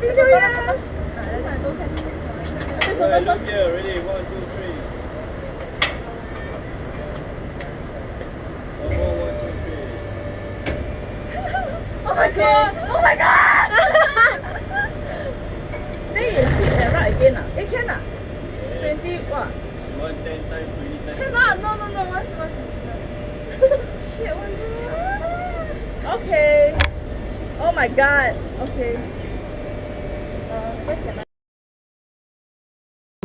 video yeah. 来 look here already 1 2 3 Oh my god! Oh my god! Stay and sit and write again ah? Eh can ah? 20 what? You want 10 times 20 times? Cannot, no, once. Shit, Okay. Oh my god. Okay. Where can I?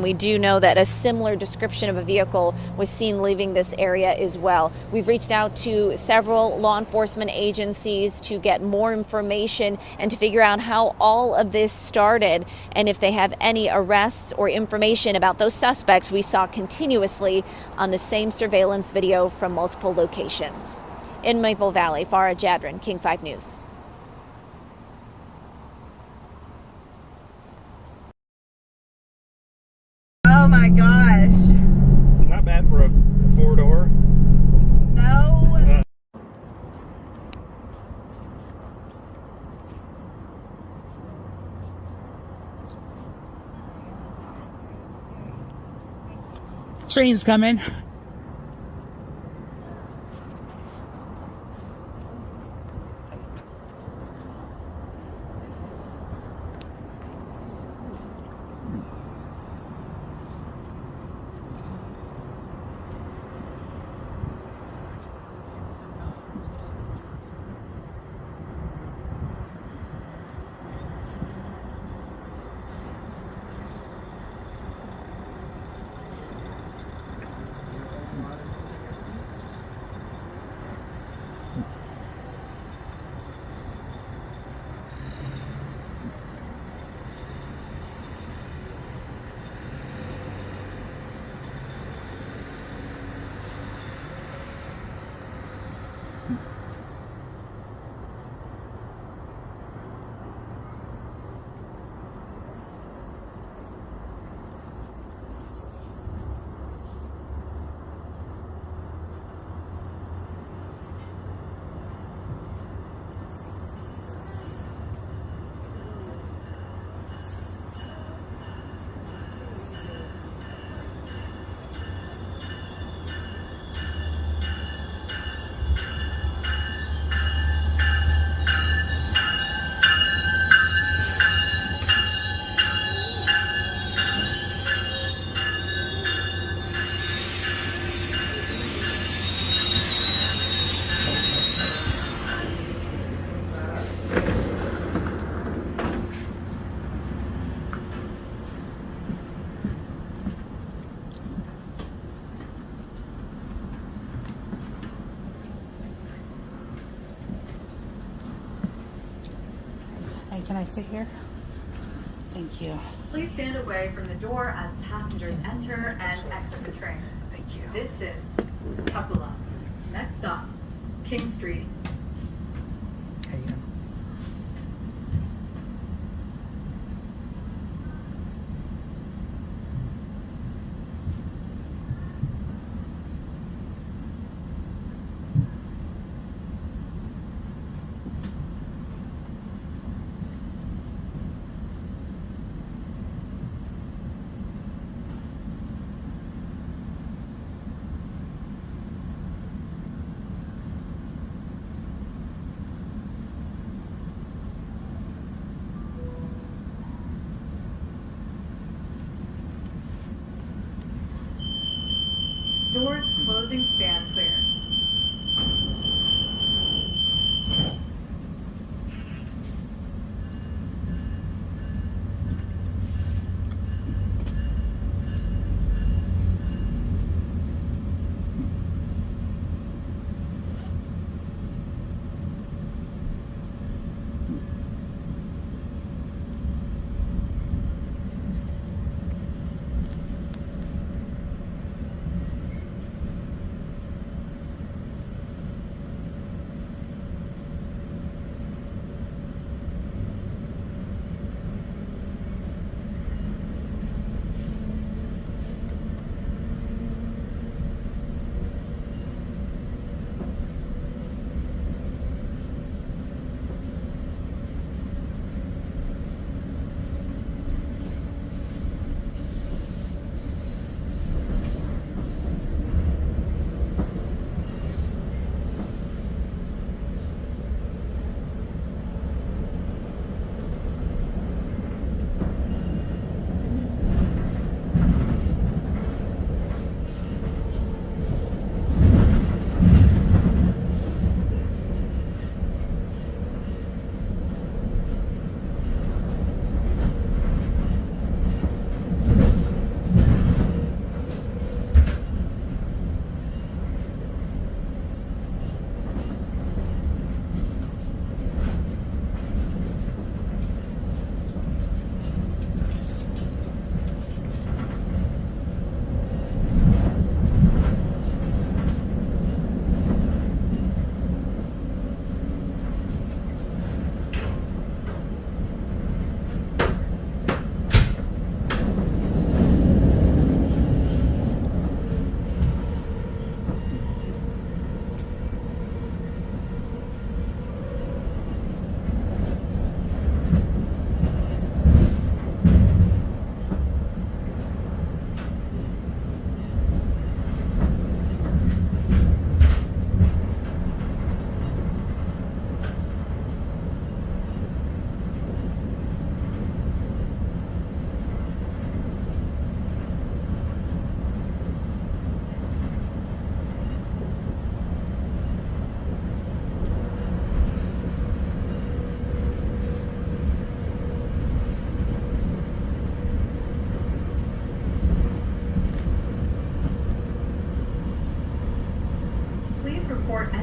We do know that a similar description of a vehicle was seen leaving this area as well. We've reached out to several law enforcement agencies to get more information and to figure out how all of this started and if they have any arrests or information about those suspects we saw continuously on the same surveillance video from multiple locations. In Maple Valley, Farah Jadran, King 5 News. Oh my gosh. Not bad for a 4-door. No. Train's coming. Hey, can I sit here? Thank you. Please stand away from the door as passengers enter and exit the train. Thank you. This is Kapula. Next stop, King Street. Hey, Doors closing, stand clear.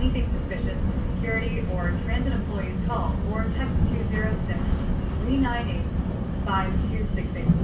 anything suspicious, security or transit employees call or text 206-398-5268.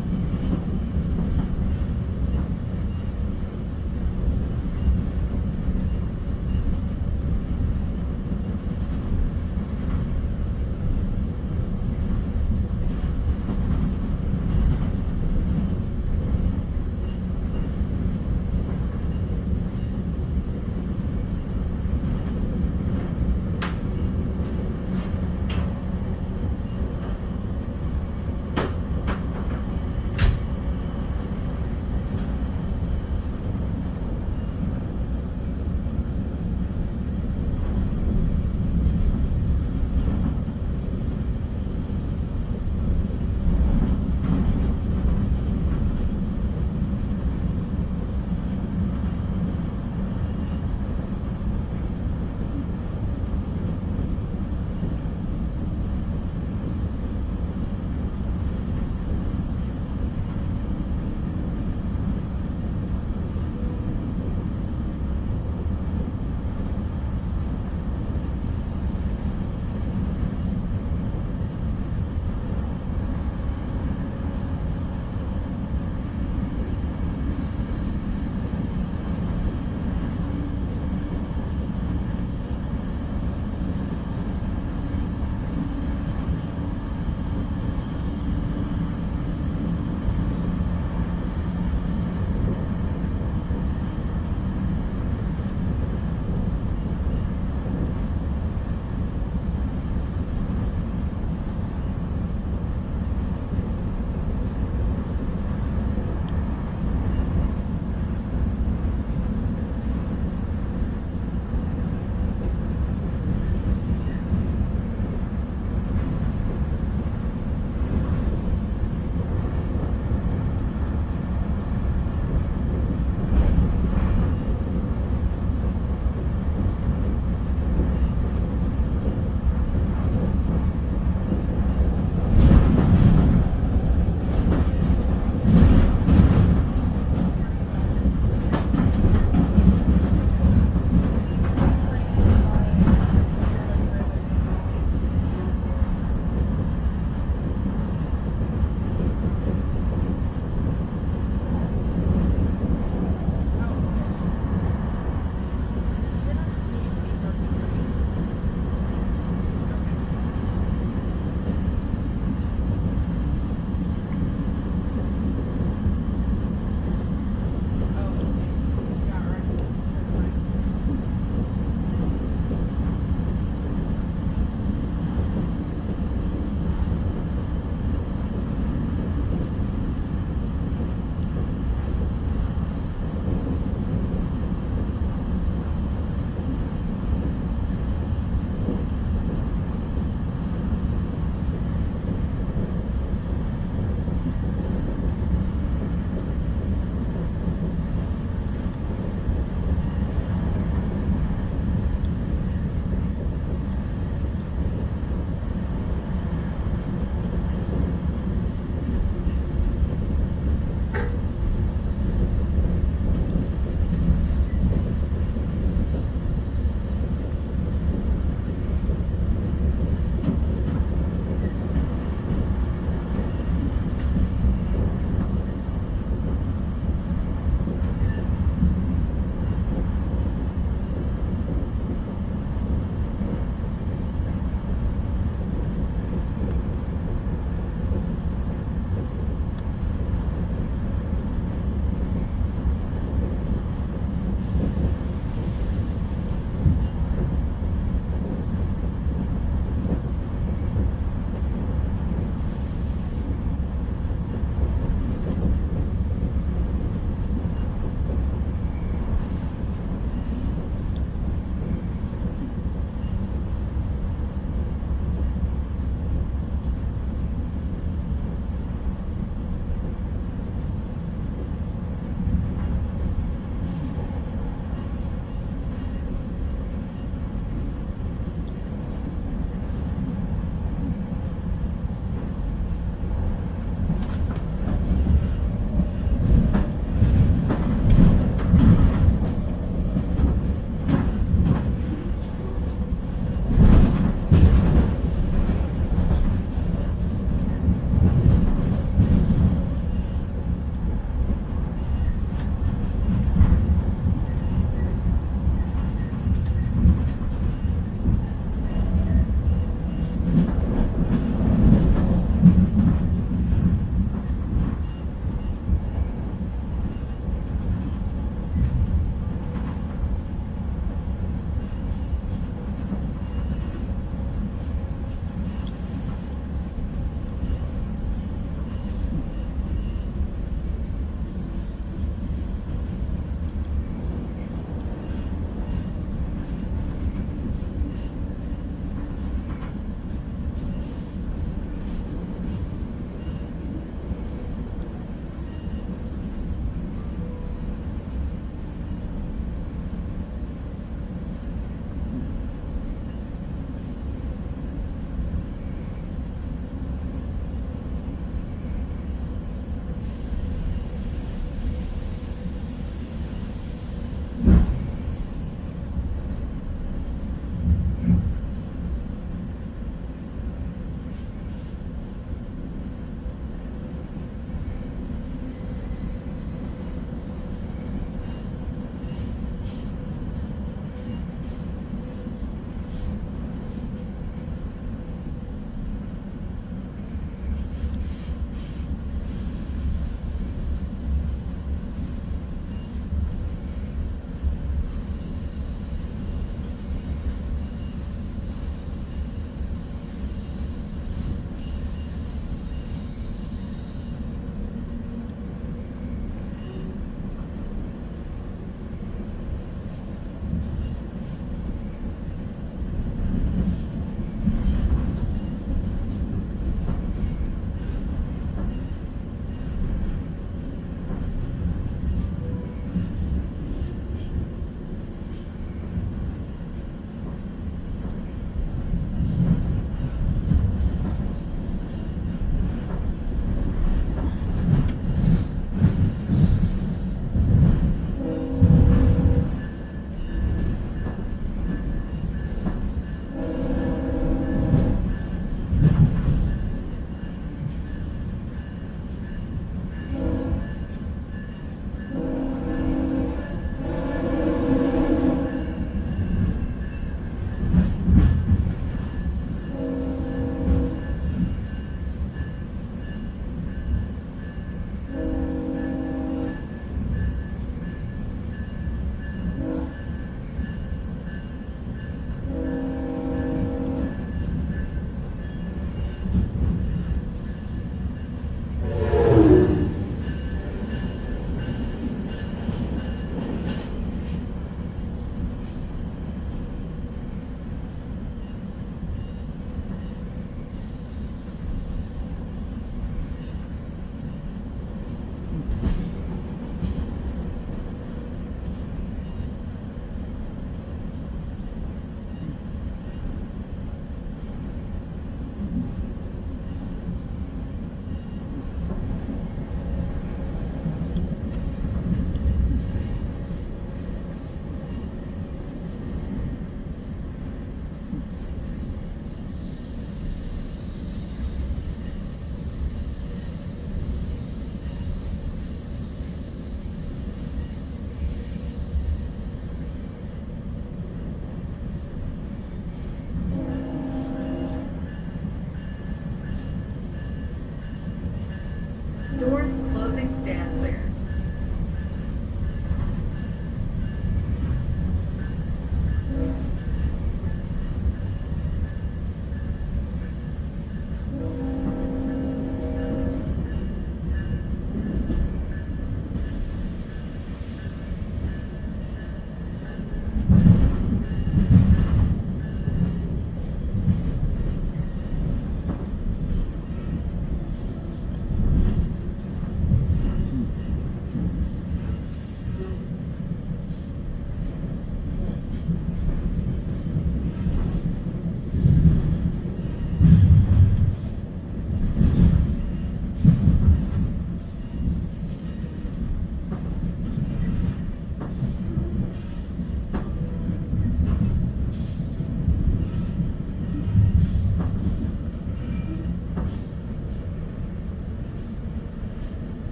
Doors closing, stand clear.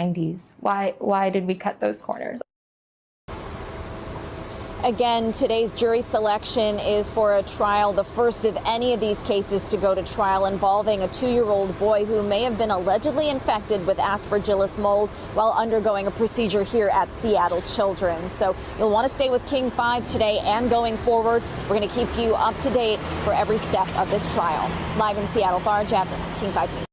'90s. Why did we cut those corners? Again, today's jury selection is for a trial, the first of any of these cases to go to trial, involving a 2-year-old boy who may have been allegedly infected with Aspergillus mold while undergoing a procedure here at Seattle Children's. So you'll want to stay with King 5 today and going forward. We're going to keep you up to date for every step of this trial. Live in Seattle, Farah Jabrin, King 5 News.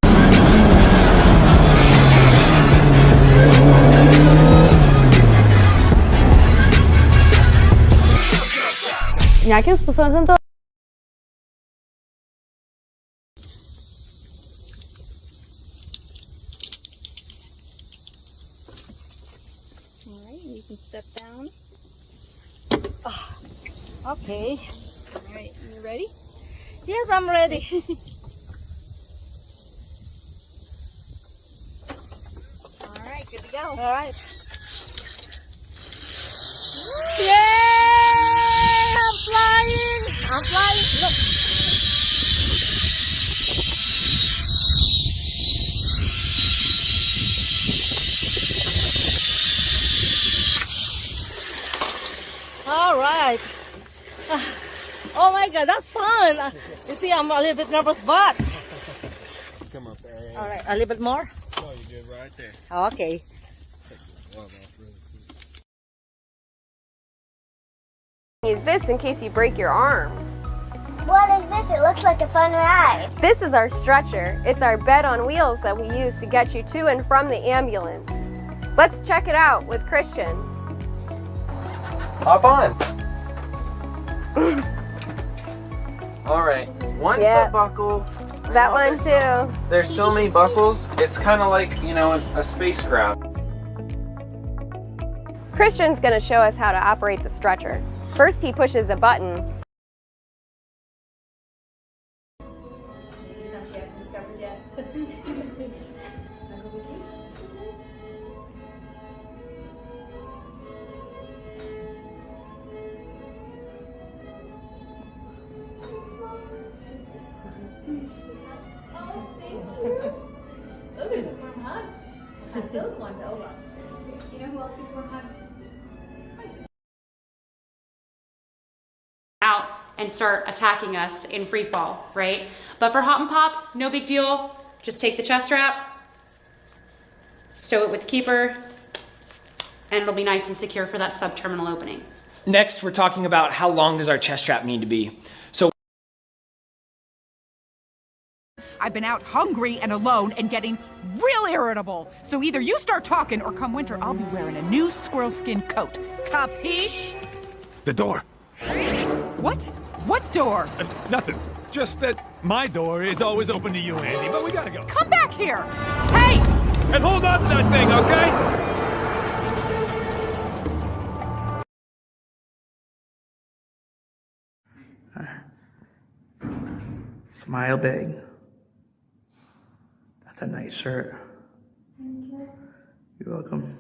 Nějakým způsobem jsem to Alright, you can step down. Okay. Alright, you ready? Yes, I'm ready. Alright, good to go. Alright. Yay! I'm flying! I'm flying! Look! Alright. Oh my god, that's fun! You see, I'm a little bit nervous, but... Come up there. Alright, a little bit more? Oh, you're good right there. Okay. use this in case you break your arm. What is this? It looks like a fun ride. This is our stretcher. It's our bed on wheels that we use to get you to and from the ambulance. Let's check it out with Christian. Hop on. All right, one foot buckle. That one too. There's so many buckles. It's kind of like, you know, a spacecraft. Christian's gonna show us how to operate the stretcher. First, he pushes a button. Those are just warm hugs. Pass those ones over. You know who else gets warm hugs? Out and start attacking us in free fall, right? But for Hop and Pops, no big deal. Just take the chest strap, stow it with the keeper, and it'll be nice and secure for that sub-terminal opening. Next, we're talking about how long does our chest strap need to be. So I've been out hungry and alone and getting real irritable. So either you start talking or come winter, I'll be wearing a new squirrel skin coat. Capiche? The door. What? What door? Nothing. Just that my door is always open to you, Andy, but we gotta go. Come back here! Hey! And hold on to that thing, okay? smile big. That's a nice shirt. Thank you. You're welcome.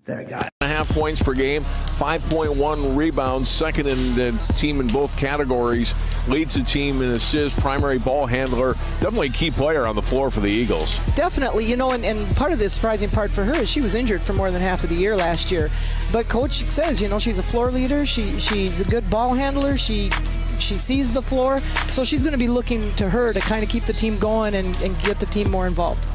There, I got it. 1.5 points per game, 5.1 rebounds, second in the team in both categories, leads the team in assists, primary ball handler, definitely a key player on the floor for the Eagles. Definitely, you know, and part of the surprising part for her is she was injured for more than half of the year last year. But Coach says, you know, she's a floor leader, she's a good ball handler, she sees the floor, so she's going to be looking to her to kind of keep the team going and get the team more involved.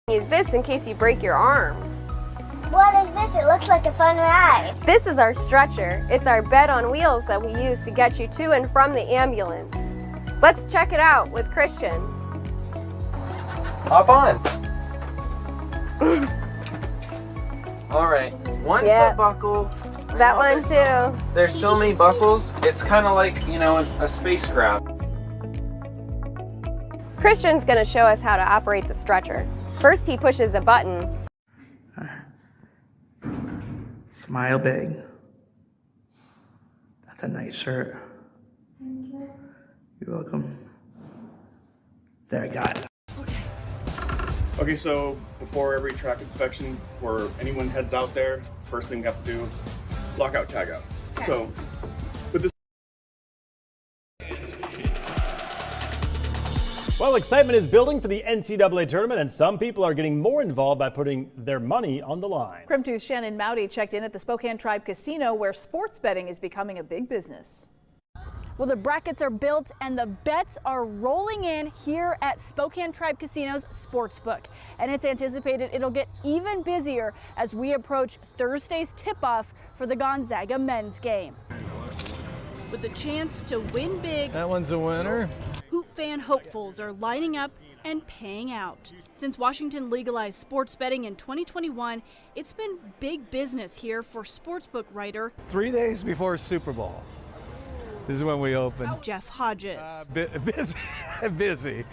Use this in case you break your arm. What is this? It looks like a fun ride. This is our stretcher. It's our bed on wheels that we use to get you to and from the ambulance. Let's check it out with Christian. Hop on. All right, one foot buckle. That one too. There's so many buckles, it's kind of like, you know, a spacecraft. Christian's gonna show us how to operate the stretcher. First he pushes a button. Smile big. That's a nice shirt. You're welcome. There, I got it. Okay, so before every track inspection, before anyone heads out there, first thing we have to do, lockout, tag out. So, with this. Well, excitement is building for the NCAA tournament, and some people are getting more involved by putting their money on the line. KREM 2's Shannon Mowdy checked in at the Spokane Tribe Casino, where sports betting is becoming a big business. Well, the brackets are built and the bets are rolling in here at Spokane Tribe Casino's Sportsbook. And it's anticipated it'll get even busier as we approach Thursday's tip-off for the Gonzaga men's game. With a chance to win big, That one's a winner. Hoop fan hopefuls are lining up and paying out. Since Washington legalized sports betting in 2021, it's been big business here for sportsbook writer 3 days before Super Bowl. This is when we open. Jeff Hodges. Busy.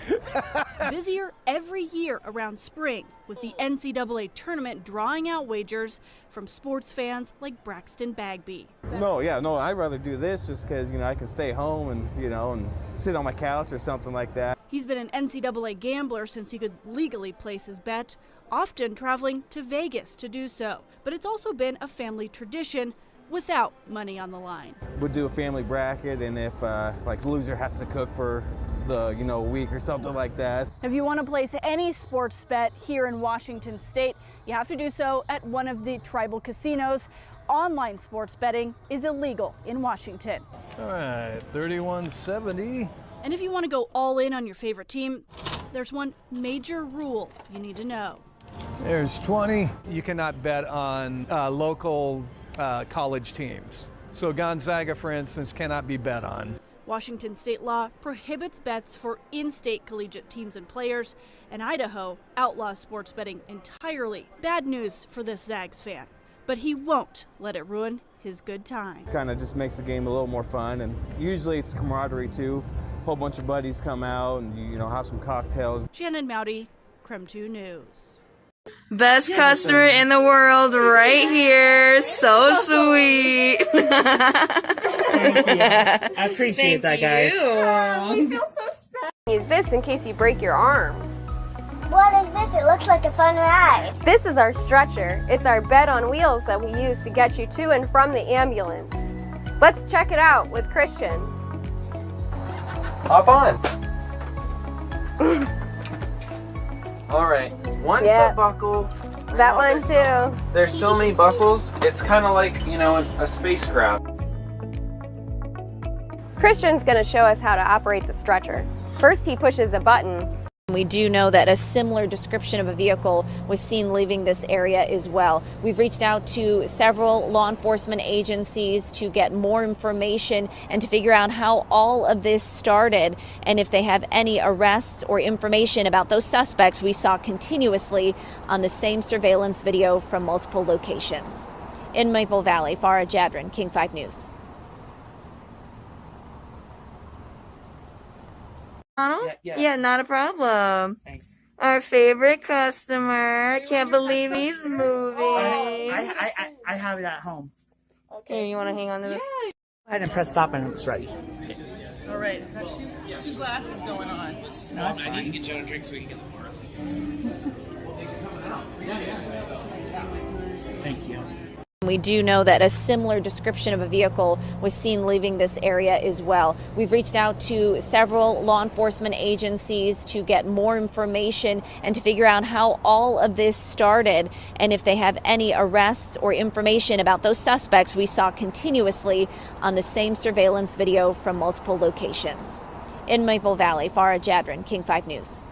Busier every year around spring, with the NCAA tournament drawing out wagers from sports fans like Braxton Bagby. No, I'd rather do this just because, I can stay home and sit on my couch or something like that. He's been an NCAA gambler since he could legally place his bet, often traveling to Vegas to do so. But it's also been a family tradition without money on the line. We'd do a family bracket, and if like loser has to cook for the week or something like that. If you want to place any sports bet here in Washington State, you have to do so at one of the tribal casinos. Online sports betting is illegal in Washington. All right, 3170. And if you want to go all in on your favorite team, there's one major rule you need to know. There's 20. You cannot bet on local college teams. So Gonzaga, for instance, cannot be bet on. Washington state law prohibits bets for in-state collegiate teams and players, and Idaho outlaws sports betting entirely. Bad news for this Zags fan, but he won't let it ruin his good time. It kind of just makes the game a little more fun, and usually it's camaraderie too. A whole bunch of buddies come out and have some cocktails. Shannon Mowdy, KREM 2 News. Best customer in the world right here. So sweet. Thank you. I appreciate that, guys. You feel so special. Use this in case you break your arm. What is this? It looks like a fun ride. This is our stretcher. It's our bed on wheels that we use to get you to and from the ambulance. Let's check it out with Christian. Hop on. All right, one foot buckle. That one too. There's so many buckles, it's kind of like, a spacecraft. Christian's gonna show us how to operate the stretcher. First he pushes a button. We do know that a similar description of a vehicle was seen leaving this area as well. We've reached out to several law enforcement agencies to get more information and to figure out how all of this started and if they have any arrests or information about those suspects we saw continuously on the same surveillance video from multiple locations. In Maple Valley, Farah Jadrin, King 5 News. Yeah, not a problem. Thanks. Our favorite customer. Can't believe he's moving. I have it at home. Okay, you want to hang on to this? Go ahead and press stop and it's ready. All right, two glasses going on. No, I need to get John a drink so we can get the floor. Thank you. We do know that a similar description of a vehicle was seen leaving this area as well. We've reached out to several law enforcement agencies to get more information and to figure out how all of this started and if they have any arrests or information about those suspects we saw continuously on the same surveillance video from multiple locations. In Maple Valley, Farah Jadrin, King 5 News.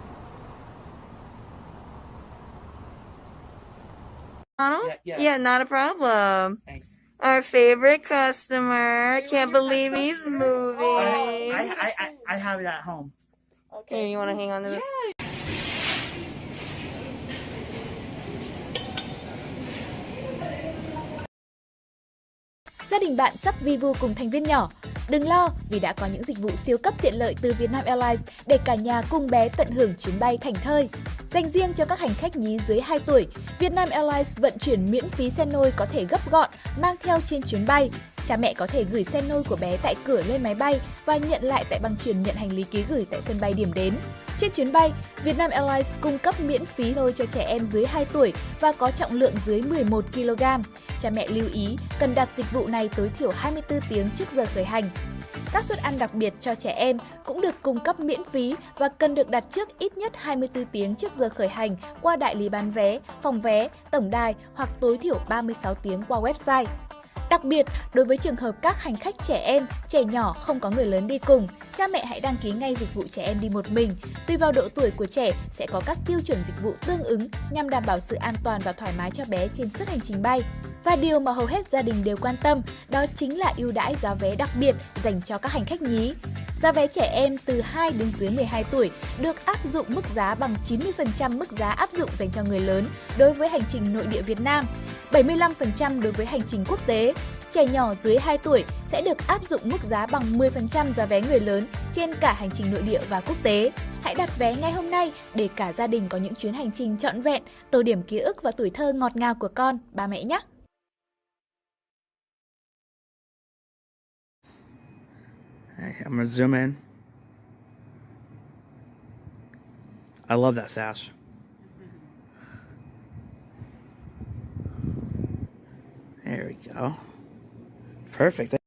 Yeah, not a problem. Thanks. Our favorite customer. Can't believe he's moving. I have it at home. Here, you want to hang on to this? Gia đình bạn sắp vi vu cùng thành viên nhỏ. Đừng lo vì đã có những dịch vụ siêu cấp tiện lợi từ Vietnam Airlines để cả nhà cùng bé tận hưởng chuyến bay thảnh thơi. Dành riêng cho các hành khách nhí dưới 2 tuổi, Vietnam Airlines vận chuyển miễn phí xe nôi có thể gấp gọn mang theo trên chuyến bay. Cha mẹ có thể gửi xe nôi của bé tại cửa lên máy bay và nhận lại tại băng chuyền nhận hành lý ký gửi tại sân bay điểm đến. Trên chuyến bay, Vietnam Airlines cung cấp miễn phí nôi cho trẻ em dưới 2 tuổi và có trọng lượng dưới 11 kg. Cha mẹ lưu ý cần đặt dịch vụ này tối thiểu 24 tiếng trước giờ khởi hành. Các suất ăn đặc biệt cho trẻ em cũng được cung cấp miễn phí và cần được đặt trước ít nhất 24 tiếng trước giờ khởi hành qua đại lý bán vé, phòng vé, tổng đài hoặc tối thiểu 36 tiếng qua website. Đặc biệt, đối với trường hợp các hành khách trẻ em, trẻ nhỏ không có người lớn đi cùng, cha mẹ hãy đăng ký ngay dịch vụ trẻ em đi một mình. Tùy vào độ tuổi của trẻ sẽ có các tiêu chuẩn dịch vụ tương ứng nhằm đảm bảo sự an toàn và thoải mái cho bé trên suốt hành trình bay. Và điều mà hầu hết gia đình đều quan tâm đó chính là ưu đãi giá vé đặc biệt dành cho các hành khách nhí. Giá vé trẻ em từ 2 đến dưới 12 tuổi được áp dụng mức giá bằng 90% mức giá áp dụng dành cho người lớn đối với hành trình nội địa Việt Nam, 75% đối với hành trình quốc tế. Trẻ nhỏ dưới 2 tuổi sẽ được áp dụng mức giá bằng 10% giá vé người lớn trên cả hành trình nội địa và quốc tế. Hãy đặt vé ngay hôm nay để cả gia đình có những chuyến hành trình trọn vẹn, tô điểm ký ức và tuổi thơ ngọt ngào của con, ba mẹ nhé! Hey, I'm gonna zoom in. I love that sash. There we go. Perfect.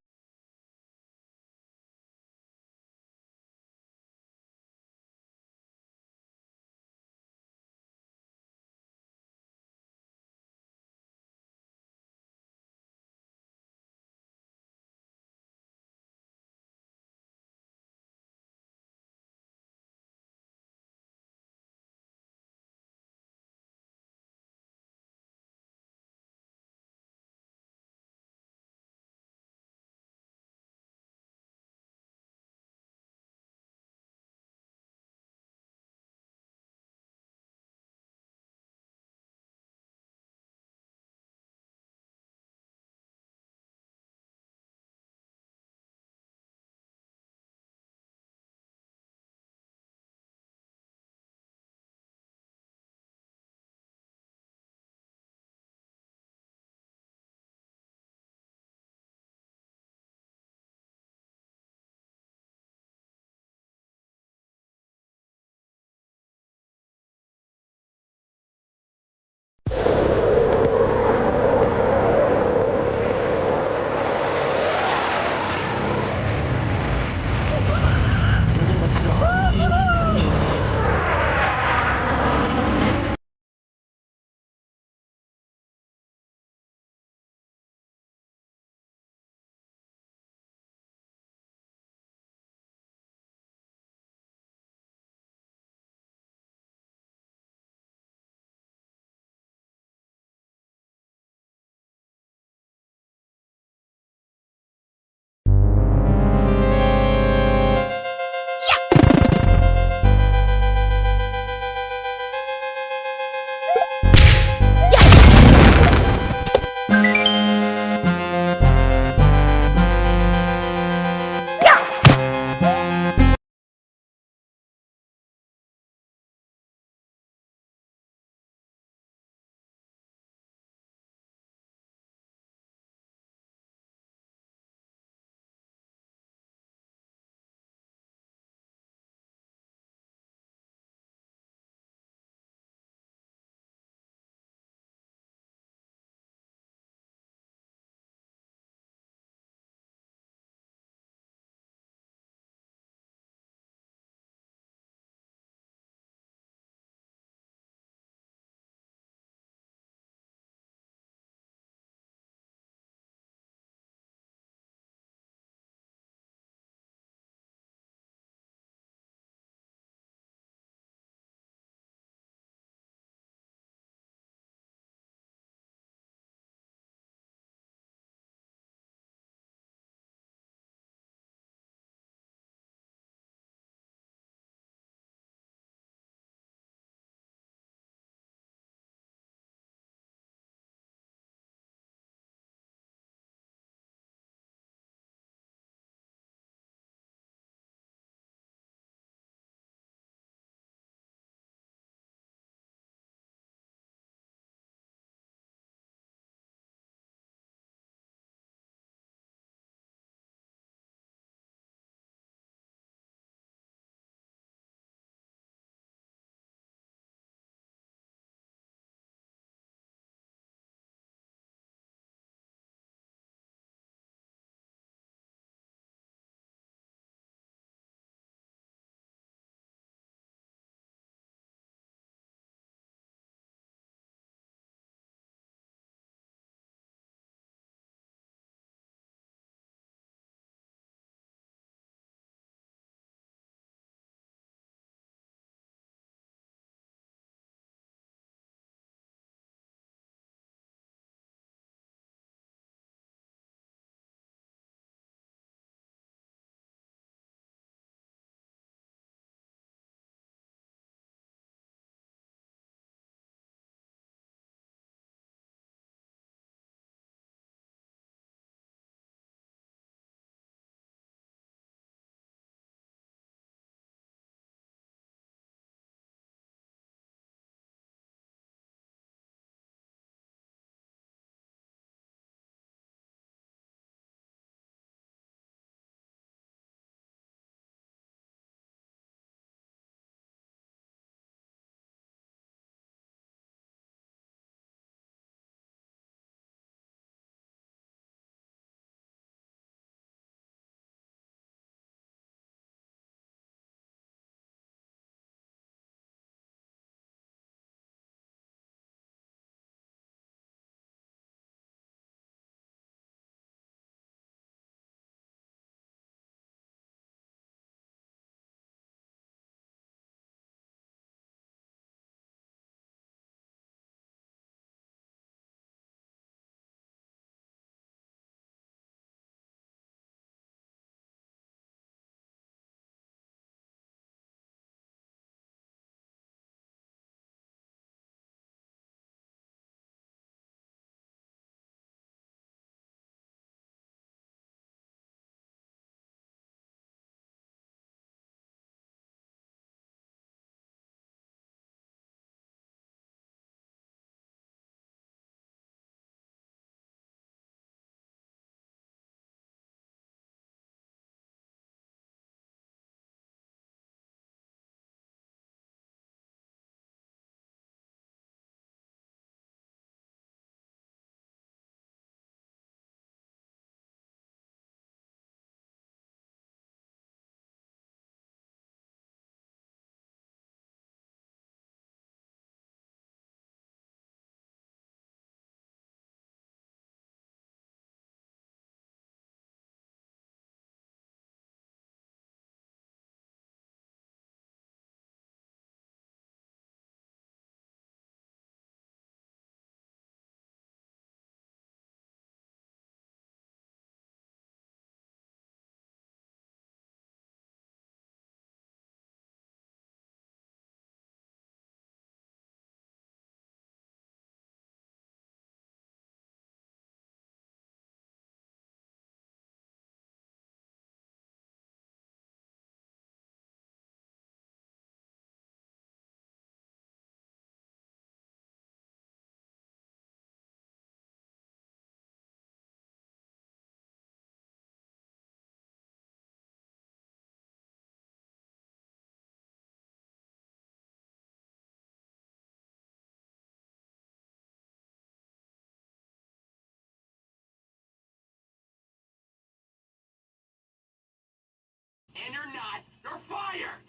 And you're not. You're fired!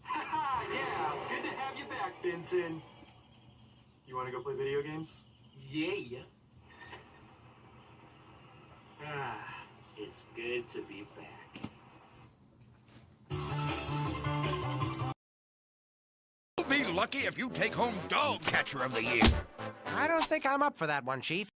Haha, yeah. Good to have you back, Vincent. You want to go play video games? Yeah. It's good to be back. You'll be lucky if you take home Dog Catcher of the Year. I don't think I'm up for that one, Chief.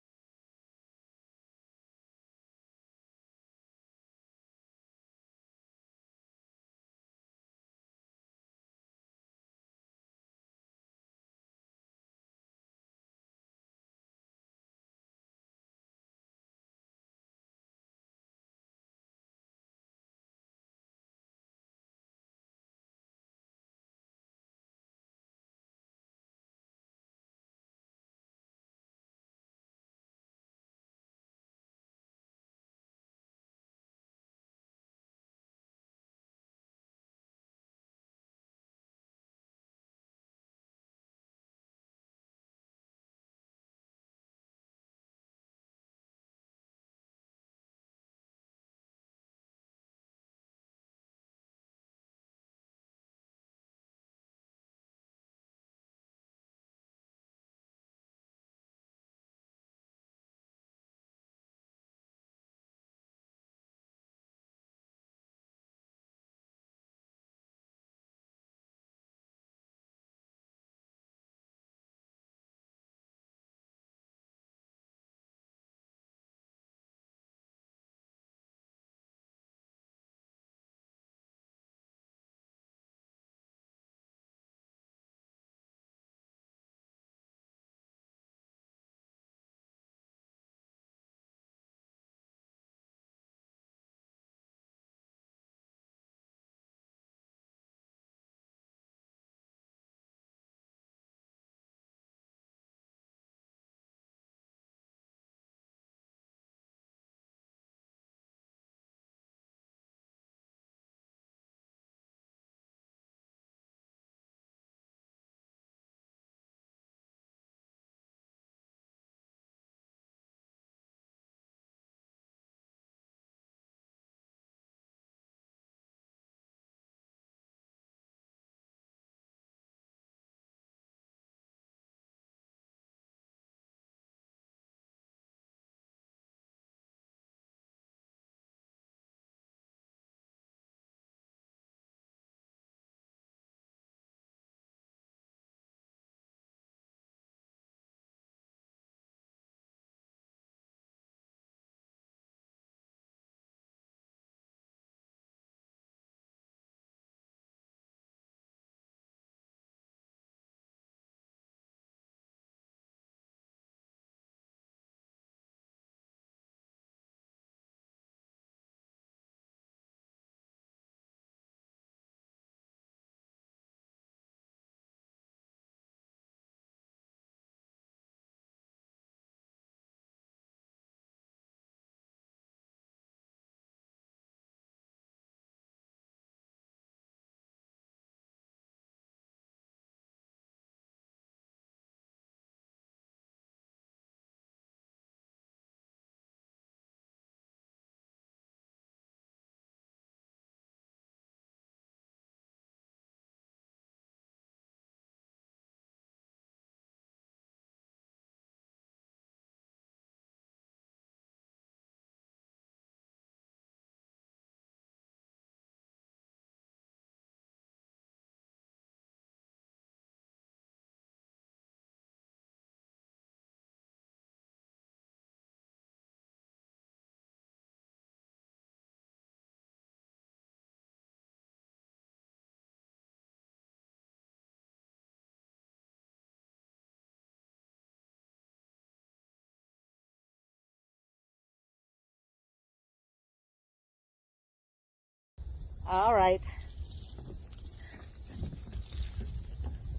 All right.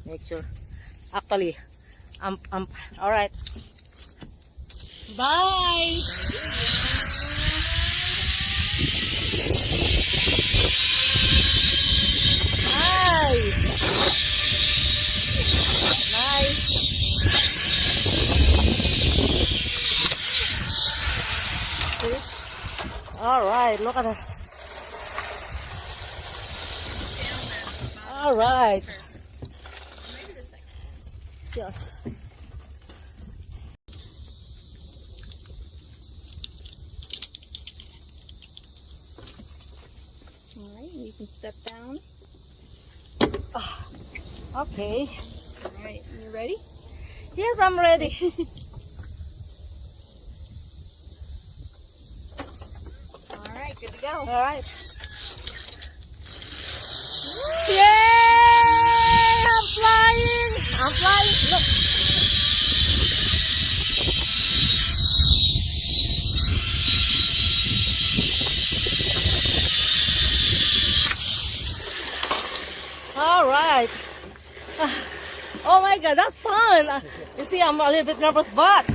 Make sure. Actually, all right. Bye. All right, look at that. All right. Sure. All right, you can step down. Okay. All right, you ready? Yes, I'm ready. All right, good to go. All right. Yay! I'm flying. I'm flying. Look. All right. Oh my God, that's fun. You see, I'm a little bit nervous, but.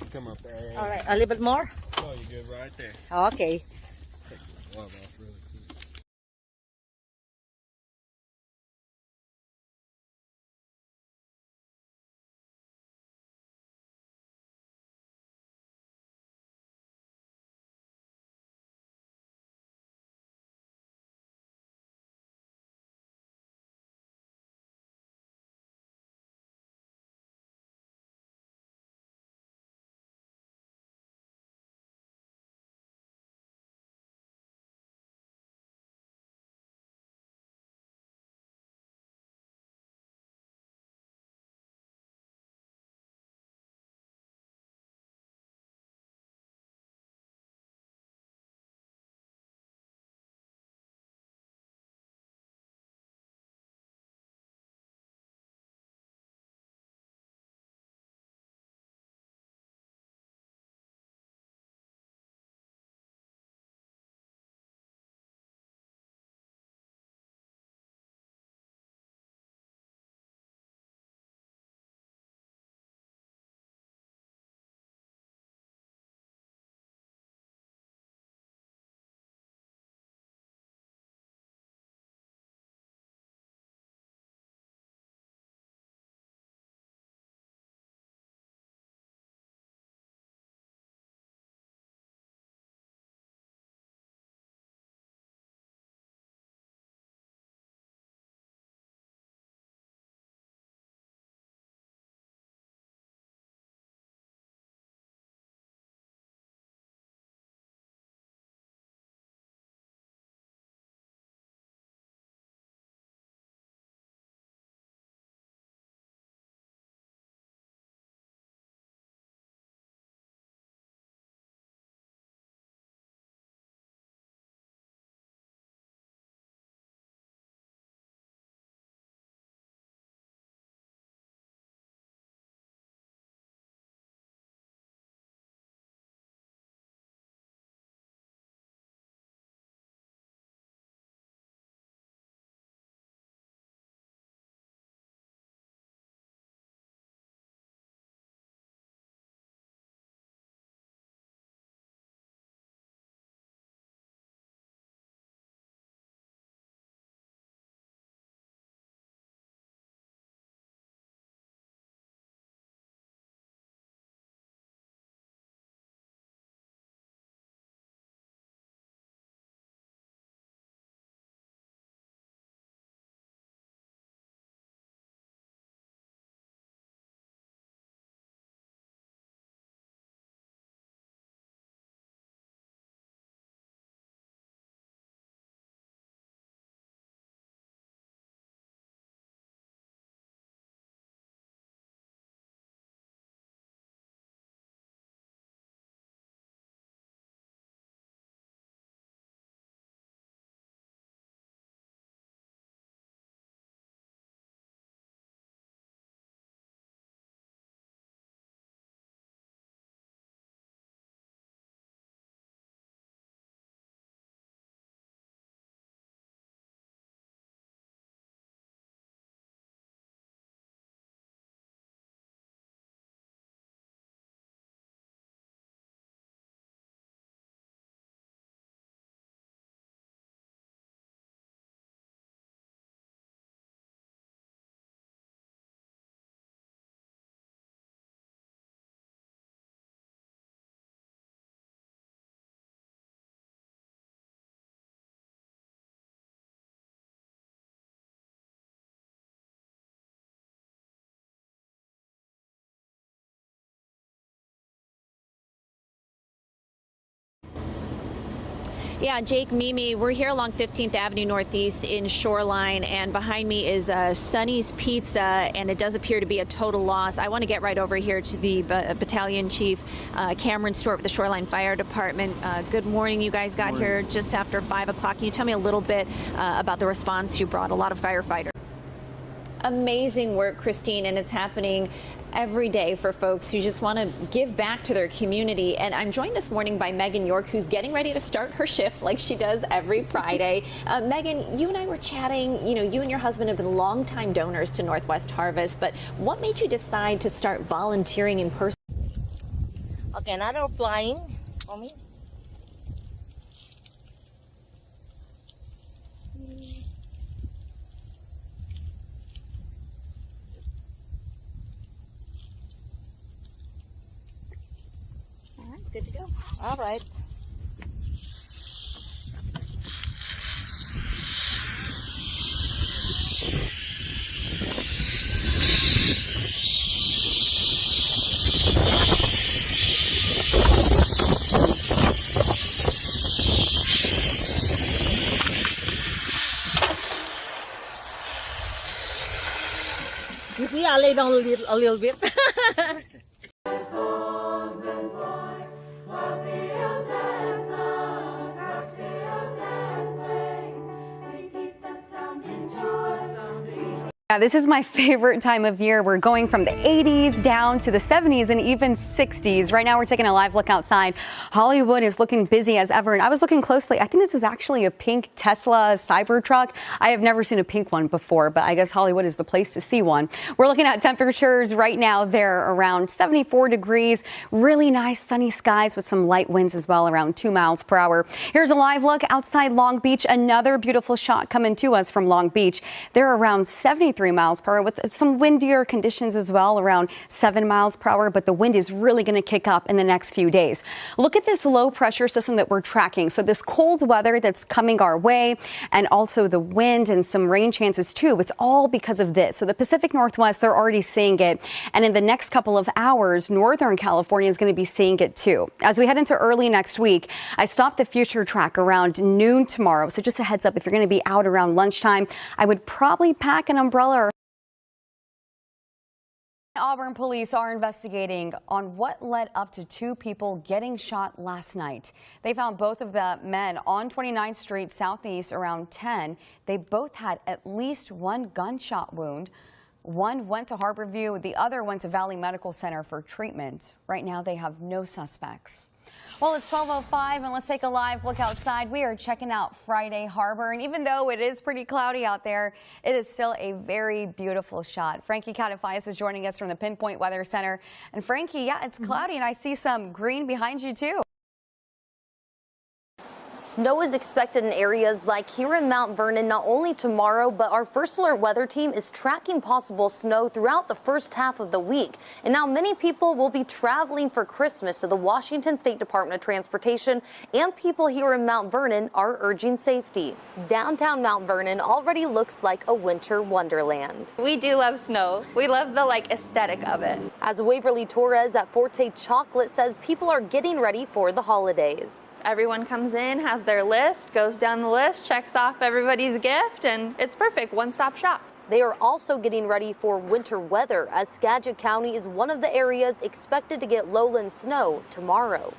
Let's come up there. All right, a little bit more. Oh, you're good right there. Okay. Take this glove off really quick. Yeah, Jake, Mimi, we're here along 15th Avenue Northeast in Shoreline, and behind me is Sonny's Pizza, and it does appear to be a total loss. I want to get right over here to the Battalion Chief, Cameron Stewart with the Shoreline Fire Department. Good morning. You guys got here just after 5 o'clock. Can you tell me a little bit about the response you brought? A lot of firefighters. Amazing work, Christine, and it's happening every day for folks who just want to give back to their community. And I'm joined this morning by Megan York, who's getting ready to start her shift like she does every Friday. Megan, you and I were chatting. You know, you and your husband have been longtime donors to Northwest Harvest, but what made you decide to start volunteering in person? Okay, another flying for me. Good to go. All right. You see, I lay down a little bit. Yeah, this is my favorite time of year. We're going from the 80s down to the 70s and even 60s. Right now we're taking a live look outside. Hollywood is looking busy as ever, and I was looking closely. I think this is actually a pink Tesla Cybertruck. I have never seen a pink one before, but I guess Hollywood is the place to see one. We're looking at temperatures right now. They're around 74 degrees. Really nice sunny skies with some light winds as well, around 2 miles per hour. Here's a live look outside Long Beach. Another beautiful shot coming to us from Long Beach. They're around 73 miles per hour with some windier conditions as well, around 7 miles per hour, but the wind is really going to kick up in the next few days. Look at this low pressure system that we're tracking. So this cold weather that's coming our way, and also the wind and some rain chances too. It's all because of this. So the Pacific Northwest, they're already seeing it. And in the next couple of hours, Northern California is going to be seeing it too. As we head into early next week, I stopped the future track around noon tomorrow. So just a heads up, if you're going to be out around lunchtime, I would probably pack an umbrella. Auburn police are investigating on what led up to 2 people getting shot last night. They found both of the men on 29th Street Southeast around 10. They both had at least 1 gunshot wound. One went to Harborview, the other went to Valley Medical Center for treatment. Right now they have no suspects. Well, it's 12:05 and let's take a live look outside. We are checking out Friday Harbor, and even though it is pretty cloudy out there, it is still a very beautiful shot. Frankie Catafias is joining us from the Pinpoint Weather Center. And Frankie, yeah, it's cloudy and I see some green behind you too. Snow is expected in areas like here in Mount Vernon not only tomorrow, but our First Alert weather team is tracking possible snow throughout the first half of the week. And now many people will be traveling for Christmas, so the Washington State Department of Transportation and people here in Mount Vernon are urging safety. Downtown Mount Vernon already looks like a winter wonderland. We do love snow. We love the aesthetic of it. As Waverly Torres at Forte Chocolate says, people are getting ready for the holidays. Everyone comes in, has their list, goes down the list, checks off everybody's gift, and it's perfect, one-stop shop. They are also getting ready for winter weather, as Skagit County is one of the areas expected to get lowland snow tomorrow.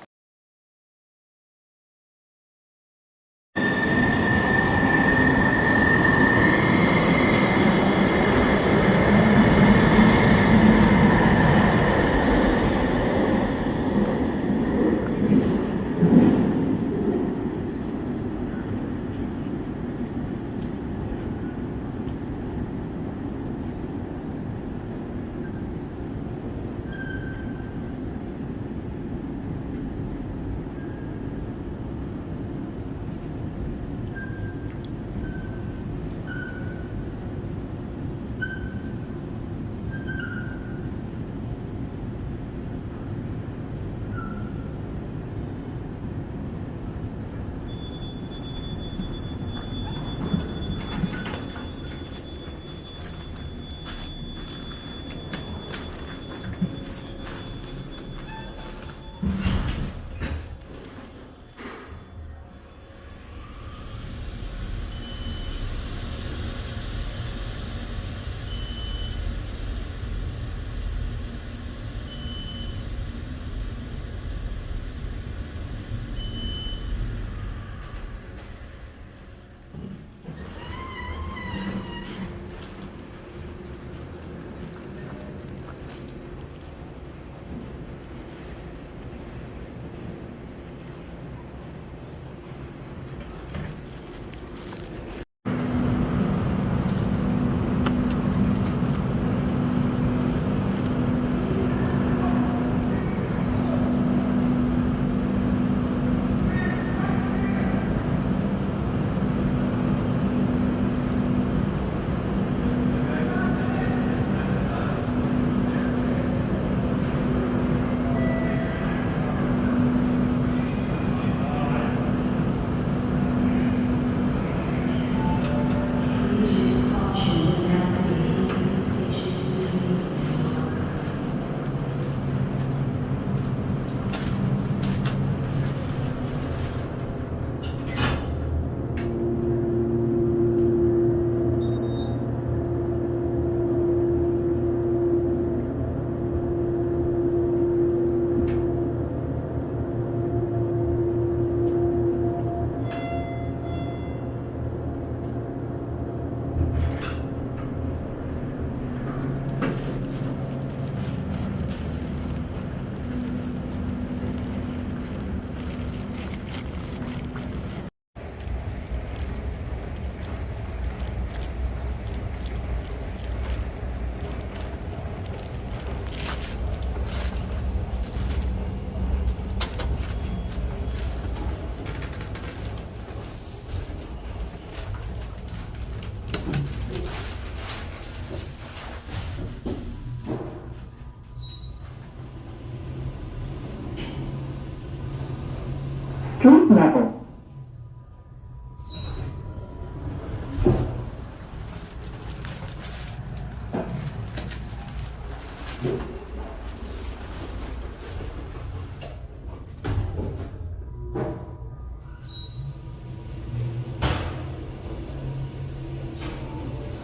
Street level.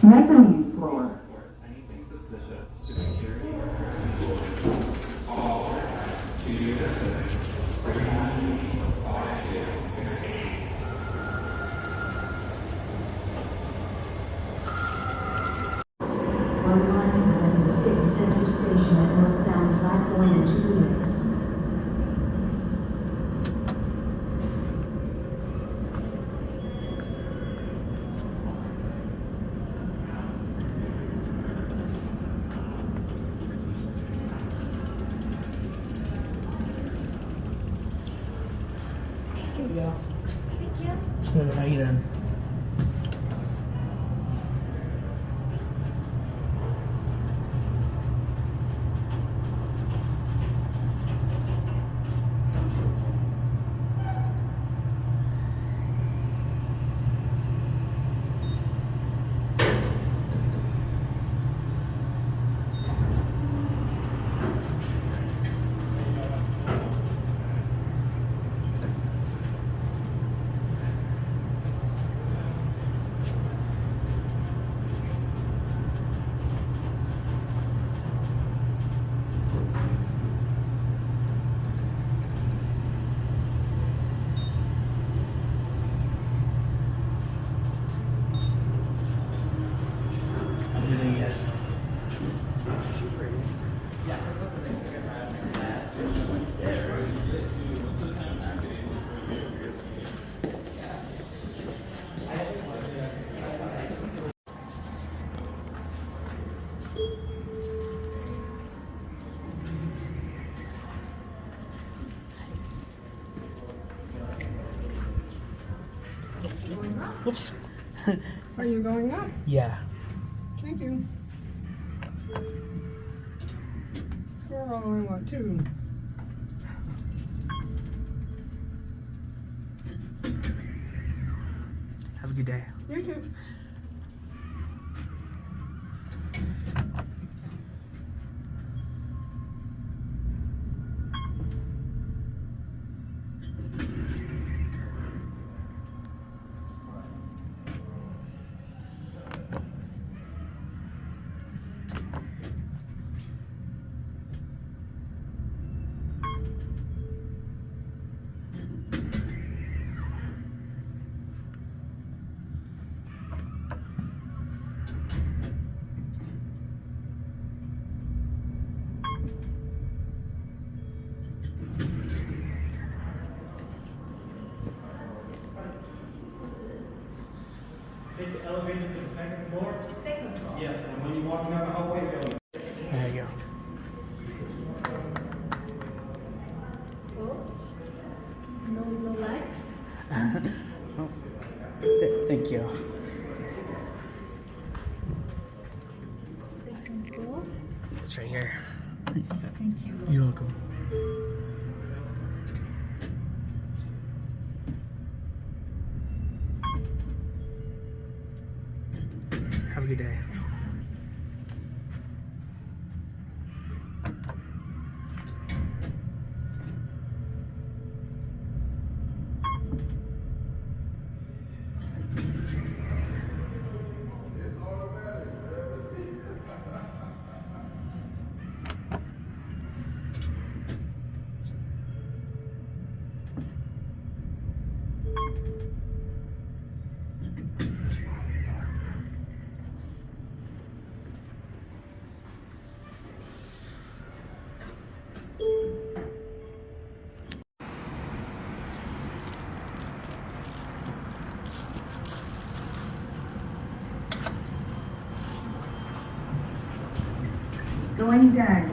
Mezzanine floor. Central Station at northbound platform in 2 minutes. Good, how you doing? Whoops. Are you going up? Yeah. Thank you. We're only want 2. Have a good day. You too. Take the elevator to the second floor? Second floor. Yes, and when you walk down the hallway, go. There you go. No light? Oh. Thank you. Second floor? It's right here. Thank you. You're welcome. Have a good day. Going down.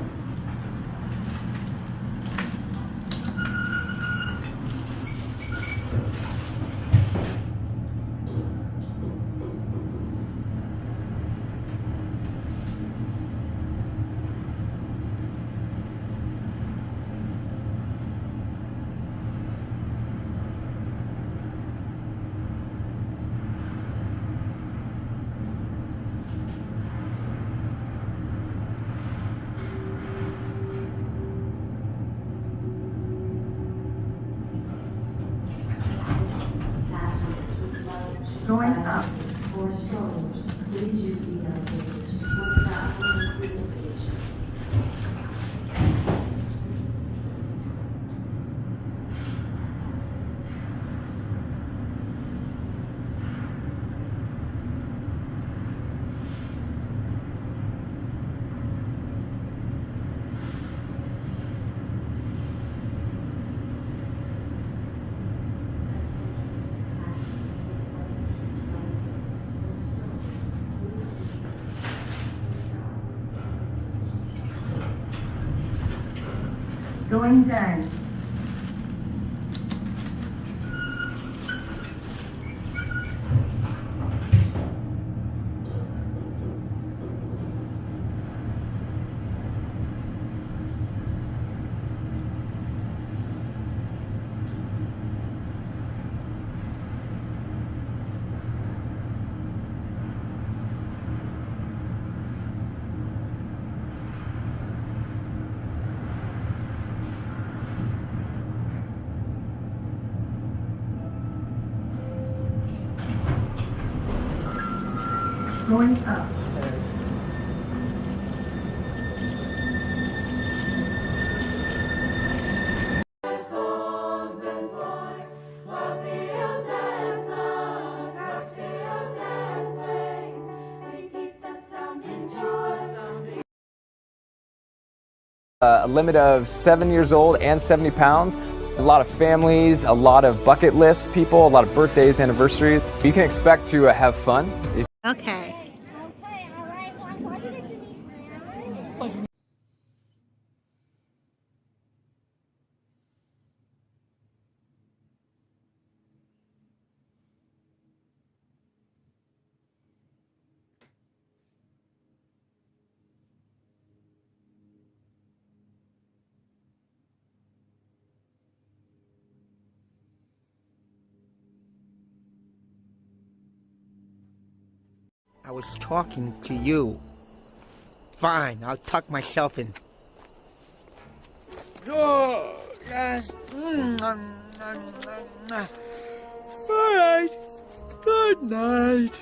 up. For strollers, please use the elevators or travel through the station. Going down. Going up. A limit of 7 years old and 70 pounds. A lot of families, a lot of bucket list people, a lot of birthdays, anniversaries. You can expect to have fun. Okay. I was talking to you. Fine, I'll tuck myself in. Oh, yes. Fine. Good night.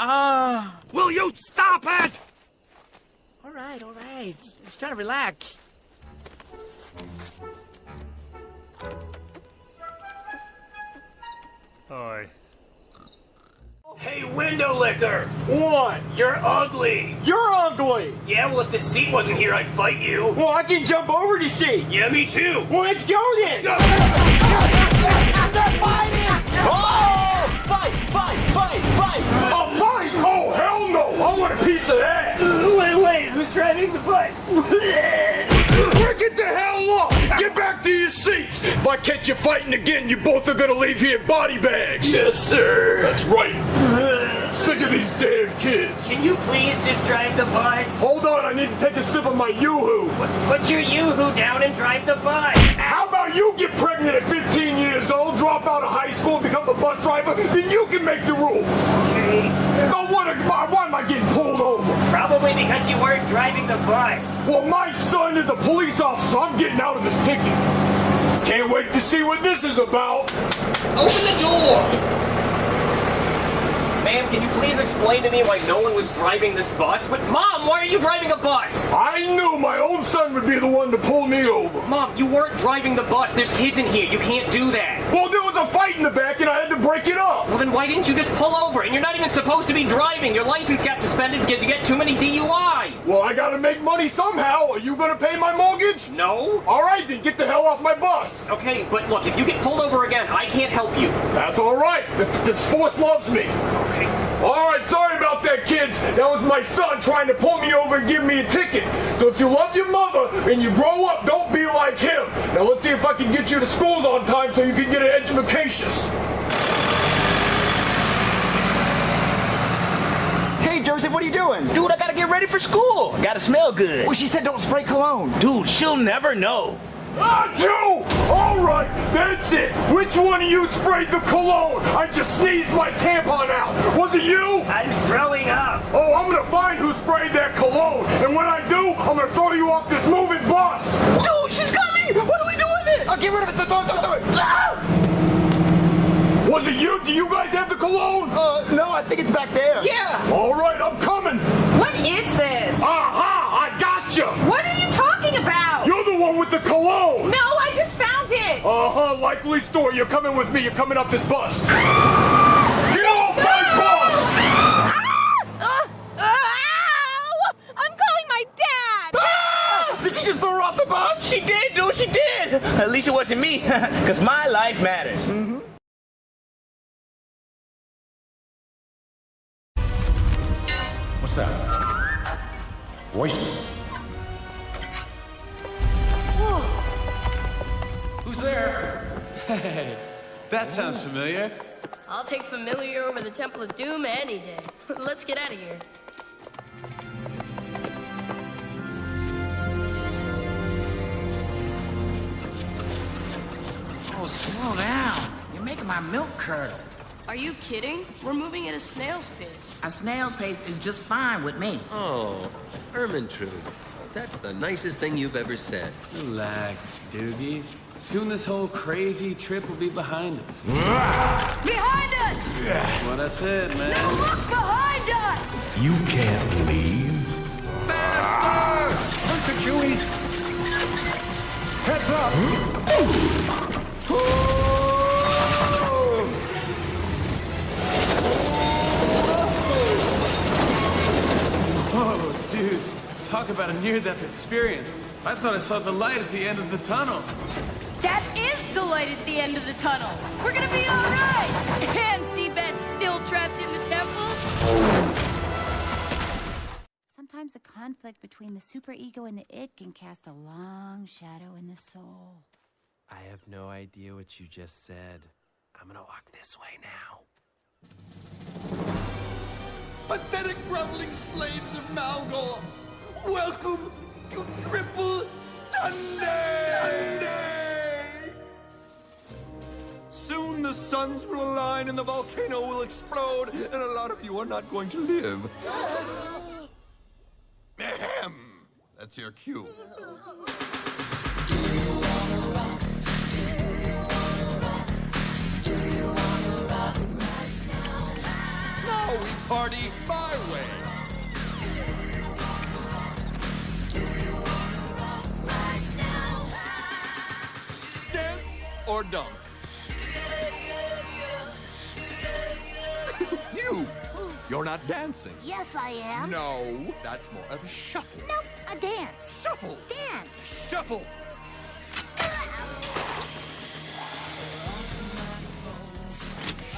Ah. Will you stop it? All right. Just trying to relax. Hi. Hey, window licker! What? You're ugly! You're ugly! Yeah, well, if the seat wasn't here, I'd fight you. Well, I can jump over the seat. Yeah, me too. Well, let's go then. Go. They're fighting! Oh! Fight! Oh, fight! Oh, hell no! I want a piece of that! Wait, who's driving the bus? Get the hell up! Get back to your seats! If I catch you fighting again, you both are gonna leave here in body bags! Yes, sir. That's right. Sick of these damn kids. Can you please just drive the bus? Hold on, I need to take a sip of my Yoo-Hoo. Put your Yoo-Hoo down and drive the bus. How about you get pregnant at 15 years old, drop out of high school, and become a bus driver? Then you can make the rules. Okay. Now, why am I getting pulled over? Probably because you weren't driving the bus. Well, my son is a police officer. I'm getting out of this ticket. Can't wait to see what this is about. Open the door. Ma'am, can you please explain to me why no one was driving this bus? But Mom, why are you driving a bus? I knew my own son would be the one to pull me over. Mom, you weren't driving the bus. There's kids in here. You can't do that. Well, there was a fight in the back and I had to break it up. Well, then why didn't you just pull over? And you're not even supposed to be driving. Your license got suspended because you get too many DUIs. Well, I gotta make money somehow. Are you gonna pay my mortgage? No. All right, then get the hell off my bus. Okay, but look, if you get pulled over again, I can't help you. That's all right. This force loves me. Okay. All right, sorry about that, kids. That was my son trying to pull me over and give me a ticket. So if you love your mother and you grow up, don't be like him. Now let's see if I can get you to schools on time so you can get an education. Hey, Joseph, what are you doing? Dude, I gotta get ready for school. Gotta smell good. Well, she said don't spray cologne. Dude, she'll never know. Achoo! All right, that's it. Which one of you sprayed the cologne? I just sneezed my tampon out. Was it you? I'm throwing up. Oh, I'm gonna find who sprayed that cologne. And when I do, I'm gonna throw you off this moving bus. Dude, she's coming! What do we do with it? I'll get rid of it. Throw it. Ah! Was it you? Do you guys have the cologne? No, I think it's back there. Yeah. All right, I'm coming. What is this? Aha! I gotcha. What are you talking about? You're the one with the cologne. No, I just found it. Likely story. You're coming with me. You're coming up this bus. Get off my bus! I'm calling my dad. Did she just throw her off the bus? She did, dude. She did. At least it wasn't me, because my life matters. Mm-hmm. What's that? Voice. Who's there? Hey, that sounds familiar. I'll take familiar over the Temple of Doom any day. Let's get out of here. Oh, slow down. You're making my milk curdle. Are you kidding? We're moving at a snail's pace. A snail's pace is just fine with me. Oh, Ermintrude. That's the nicest thing you've ever said. Relax, Doogie. Soon this whole crazy trip will be behind us. Behind us! That's what I said, man. Now look behind us! You can't leave. Faster! Punch it, Chewie! Heads up! Oh, dudes, talk about a near-death experience. I thought I saw the light at the end of the tunnel. That is the light at the end of the tunnel. We're gonna be all right. And Seabed's still trapped in the temple. Sometimes the conflict between the superego and the id can cast a long shadow in the soul. I have no idea what you just said. I'm gonna walk this way now. Pathetic groveling slaves of Malgor, welcome to Triple Sunday! Soon the suns will align and the volcano will explode, and a lot of you are not going to live. Ahem! That's your cue. Now we party my way. Dance or dunk? You're not dancing. Yes, I am. No, that's more of a shuffle. Nope, a dance. Shuffle. Dance. Shuffle.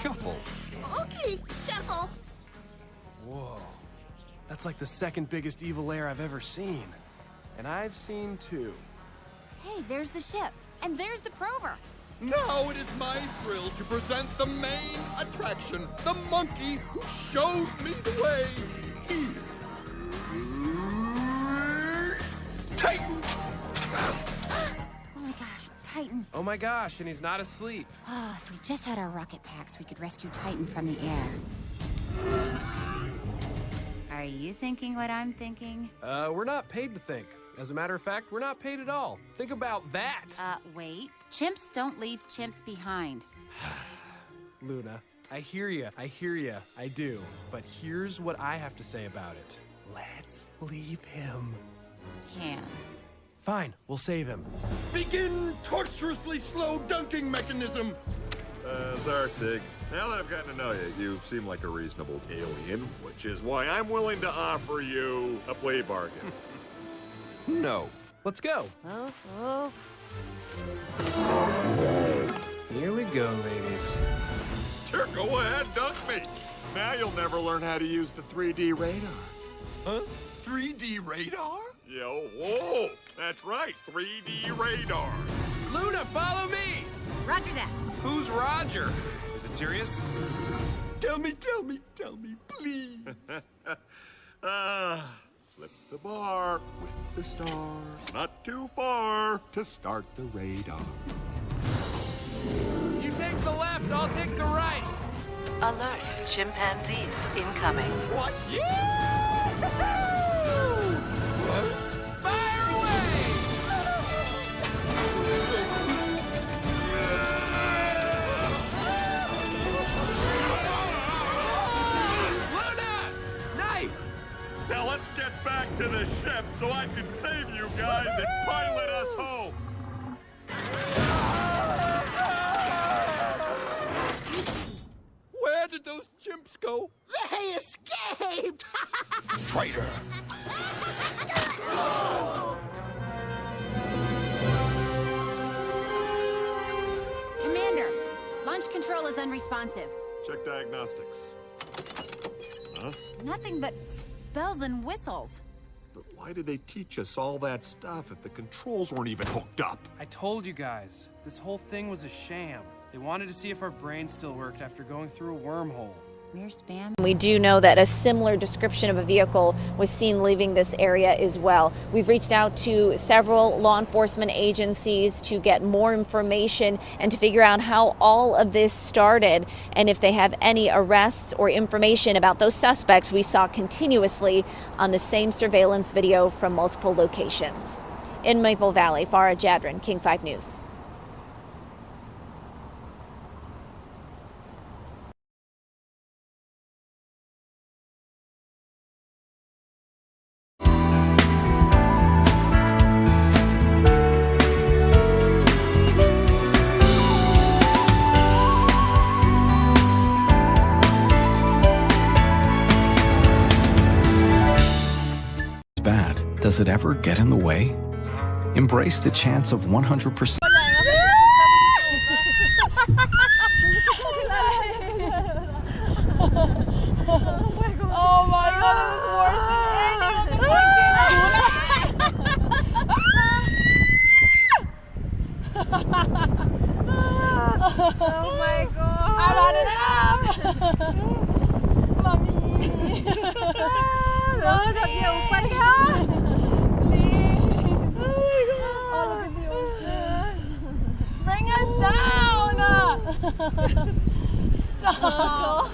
Shuffle. Okay, shuffle. Whoa. That's like the second biggest evil lair I've ever seen. And I've seen two. Hey, there's the ship. And there's the Prover. Now it is my thrill to present the main attraction, the monkey who showed me the way. Here's Titan! Oh my gosh, Titan. Oh my gosh, and he's not asleep. Oh, if we just had our rocket packs, we could rescue Titan from the air. Are you thinking what I'm thinking? We're not paid to think. As a matter of fact, we're not paid at all. Think about that. Wait. Chimps don't leave chimps behind. Luna, I hear ya. I do. But here's what I have to say about it. Let's leave him. Him. Fine, we'll save him. Begin torturously slow dunking mechanism. Zartig, now that I've gotten to know you, you seem like a reasonable alien, which is why I'm willing to offer you a plea bargain. No. Let's go. Oh. Here we go, ladies. Sure, go ahead, dunk me. Now you'll never learn how to use the 3D radar. Huh? 3D radar? Yo, whoa, that's right, 3D radar. Luna, follow me! Roger that. Who's Roger? Is it serious? Tell me, please. Flip the bar with the star. Not too far to start the radar. You take the left, I'll take the right. Alert, chimpanzees incoming. What? Yeah! Fire away! Luna! Nice! Now let's get back to the ship so I can save you guys and pilot us home. Where did those chimps go? They escaped! Traitor! Commander, launch control is unresponsive. Check diagnostics. Huh? Nothing but bells and whistles. But why did they teach us all that stuff if the controls weren't even hooked up? I told you guys, this whole thing was a sham. They wanted to see if our brains still worked after going through a wormhole. We're spam. We do know that a similar description of a vehicle was seen leaving this area as well. We've reached out to several law enforcement agencies to get more information and to figure out how all of this started and if they have any arrests or information about those suspects we saw continuously on the same surveillance video from multiple locations. In Maple Valley, Farah Jadran, King 5 News. Bad. Does it ever get in the way? Embrace the chance of 100%. Oh my god, this is worse than oh my god. I'm on it up. Mami. Look at the ocean. Oh, look at the ocean. Bring us down. Stop.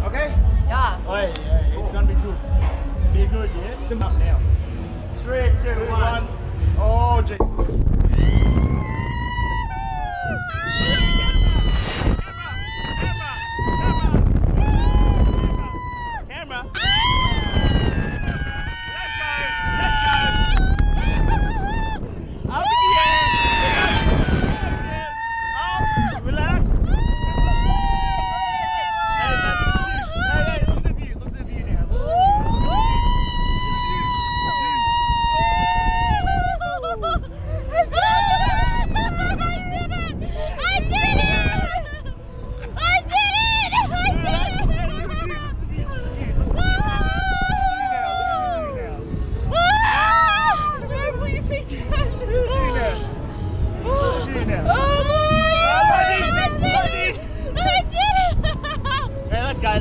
Okay? Yeah. Alright, it's gonna be good. Be good, yeah? Come up now. 3, 2, 1. Oh, gee. Camera. Up in the air. Up. Relax. Hey, look at the view. Look at the view now.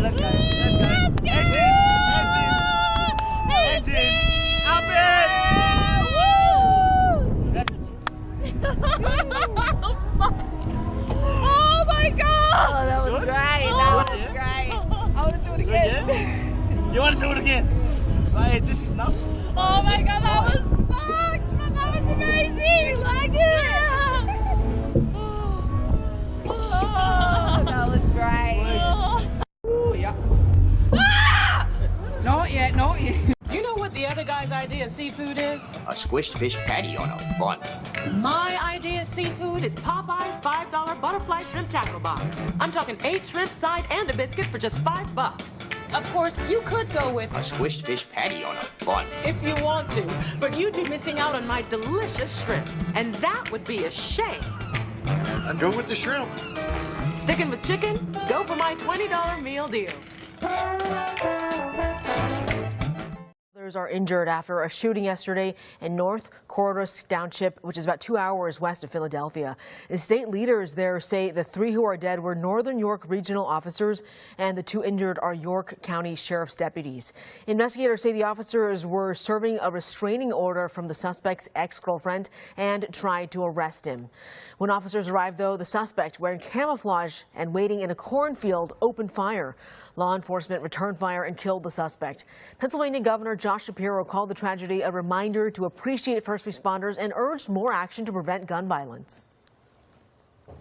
Let's go. Engine. Up it. Oh my god! Oh, that was great. That was great. I want to do it again. Yeah? You want to do it again? Right, this is not. Oh my god, that was fucked! That was amazing! Like it! Oh, that was great. Oh, yeah. Ah! Not yet. You know what the other guy's idea of seafood is? A squished fish patty on a bun. My idea of seafood is Popeye's $5 butterfly shrimp tackle box. I'm talking 8 shrimp side and a biscuit for just $5. Of course, you could go with A squished fish patty on a bun. if you want to, but you'd be missing out on my delicious shrimp, and that would be a shame. I'd go with the shrimp. Sticking with chicken? Go for my $20 meal deal. Others are injured after a shooting yesterday in North Corliss Township, which is about 2 hours west of Philadelphia. The state leaders there say the 3 who are dead were Northern York regional officers and the 2 injured are York County Sheriff's deputies. Investigators say the officers were serving a restraining order from the suspect's ex-girlfriend and tried to arrest him. When officers arrived, though, the suspect, wearing camouflage and waiting in a cornfield, opened fire. Law enforcement returned fire and killed the suspect. Pennsylvania Governor Josh Shapiro called the tragedy a reminder to appreciate first responders and urged more action to prevent gun violence.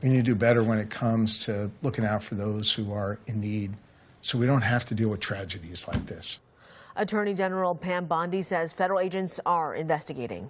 We need to do better when it comes to looking out for those who are in need, so we don't have to deal with tragedies like this. Attorney General Pam Bondi says federal agents are investigating.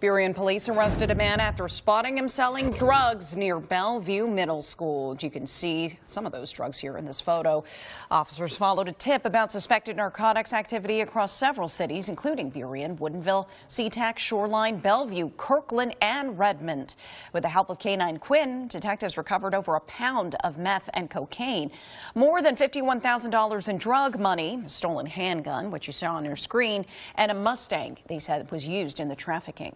Burien police arrested a man after spotting him selling drugs near Bellevue Middle School. You can see some of those drugs here in this photo. Officers followed a tip about suspected narcotics activity across several cities, including Burien, Woodinville, SeaTac, Shoreline, Bellevue, Kirkland, and Redmond. With the help of K-9 Quinn, detectives recovered over a pound of meth and cocaine, more than $51,000 in drug money, a stolen handgun, which you saw on your screen, and a Mustang they said was used in the trafficking.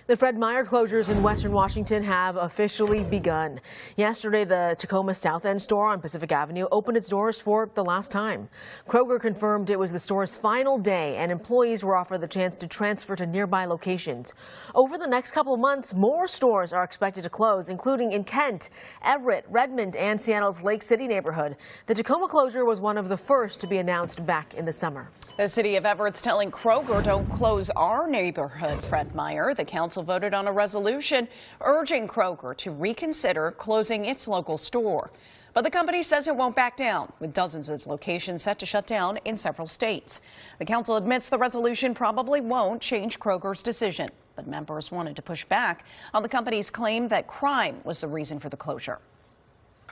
The Fred Meyer closures in Western Washington have officially begun. Yesterday, the Tacoma South End store on Pacific Avenue opened its doors for the last time. Kroger confirmed it was the store's final day, and employees were offered the chance to transfer to nearby locations. Over the next couple of months, more stores are expected to close, including in Kent, Everett, Redmond, and Seattle's Lake City neighborhood. The Tacoma closure was one of the first to be announced back in the summer. The city of Everett's telling Kroger, don't close our neighborhood, Fred Meyer. The council voted on a resolution urging Kroger to reconsider closing its local store. But the company says it won't back down, with dozens of locations set to shut down in several states. The council admits the resolution probably won't change Kroger's decision, but members wanted to push back on the company's claim that crime was the reason for the closure.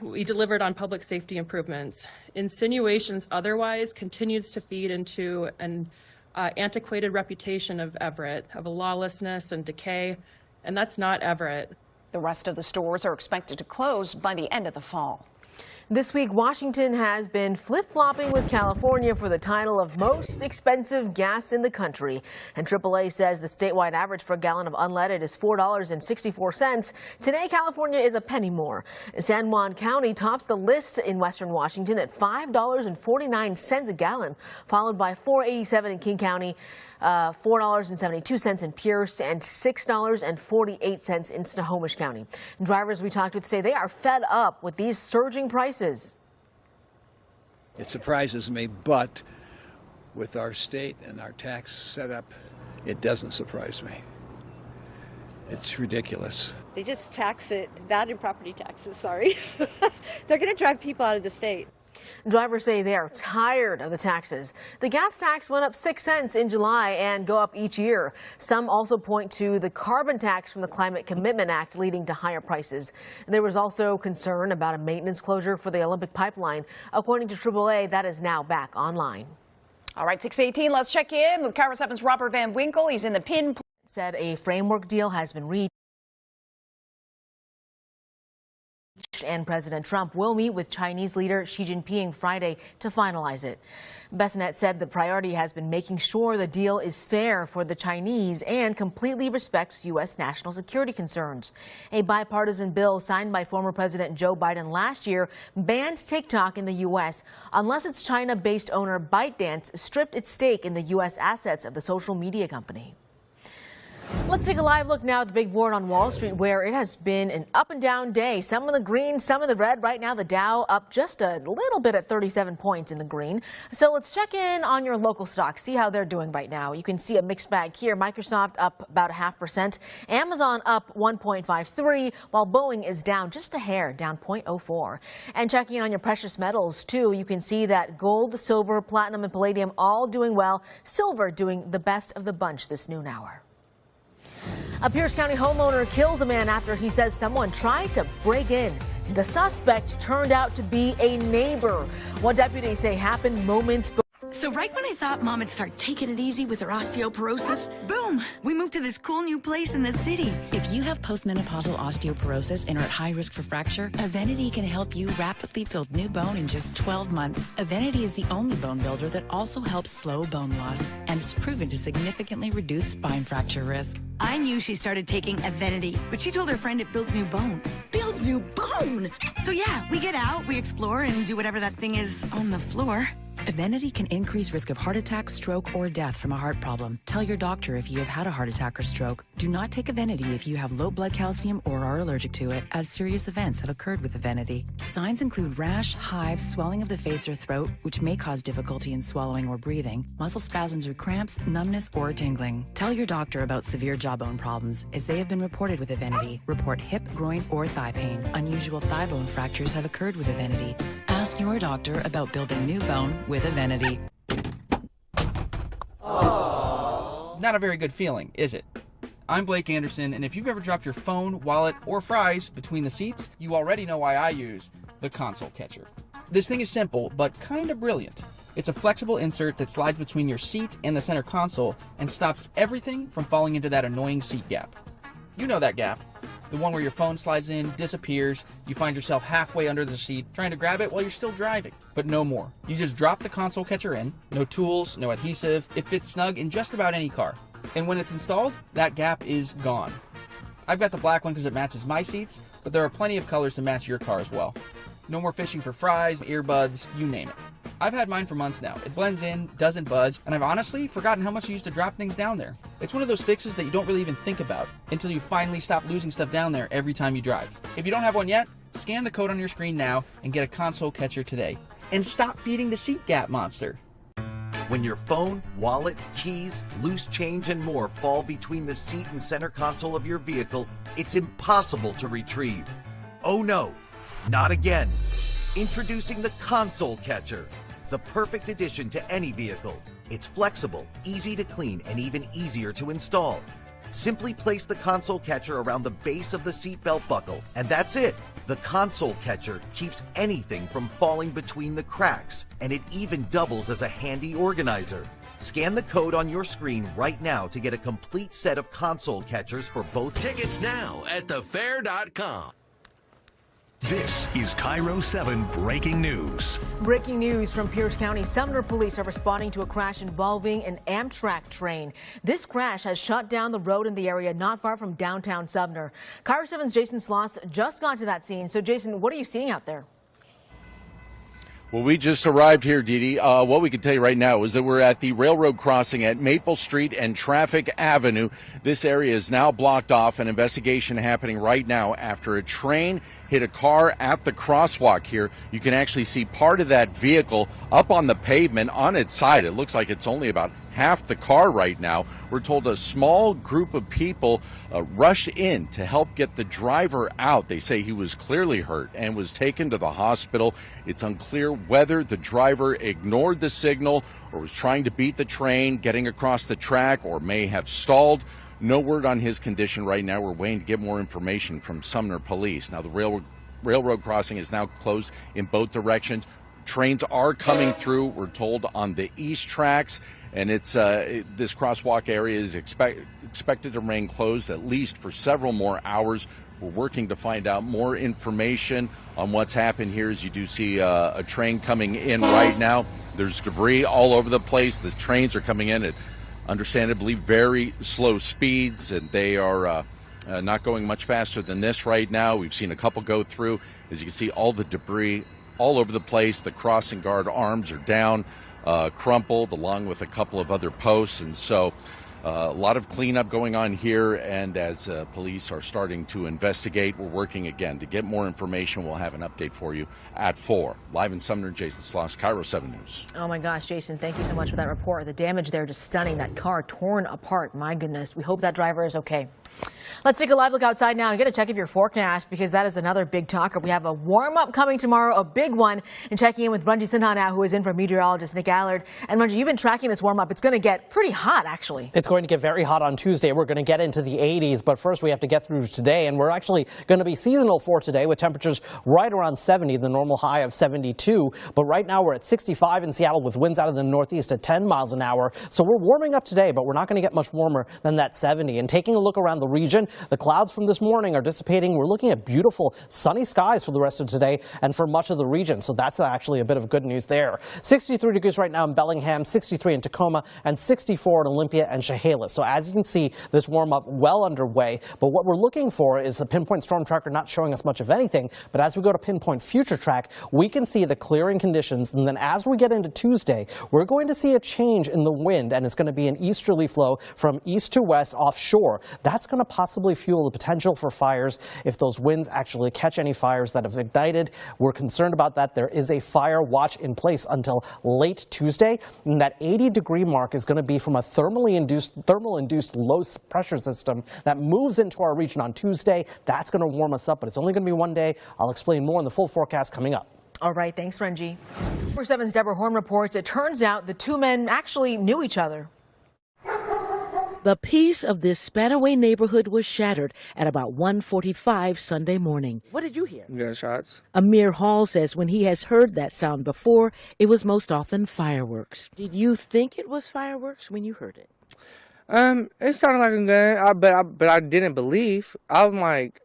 We delivered on public safety improvements. Insinuations otherwise continues to feed into an antiquated reputation of Everett, of lawlessness and decay, and that's not Everett. The rest of the stores are expected to close by the end of the fall. This week, Washington has been flip-flopping with California for the title of most expensive gas in the country. And AAA says the statewide average for a gallon of unleaded is $4.64. Today, California is a penny more. San Juan County tops the list in Western Washington at $5.49 a gallon, followed by $4.87 in King County, $4.72 in Pierce, and $6.48 in Snohomish County. Drivers we talked with say they are fed up with these surging prices. It surprises me, but with our state and our tax setup, it doesn't surprise me. It's ridiculous. They just tax it, that and property taxes, sorry. They're going to drive people out of the state. Drivers say they are tired of the taxes. The gas tax went up 6 cents in July and go up each year. Some also point to the carbon tax from the Climate Commitment Act leading to higher prices. There was also concern about a maintenance closure for the Olympic pipeline. According to AAA, that is now back online. All right, 6:18, let's check in with KIRO 7's Robert Van Winkle. He's in the pin. Said a framework deal has been reached, and President Trump will meet with Chinese leader Xi Jinping Friday to finalize it. Bessonette said the priority has been making sure the deal is fair for the Chinese and completely respects U.S. national security concerns. A bipartisan bill signed by former President Joe Biden last year banned TikTok in the U.S. unless its China-based owner ByteDance stripped its stake in the U.S. assets of the social media company. Let's take a live look now at the big board on Wall Street, where it has been an up and down day. Some in the green, some in the red. Right now, the Dow up just a little bit at 37 points in the green. So let's check in on your local stocks, see how they're doing right now. You can see a mixed bag here. Microsoft up about 0.5%. Amazon up 1.53%, while Boeing is down just a hair, down 0.04%. And checking in on your precious metals, too, you can see that gold, silver, platinum, and palladium all doing well. Silver doing the best of the bunch this noon hour. A Pierce County homeowner kills a man after he says someone tried to break in. The suspect turned out to be a neighbor. What deputies say happened moments before. So right when I thought Mom would start taking it easy with her osteoporosis, boom, we moved to this cool new place in the city. If you have postmenopausal osteoporosis and are at high risk for fracture, Evenity can help you rapidly build new bone in just 12 months. Evenity is the only bone builder that also helps slow bone loss, and it's proven to significantly reduce spine fracture risk. I knew she started taking Evenity, but she told her friend it builds new bone. Builds new bone! So yeah, we get out, we explore, and do whatever that thing is on the floor. Evenity can increase risk of heart attack, stroke, or death from a heart problem. Tell your doctor if you have had a heart attack or stroke. Do not take Evenity if you have low blood calcium or are allergic to it, as serious events have occurred with Evenity. Signs include rash, hives, swelling of the face or throat, which may cause difficulty in swallowing or breathing, muscle spasms or cramps, numbness, or tingling. Tell your doctor about severe jawbone problems, as they have been reported with Evenity. Report hip, groin, or thigh pain. Unusual thigh bone fractures have occurred with Evenity. Ask your doctor about building new bone with Evenity. Not a very good feeling, is it? I'm Blake Anderson, and if you've ever dropped your phone, wallet, or fries between the seats, you already know why I use the console catcher. This thing is simple, but kind of brilliant. It's a flexible insert that slides between your seat and the center console and stops everything from falling into that annoying seat gap. You know that gap. The one where your phone slides in, disappears, you find yourself halfway under the seat trying to grab it while you're still driving. But no more. You just drop the console catcher in, no tools, no adhesive, it fits snug in just about any car. And when it's installed, that gap is gone. I've got the black one because it matches my seats, but there are plenty of colors to match your car as well. No more fishing for fries, earbuds, you name it. I've had mine for months now. It blends in, doesn't budge, and I've honestly forgotten how much I used to drop things down there. It's one of those fixes that you don't really even think about until you finally stop losing stuff down there every time you drive. If you don't have one yet, scan the code on your screen now and get a console catcher today. And stop feeding the seat gap monster. When your phone, wallet, keys, loose change, and more fall between the seat and center console of your vehicle, it's impossible to retrieve. Oh no, not again. Introducing the console catcher, the perfect addition to any vehicle. It's flexible, easy to clean, and even easier to install. Simply place the console catcher around the base of the seatbelt buckle, and that's it. The console catcher keeps anything from falling between the cracks, and it even doubles as a handy organizer. Scan the code on your screen right now to get a complete set of console catchers for both. Tickets now at thefair.com. This is Cairo 7 breaking news. Breaking news from Pierce County. Sumner police are responding to a crash involving an Amtrak train. This crash has shut down the road in the area not far from downtown Sumner. Cairo 7's Jason Sloss just got to that scene. So, Jason, what are you seeing out there? Well, we just arrived here, Dee Dee. What we can tell you right now is that we're at the railroad crossing at Maple Street and Traffic Avenue. This area is now blocked off. An investigation happening right now after a train hit a car at the crosswalk here. You can actually see part of that vehicle up on the pavement on its side. It looks like it's only about half the car right now. We're told a small group of people rushed in to help get the driver out. They say he was clearly hurt and was taken to the hospital. It's unclear whether the driver ignored the signal or was trying to beat the train getting across the track or may have stalled. No word on his condition right now. We're waiting to get more information from Sumner Police. Now, the railroad crossing is now closed in both directions. Trains are coming through, we're told, on the east tracks, and this crosswalk area is expected to remain closed at least for several more hours. We're working to find out more information on what's happened here. As you do see a train coming in right now. There's debris all over the place. The trains are coming in at understandably very slow speeds, and they are not going much faster than this right now. We've seen a couple go through. As you can see, all the debris all over the place. The crossing guard arms are down, crumpled, along with a couple of other posts. And so a lot of cleanup going on here. And as police are starting to investigate, we're working again to get more information. We'll have an update for you at 4. Live in Sumner, Jason Sloss, Cairo 7 News. Oh my gosh, Jason, thank you so much for that report. The damage there just stunning. That car torn apart. My goodness. We hope that driver is okay. Let's take a live look outside now and get a check of your forecast because that is another big talker. We have a warm-up coming tomorrow, a big one, and checking in with Ranji Sinha now, who is in for meteorologist Nick Allard. And Ranji, you've been tracking this warm-up. It's going to get pretty hot, actually. It's going to get very hot on Tuesday. We're going to get into the 80s, but first we have to get through today, and we're actually going to be seasonal for today with temperatures right around 70, the normal high of 72. But right now we're at 65 in Seattle with winds out of the northeast at 10 miles an hour. So we're warming up today, but we're not going to get much warmer than that 70. And taking a look around the region, the clouds from this morning are dissipating. We're looking at beautiful sunny skies for the rest of today and for much of the region. So that's actually a bit of good news there. 63 degrees right now in Bellingham, 63 in Tacoma, and 64 in Olympia and Chehalis. So as you can see, this warm up well underway. But what we're looking for is the pinpoint storm tracker not showing us much of anything. But as we go to pinpoint future track, we can see the clearing conditions. And then as we get into Tuesday, we're going to see a change in the wind, and it's going to be an easterly flow from east to west offshore. That's going to possibly fuel the potential for fires if those winds actually catch any fires that have ignited. We're concerned about that. There is a fire watch in place until late Tuesday, and that 80-degree mark is going to be from a thermal induced low pressure system that moves into our region on Tuesday. That's going to warm us up, but it's only going to be one day. I'll explain more in the full forecast coming up. All right, thanks, Ranji. 4/7's Deborah Horn reports it turns out the two men actually knew each other. The peace of this Spanaway neighborhood was shattered at about 1:45 Sunday morning. What did you hear? Gunshots. Amir Hall says when he has heard that sound before, it was most often fireworks. Did you think it was fireworks when you heard it? It sounded like a gun, but I didn't believe. I'm like,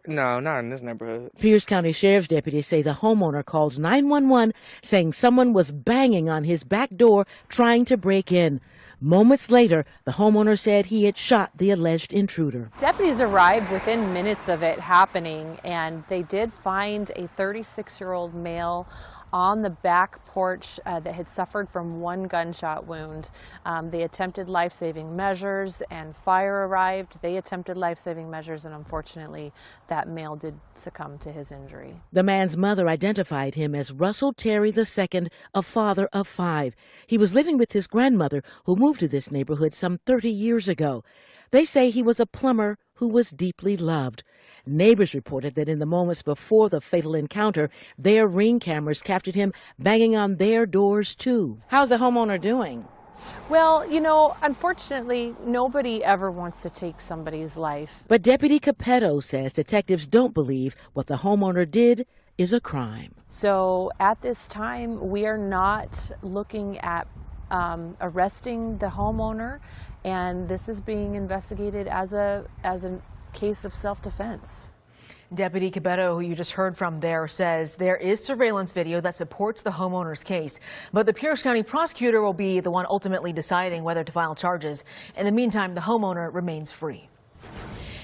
no, not in this neighborhood. Pierce County Sheriff's deputies say the homeowner called 911 saying someone was banging on his back door trying to break in. Moments later, the homeowner said he had shot the alleged intruder. Deputies arrived within minutes of it happening, and they did find a 36-year-old male on the back porch that had suffered from one gunshot wound. They attempted life-saving measures, and fire arrived. They attempted life-saving measures, and unfortunately, that male did succumb to his injury. The man's mother identified him as Russell Terry II, a father of 5. He was living with his grandmother, who moved to this neighborhood some 30 years ago. They say he was a plumber who was deeply loved. Neighbors reported that in the moments before the fatal encounter, their Ring cameras captured him banging on their doors, too. How's the homeowner doing? Well, you know, unfortunately, nobody ever wants to take somebody's life. But Deputy Capetto says detectives don't believe what the homeowner did is a crime. So at this time, we are not looking at arresting the homeowner, and this is being investigated as a case of self-defense. Deputy Capetto, who you just heard from there, says there is surveillance video that supports the homeowner's case, but the Pierce County prosecutor will be the one ultimately deciding whether to file charges. In the meantime, the homeowner remains free.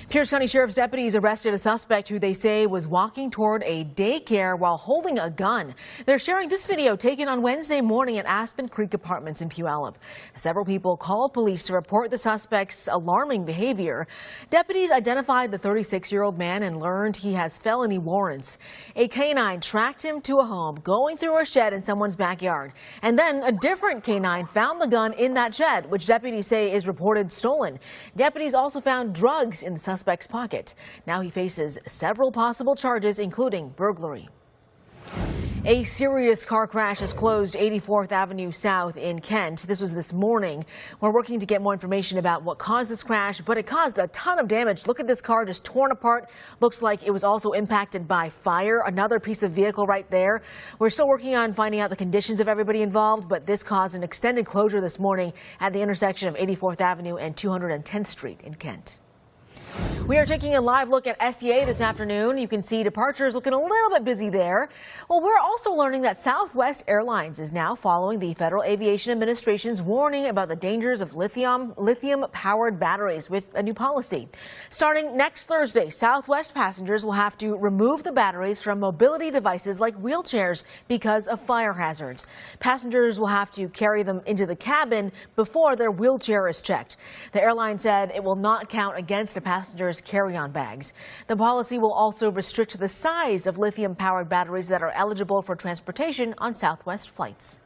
Pierce County Sheriff's deputies arrested a suspect who they say was walking toward a daycare while holding a gun. They're sharing this video taken on Wednesday morning at Aspen Creek Apartments in Puyallup. Several people called police to report the suspect's alarming behavior. Deputies identified the 36-year-old man and learned he has felony warrants. A canine tracked him to a home, going through a shed in someone's backyard. And then a different canine found the gun in that shed, which deputies say is reported stolen. Deputies also found drugs in the suspect's pocket. Now he faces several possible charges, including burglary. A serious car crash has closed 84th Avenue South in Kent. This was this morning. We're working to get more information about what caused this crash, but it caused a ton of damage. Look at this car just torn apart. Looks like it was also impacted by fire. Another piece of vehicle right there. We're still working on finding out the conditions of everybody involved, but this caused an extended closure this morning at the intersection of 84th Avenue and 210th Street in Kent. We are taking a live look at SEA this afternoon. You can see departures looking a little bit busy there. Well, we're also learning that Southwest Airlines is now following the Federal Aviation Administration's warning about the dangers of lithium-powered batteries with a new policy. Starting next Thursday, Southwest passengers will have to remove the batteries from mobility devices like wheelchairs because of fire hazards. Passengers will have to carry them into the cabin before their wheelchair is checked. The airline said it will not count against a passenger's carry-on bags. The policy will also restrict the size of lithium-powered batteries that are eligible for transportation on Southwest flights.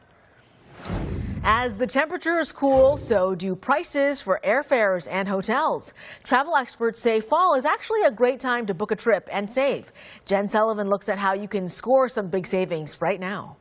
As the temperatures cool, so do prices for airfares and hotels. Travel experts say fall is actually a great time to book a trip and save. Jen Sullivan looks at how you can score some big savings right now.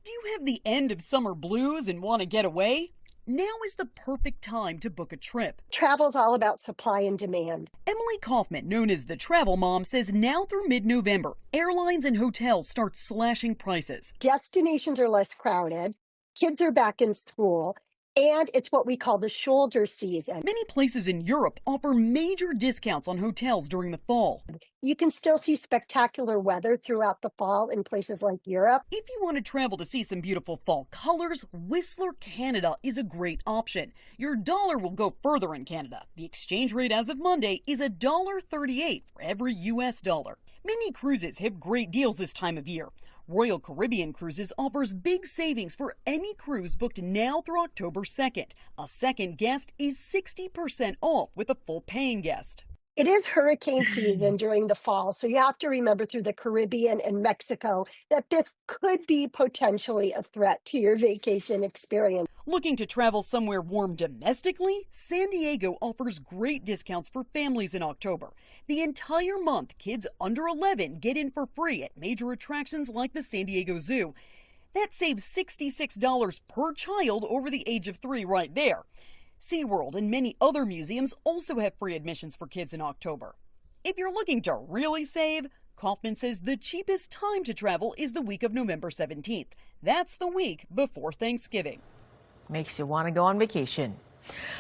Do you have the end of summer blues and want to get away? Now is the perfect time to book a trip. Travel's all about supply and demand. Emily Kaufman, known as the Travel Mom, says now through mid-November, airlines and hotels start slashing prices. Destinations are less crowded, kids are back in school, and it's what we call the shoulder season. Many places in Europe offer major discounts on hotels during the fall. You can still see spectacular weather throughout the fall in places like Europe. If you want to travel to see some beautiful fall colors, Whistler, Canada is a great option. Your dollar will go further in Canada. The exchange rate as of Monday is $1.38 for every U.S. dollar. Many cruises have great deals this time of year. Royal Caribbean Cruises offers big savings for any cruise booked now through October 2nd. A second guest is 60% off with a full paying guest. It is hurricane season during the fall, so you have to remember through the Caribbean and Mexico that this could be potentially a threat to your vacation experience. Looking to travel somewhere warm domestically? San Diego offers great discounts for families in October. The entire month, kids under 11 get in for free at major attractions like the San Diego Zoo. That saves $66 per child over the age of 3 right there. SeaWorld and many other museums also have free admissions for kids in October. If you're looking to really save, Kaufman says the cheapest time to travel is the week of November 17th. That's the week before Thanksgiving. Makes you want to go on vacation.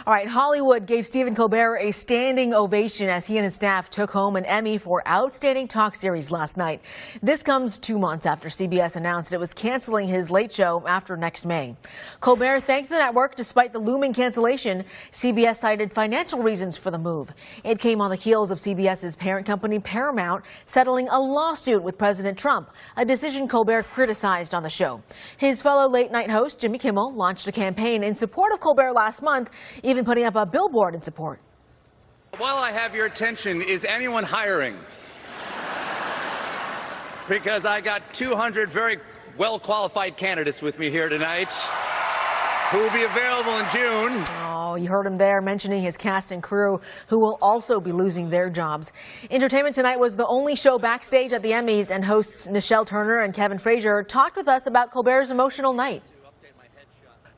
All right, Hollywood gave Stephen Colbert a standing ovation as he and his staff took home an Emmy for Outstanding Talk Series last night. This comes 2 months after CBS announced it was canceling his Late Show after next May. Colbert thanked the network despite the looming cancellation. CBS cited financial reasons for the move. It came on the heels of CBS's parent company Paramount settling a lawsuit with President Trump, a decision Colbert criticized on the show. His fellow late-night host Jimmy Kimmel launched a campaign in support of Colbert last month, even putting up a billboard in support. While I have your attention, is anyone hiring? Because I got 200 very well-qualified candidates with me here tonight who will be available in June. Oh, you heard him there mentioning his cast and crew who will also be losing their jobs. Entertainment Tonight was the only show backstage at the Emmys, and hosts Nichelle Turner and Kevin Frazier talked with us about Colbert's emotional night.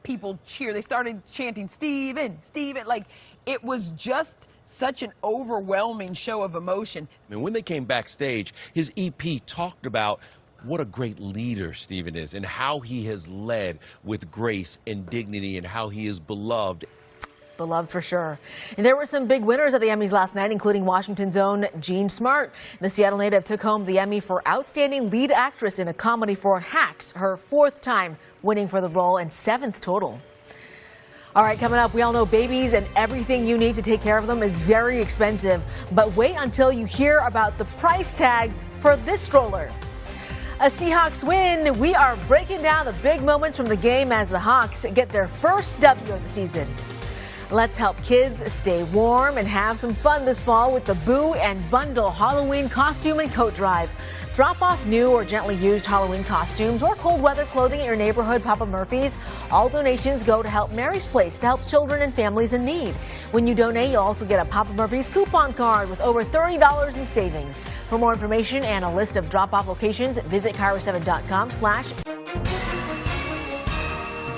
People cheer. They started chanting, "Steven, Steven." Like, it was just such an overwhelming show of emotion. And when they came backstage, his EP talked about what a great leader Steven is and how he has led with grace and dignity and how he is beloved. Beloved for sure. And there were some big winners at the Emmys last night, including Washington's own Jean Smart. The Seattle native took home the Emmy for Outstanding Lead Actress in a Comedy for Hacks, her 4th time winning for the role and 7th total. All right, coming up, we all know babies and everything you need to take care of them is very expensive. But wait until you hear about the price tag for this stroller. A Seahawks win. We are breaking down the big moments from the game as the Hawks get their first W of the season. Let's help kids stay warm and have some fun this fall with the Boo and Bundle Halloween costume and coat drive. Drop off new or gently used Halloween costumes or cold weather clothing at your neighborhood Papa Murphy's. All donations go to help Mary's Place to help children and families in need. When you donate, you'll also get a Papa Murphy's coupon card with over $30 in savings. For more information and a list of drop-off locations, visit KIRO7.com/.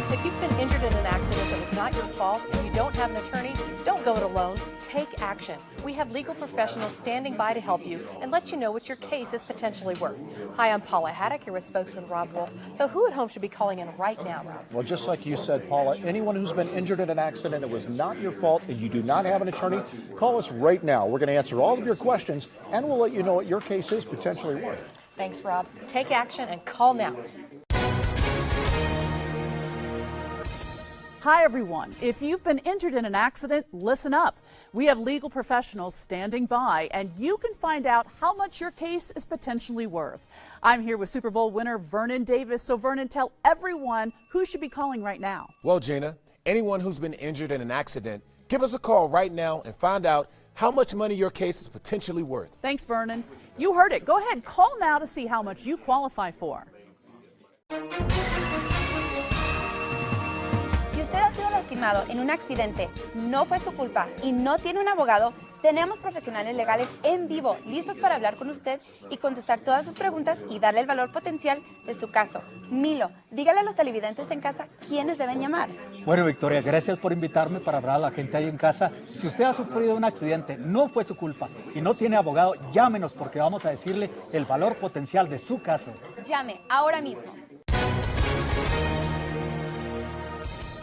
If you've been injured in an accident that was not your fault and you don't have an attorney, don't go it alone. Take action. We have legal professionals standing by to help you and let you know what your case is potentially worth. Hi, I'm Paula Haddock, here with spokesman Rob Wolf. So who at home should be calling in right now, Rob? Well, just like you said, Paula, anyone who's been injured in an accident that was not your fault and you do not have an attorney, call us right now. We're going to answer all of your questions and we'll let you know what your case is potentially worth. Thanks, Rob. Take action and call now. Hi, everyone. If you've been injured in an accident, listen up. We have legal professionals standing by, and you can find out how much your case is potentially worth. I'm here with Super Bowl winner Vernon Davis. So, Vernon, tell everyone who should be calling right now. Well, Gina, anyone who's been injured in an accident, give us a call right now and find out how much money your case is potentially worth. Thanks, Vernon. You heard it. Go ahead, call now to see how much you qualify for. lastimado en un accidente, no fue su culpa y no tiene un abogado, tenemos profesionales legales en vivo, listos para hablar con usted y contestar todas sus preguntas y darle el valor potencial de su caso. Milo, dígale a los televidentes en casa quiénes deben llamar. Bueno, Victoria, gracias por invitarme para hablar a la gente ahí en casa. Si usted ha sufrido un accidente, no fue su culpa y no tiene abogado, llámenos porque vamos a decirle el valor potencial de su caso. Llame ahora mismo.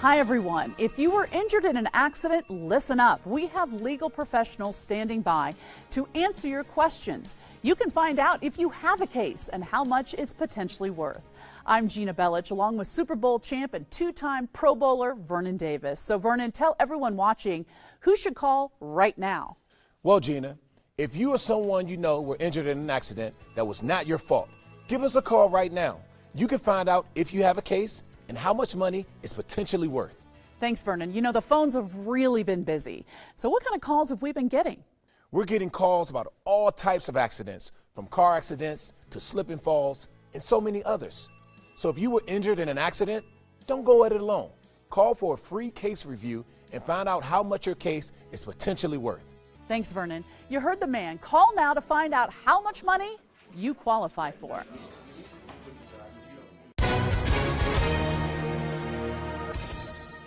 Hi, everyone. If you were injured in an accident, listen up. We have legal professionals standing by to answer your questions. You can find out if you have a case and how much it's potentially worth. I'm Gina Bellich, along with Super Bowl champ and two-time Pro Bowler Vernon Davis. So, Vernon, tell everyone watching who should call right now. Well, Gina, if you or someone you know were injured in an accident that was not your fault, give us a call right now. You can find out if you have a case and how much money it's potentially worth. Thanks, Vernon. You know, the phones have really been busy. So what kind of calls have we been getting? We're getting calls about all types of accidents, from car accidents to slip and falls, and so many others. So if you were injured in an accident, don't go at it alone. Call for a free case review and find out how much your case is potentially worth. Thanks, Vernon. You heard the man. Call now to find out how much money you qualify for.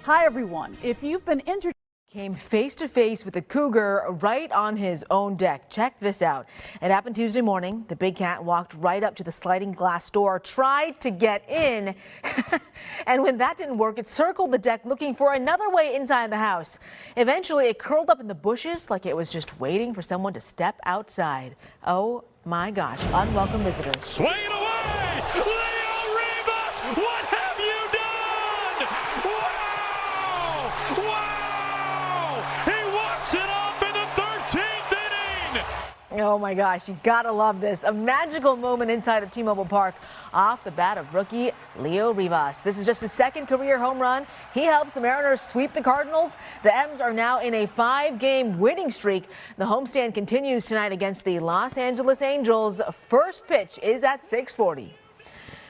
Hi, everyone. If you've been injured, came face to face with a cougar right on his own deck. Check this out. It happened Tuesday morning. The big cat walked right up to the sliding glass door, tried to get in, and when that didn't work, it circled the deck looking for another way inside the house. Eventually, it curled up in the bushes like it was just waiting for someone to step outside. Oh my gosh, unwelcome visitors. Swing it away! Leo Rivas, what have you done? Wow! Wow! He walks it off in the 13th inning! Oh my gosh, you gotta love this. A magical moment inside of T-Mobile Park off the bat of rookie Leo Rivas. This is just his second career home run. He helps the Mariners sweep the Cardinals. The M's are now in a 5-game winning streak. The homestand continues tonight against the Los Angeles Angels. First pitch is at 6:40.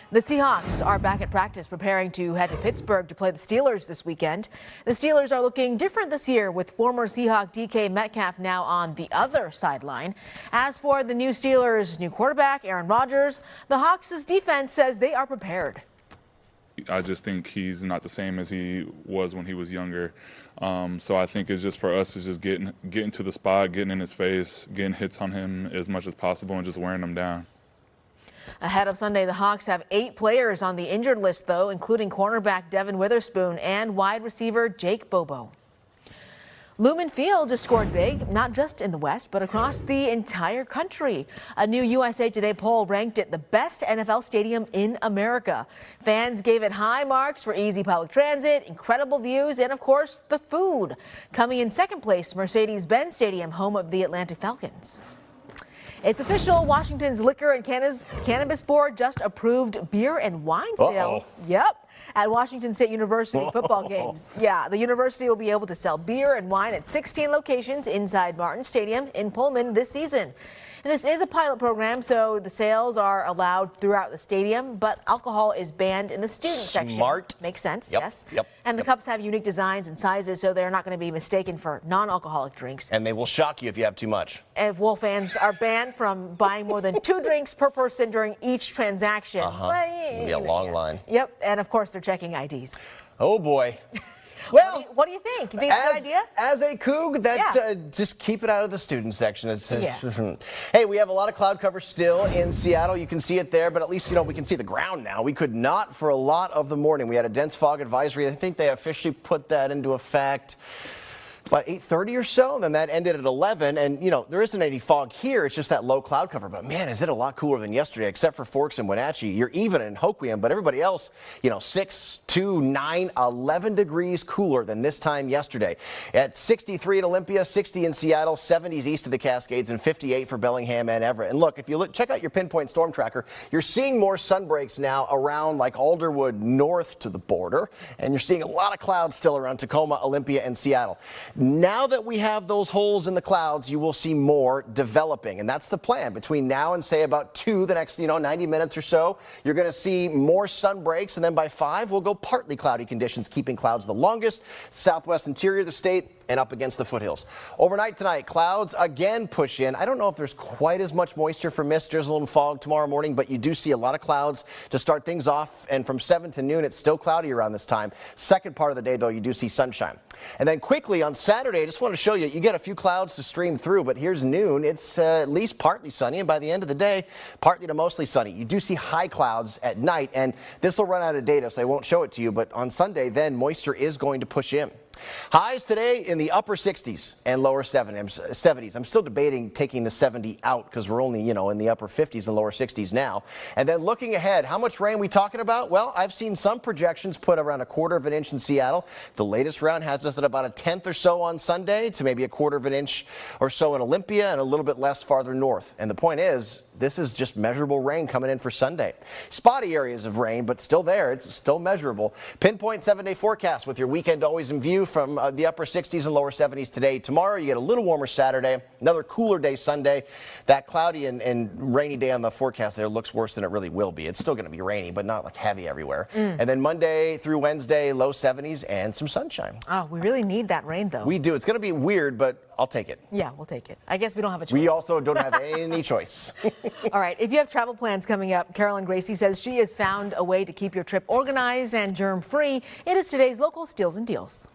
The Seahawks are back at practice, preparing to head to Pittsburgh to play the Steelers this weekend. The Steelers are looking different this year, with former Seahawk DK Metcalf now on the other sideline. As for the new Steelers' new quarterback, Aaron Rodgers, the Hawks' defense says they are prepared. I just think he's not the same as he was when he was younger. So I think it's just for us to just getting to the spot, getting in his face, getting hits on him as much as possible, and just wearing him down. Ahead of Sunday, the Hawks have 8 players on the injured list, though, including cornerback Devin Witherspoon and wide receiver Jake Bobo. Lumen Field just scored big, not just in the West, but across the entire country. A new USA Today poll ranked it the best NFL stadium in America. Fans gave it high marks for easy public transit, incredible views, and, of course, the food. Coming in second place, Mercedes-Benz Stadium, home of the Atlanta Falcons. It's official. Washington's Liquor and Cannabis Board just approved beer and wine sales. Yep. At Washington State University football games. Yeah, the university will be able to sell beer and wine at 16 locations inside Martin Stadium in Pullman this season. And this is a pilot program, so the sales are allowed throughout the stadium, but alcohol is banned in the student section. Smart. Makes sense, Yep, yes. yep, And the yep. cups have unique designs and sizes, so they're not going to be mistaken for non-alcoholic drinks. And they will shock you if you have too much. If Wolf fans are banned from buying more than 2 drinks per person during each transaction. It's going to be a long line. Yep, and of course they're checking IDs. Oh, boy. Well, what do you think? You think it's a good idea? As a Coug, just keep it out of the student section. Hey, we have a lot of cloud cover still in Seattle. You can see it there, but at least, we can see the ground now. We could not for a lot of the morning. We had a dense fog advisory. I think they officially put that into effect about 8:30 or so, then that ended at 11, and there isn't any fog here. It's just that low cloud cover, but man, is it a lot cooler than yesterday, except for Forks and Wenatchee. You're even in Hoquiam, but everybody else, 6, 2, 9, 11 degrees cooler than this time yesterday. At 63 at Olympia, 60 in Seattle, 70s east of the Cascades, and 58 for Bellingham and Everett. And look, if you check out your Pinpoint Storm Tracker, you're seeing more sun breaks now around like Alderwood north to the border, and you're seeing a lot of clouds still around Tacoma, Olympia, and Seattle. Now that we have those holes in the clouds, you will see more developing, and that's the plan. Between now and say about 2, the next 90 minutes or so, you're going to see more sun breaks, and then by 5, we'll go partly cloudy conditions, keeping clouds the longest, southwest interior of the state and up against the foothills. Overnight tonight, clouds again push in. I don't know if there's quite as much moisture for mist, drizzle, and fog tomorrow morning, but you do see a lot of clouds to start things off. And from 7 to noon, it's still cloudy around this time. Second part of the day, though, you do see sunshine. And then quickly on Saturday, I just want to show you, you get a few clouds to stream through, but here's noon. It's at least partly sunny, and by the end of the day, partly to mostly sunny. You do see high clouds at night, and this will run out of data, so I won't show it to you, but on Sunday, then moisture is going to push in. Highs today in the upper 60s and lower 70s. I'm still debating taking the 70 out because we're only, in the upper 50s and lower 60s now. And then looking ahead, how much rain we talking about? Well, I've seen some projections put around 1/4 of an inch in Seattle. The latest round has us at about 1/10 or so on Sunday to maybe 1/4 of an inch or so in Olympia and a little bit less farther north. And the point is, this is just measurable rain coming in for Sunday. Spotty areas of rain, but still there. It's still measurable. Pinpoint 7-day forecast with your weekend always in view from the upper 60s and lower 70s today. Tomorrow, you get a little warmer Saturday, another cooler day Sunday. That cloudy and rainy day on the forecast there looks worse than it really will be. It's still going to be rainy, but not like heavy everywhere. And then Monday through Wednesday, low 70s and some sunshine. Oh, we really need that rain, though. We do. It's going to be weird, but I'll take it. Yeah, we'll take it. I guess we don't have a choice. We also don't have any choice. All right, if you have travel plans coming up, Carolyn Gracie says she has found a way to keep your trip organized and germ-free. It is today's local Steals and Deals.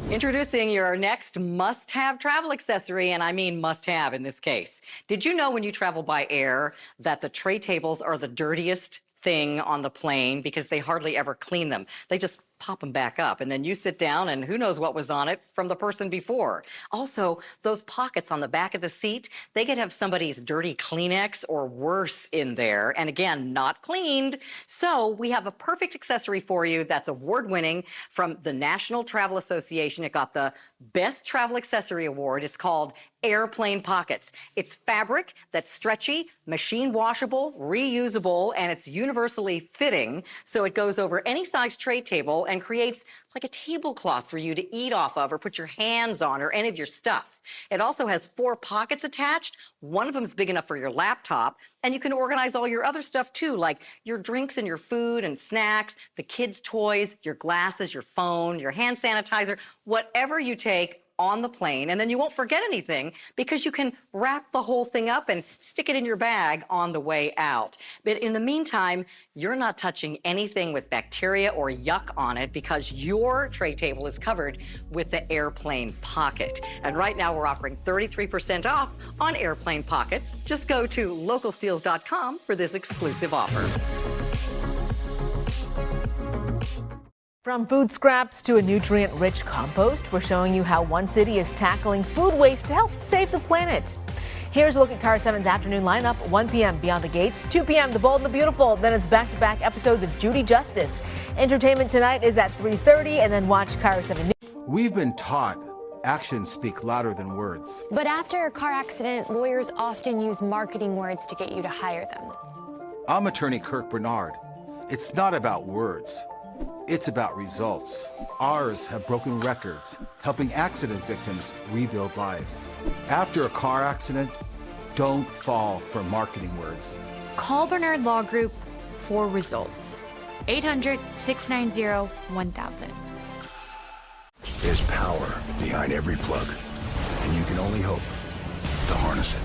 Introducing your next must-have travel accessory, and I mean must-have in this case. Did you know when you travel by air that the tray tables are the dirtiest thing on the plane because they hardly ever clean them? They just pop them back up, and then you sit down and who knows what was on it from the person before. Also, those pockets on the back of the seat, they could have somebody's dirty Kleenex or worse in there, and again, not cleaned. So we have a perfect accessory for you that's award-winning from the National Travel Association. It got the Best Travel Accessory Award. It's called Airplane Pockets. It's fabric that's stretchy, machine washable, reusable, and it's universally fitting, so it goes over any size tray table and creates like a tablecloth for you to eat off of or put your hands on or any of your stuff. It also has 4 pockets attached. One of them is big enough for your laptop, and you can organize all your other stuff too, like your drinks and your food and snacks, the kids' toys, your glasses, your phone, your hand sanitizer, whatever you take on the plane, and then you won't forget anything because you can wrap the whole thing up and stick it in your bag on the way out. But in the meantime, you're not touching anything with bacteria or yuck on it because your tray table is covered with the Airplane Pocket. And right now we're offering 33% off on Airplane Pockets. Just go to localsteals.com for this exclusive offer. From food scraps to a nutrient-rich compost, we're showing you how one city is tackling food waste to help save the planet. Here's a look at KARA 7's afternoon lineup. 1 p.m. Beyond the Gates, 2 p.m. The Bold and the Beautiful. Then it's back-to-back episodes of Judy Justice. Entertainment tonight is at 3:30, and then watch KARA 7 News. We've been taught actions speak louder than words. But after a car accident, lawyers often use marketing words to get you to hire them. I'm attorney Kirk Bernard. It's not about words. It's about results. Ours have broken records, helping accident victims rebuild lives. After a car accident, don't fall for marketing words. Call Bernard Law Group for results. 800-690-1000. There's power behind every plug, and you can only hope to harness it.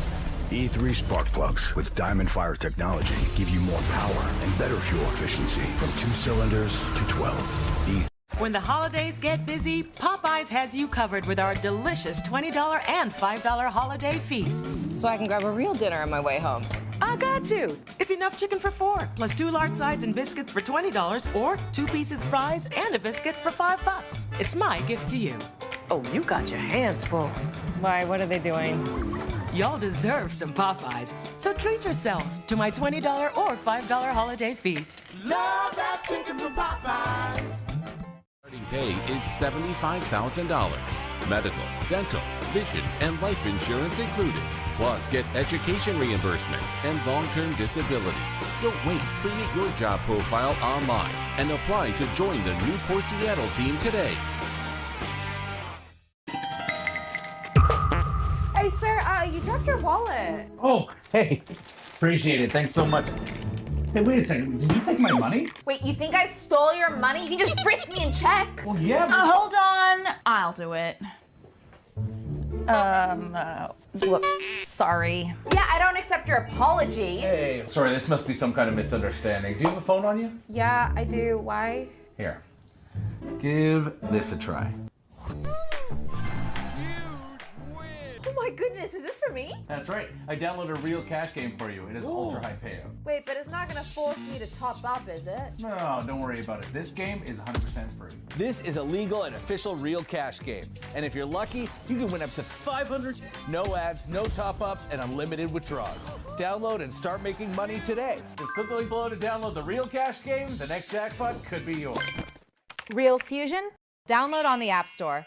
E3 spark plugs with Diamond Fire technology give you more power and better fuel efficiency from 2 cylinders to 12. When the holidays get busy, Popeyes has you covered with our delicious $20 and $5 holiday feasts. So I can grab a real dinner on my way home. I got you. It's enough chicken for 4, plus 2 large sides and biscuits for $20, or 2 pieces of fries and a biscuit for $5. It's my gift to you. Oh, you got your hands full. Why, what are they doing? Y'all deserve some Popeyes, so treat yourselves to my $20 or $5 holiday feast. Love that chicken from Popeyes. Starting pay is $75,000. medical, dental, vision, and life insurance included. Plus, get education reimbursement and long-term disability. Don't wait. Create your job profile online and apply to join the Newport Seattle team today. Hey, sir, you dropped your wallet. Oh, hey. Appreciate it. Thanks so much. Hey, wait a second. Did you take my money? Wait, you think I stole your money? You can just frisk me and check. Well, yeah, but... Hold on. I'll do it. Whoops. Sorry. Yeah, I don't accept your apology. Hey, sorry, this must be some kind of misunderstanding. Do you have a phone on you? Yeah, I do. Why? Here. Give this a try. Oh my goodness, is this for me? That's right. I downloaded a real cash game for you. It is ultra high payout. Wait, but it's not gonna force me to top up, is it? No, don't worry about it. This game is 100% free. This is a legal and official real cash game. And if you're lucky, you can win up to $500, no ads, no top-ups, and unlimited withdrawals. Download and start making money today. Just click the link below to download the real cash game. The next jackpot could be yours. Real Fusion? Download on the App Store.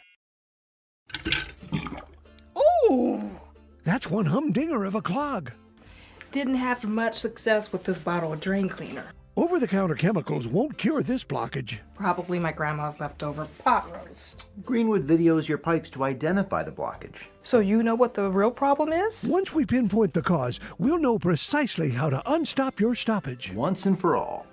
Ooh! That's one humdinger of a clog. Didn't have much success with this bottle of drain cleaner. Over-the-counter chemicals won't cure this blockage. Probably my grandma's leftover pot roast. Greenwood videos your pipes to identify the blockage. So you know what the real problem is? Once we pinpoint the cause, we'll know precisely how to unstop your stoppage. Once and for all.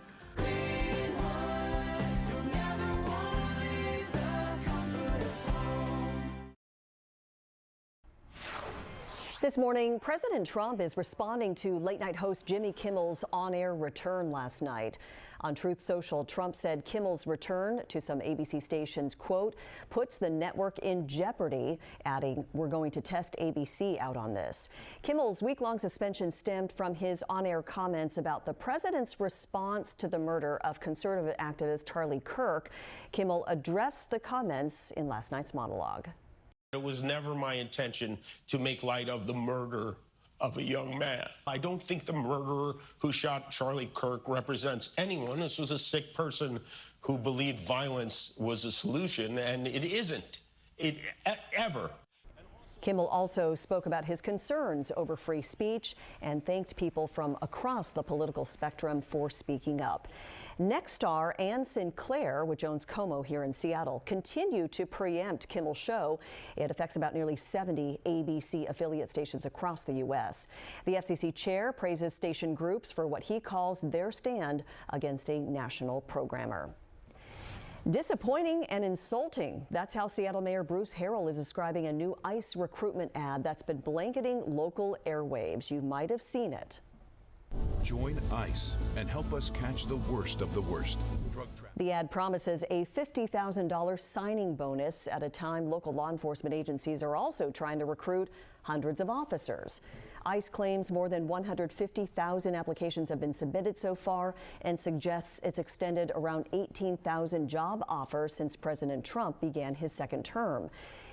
This morning, President Trump is responding to late-night host Jimmy Kimmel's on-air return last night. On Truth Social, Trump said Kimmel's return to some ABC stations, quote, puts the network in jeopardy, adding, we're going to test ABC out on this. Kimmel's week-long suspension stemmed from his on-air comments about the president's response to the murder of conservative activist Charlie Kirk. Kimmel addressed the comments in last night's monologue. It was never my intention to make light of the murder of a young man. I don't think the murderer who shot Charlie Kirk represents anyone. This was a sick person who believed violence was a solution, and it isn't. Ever. Kimmel also spoke about his concerns over free speech and thanked people from across the political spectrum for speaking up. Next star Ann Sinclair, which owns Como here in Seattle, continued to preempt Kimmel's show. It affects about nearly 70 ABC affiliate stations across the U.S. The FCC chair praises station groups for what he calls their stand against a national programmer. Disappointing and insulting. That's how Seattle Mayor Bruce Harrell is describing a new ICE recruitment ad that's been blanketing local airwaves. You might have seen it. Join ICE and help us catch the worst of the worst. The ad promises a $50,000 signing bonus at a time local law enforcement agencies are also trying to recruit hundreds of officers. ICE claims more than 150,000 applications have been submitted so far and suggests it's extended around 18,000 job offers since President Trump began his second term.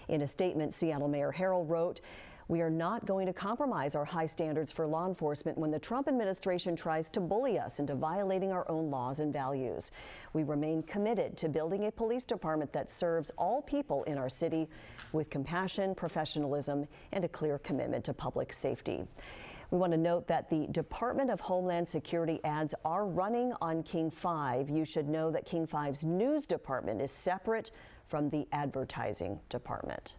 In a statement, Seattle Mayor Harrell wrote, "We are not going to compromise our high standards for law enforcement when the Trump administration tries to bully us into violating our own laws and values. We remain committed to building a police department that serves all people in our city with compassion, professionalism, and a clear commitment to public safety." We want to note that the Department of Homeland Security ads are running on King 5. You should know that King 5's news department is separate from the advertising department.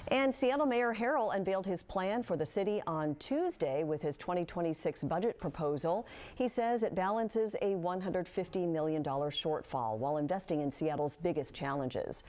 And Seattle Mayor Harrell unveiled his plan for the city on Tuesday with his 2026 budget proposal. He says it balances a $150 million shortfall while investing in Seattle's biggest challenges.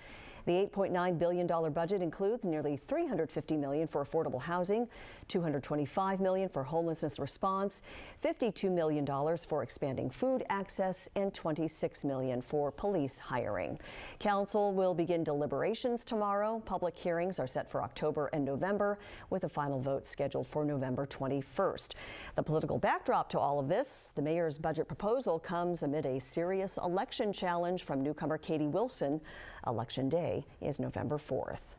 The $8.9 billion budget includes nearly $350 million for affordable housing, $225 million for homelessness response, $52 million for expanding food access, and $26 million for police hiring. Council will begin deliberations tomorrow. Public hearings are set for October and November, with a final vote scheduled for November 21st. The political backdrop to all of this, the mayor's budget proposal comes amid a serious election challenge from newcomer Katie Wilson. Election Day is November 4th.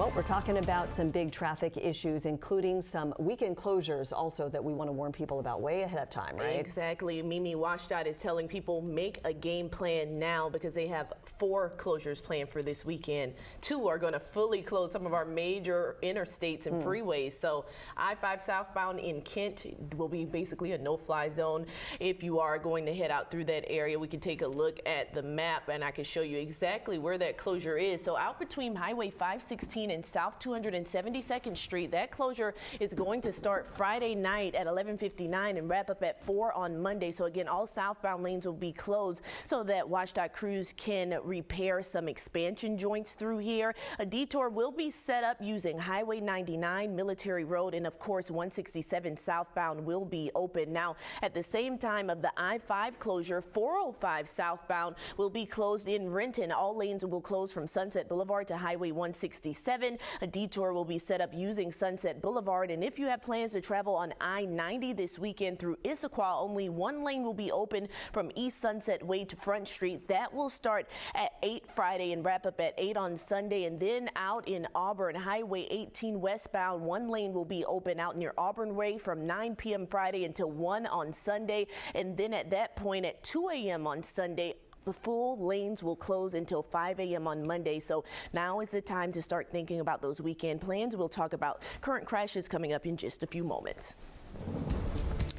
Well, we're talking about some big traffic issues, including some weekend closures also that we want to warn people about way ahead of time, right? Exactly. Mimi, WashDOT is telling people make a game plan now because they have 4 closures planned for this weekend. 2 are going to fully close some of our major interstates and freeways. So I-5 southbound in Kent will be basically a no-fly zone. If you are going to head out through that area, we can take a look at the map and I can show you exactly where that closure is. So out between Highway 516 and South 272nd Street, that closure is going to start Friday night at 11:59 and wrap up at 4 on Monday. So again, all southbound lanes will be closed so that WashDOT crews can repair some expansion joints through here. A detour will be set up using Highway 99, Military Road, and of course 167 southbound will be open. Now, at the same time of the I-5 closure, 405 southbound will be closed in Renton. All lanes will close from Sunset Boulevard to Highway 167. A detour will be set up using Sunset Boulevard. And if you have plans to travel on I-90 this weekend through Issaquah, only one lane will be open from East Sunset Way to Front Street. That will start at 8 Friday and wrap up at 8 on Sunday. And then out in Auburn, Highway 18 westbound, one lane will be open out near Auburn Way from 9 p.m. Friday until 1 on Sunday. And then at that point at 2 a.m. on Sunday, the full lanes will close until 5 a.m. on Monday. So now is the time to start thinking about those weekend plans. We'll talk about current crashes coming up in just a few moments.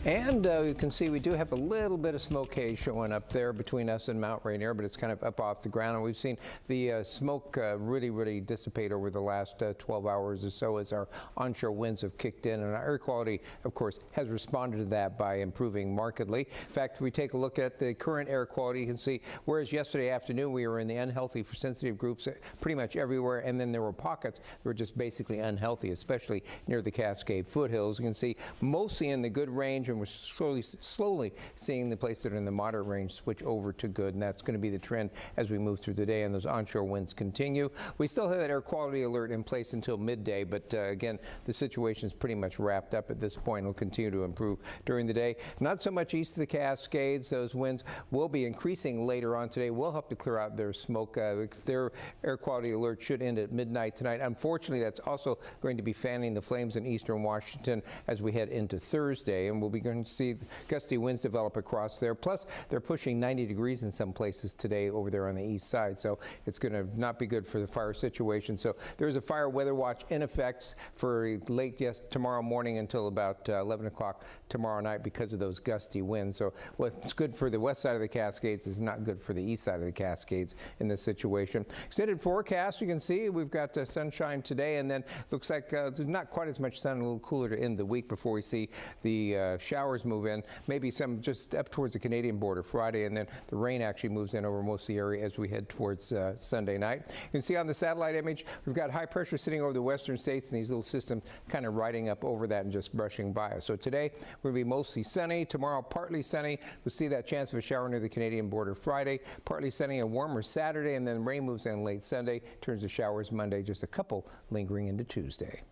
And you can see we do have a little bit of smoke haze showing up there between us and Mount Rainier, but it's kind of up off the ground. And we've seen the smoke really dissipate over the last 12 hours or so as our onshore winds have kicked in. And our air quality, of course, has responded to that by improving markedly. In fact, if we take a look at the current air quality, you can see whereas yesterday afternoon we were in the unhealthy for sensitive groups pretty much everywhere, and then there were pockets that were just basically unhealthy, especially near the Cascade foothills. You can see mostly in the good range, and we're slowly seeing the places that are in the moderate range switch over to good, and that's going to be the trend as we move through the day and those onshore winds continue. We still have that air quality alert in place until midday, but again, the situation is pretty much wrapped up at this point. It'll continue to improve during the day. Not so much east of the Cascades. Those winds will be increasing later on today. We'll help to clear out their smoke. Their air quality alert should end at midnight tonight. Unfortunately, that's also going to be fanning the flames in eastern Washington as we head into Thursday, and we'll be going to see gusty winds develop across there. Plus, they're pushing 90 degrees in some places today over there on the east side, so it's going to not be good for the fire situation. So there's a fire weather watch in effect for late tomorrow morning until about 11 o'clock tomorrow night because of those gusty winds. So what's good for the west side of the Cascades is not good for the east side of the Cascades in this situation. Extended forecast, you can see we've got sunshine today, and then looks like there's not quite as much sun, a little cooler to end the week before we see the showers move in, maybe some just up towards the Canadian border Friday, and then the rain actually moves in over most of the area as we head towards Sunday night. You can see on the satellite image, we've got high pressure sitting over the western states, and these little systems kind of riding up over that and just brushing by us. So today, we're going to be mostly sunny. Tomorrow, partly sunny. We'll see that chance of a shower near the Canadian border Friday. Partly sunny and warmer Saturday, and then rain moves in late Sunday. Turns to showers Monday, just a couple lingering into Tuesday.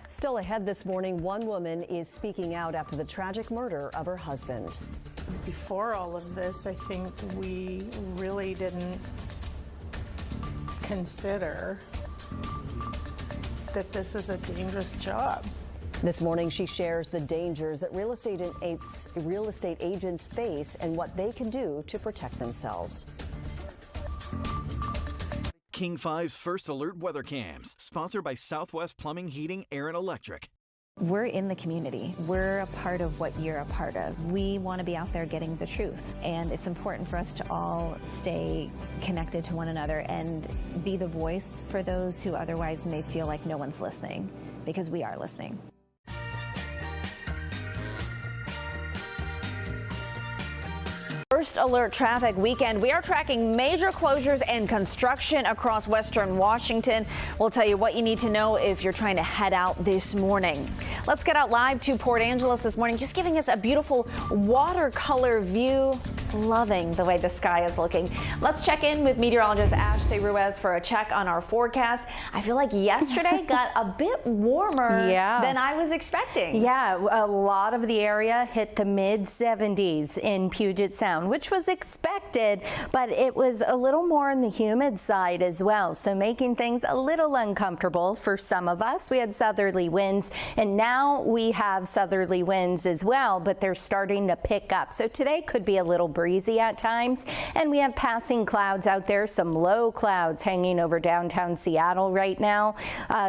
Still ahead this morning, one woman is speaking out after the tragic murder of her husband. Before all of this, I think we really didn't consider that this is a dangerous job. This morning, she shares the dangers that real estate agents face and what they can do to protect themselves. King 5's First Alert Weather Cams, sponsored by Southwest Plumbing, Heating, Air, and Electric. We're in the community. We're a part of what you're a part of. We want to be out there getting the truth. And it's important for us to all stay connected to one another and be the voice for those who otherwise may feel like no one's listening, because we are listening. First Alert Traffic Weekend. We are tracking major closures and construction across western Washington. We'll tell you what you need to know if you're trying to head out this morning. Let's get out live to Port Angeles this morning, just giving us a beautiful watercolor view loving the way the sky is looking. Let's check in with meteorologist Ashley Ruiz for a check on our forecast. I feel like yesterday got a bit warmer than I was expecting. Yeah, a lot of the area hit the mid-70s in Puget Sound, which was expected, but it was a little more on the humid side as well, so making things a little uncomfortable for some of us. We had southerly winds, and now we have southerly winds as well, but they're starting to pick up. So today could be a little breezy at times, and we have passing clouds out there, some low clouds hanging over downtown Seattle right now.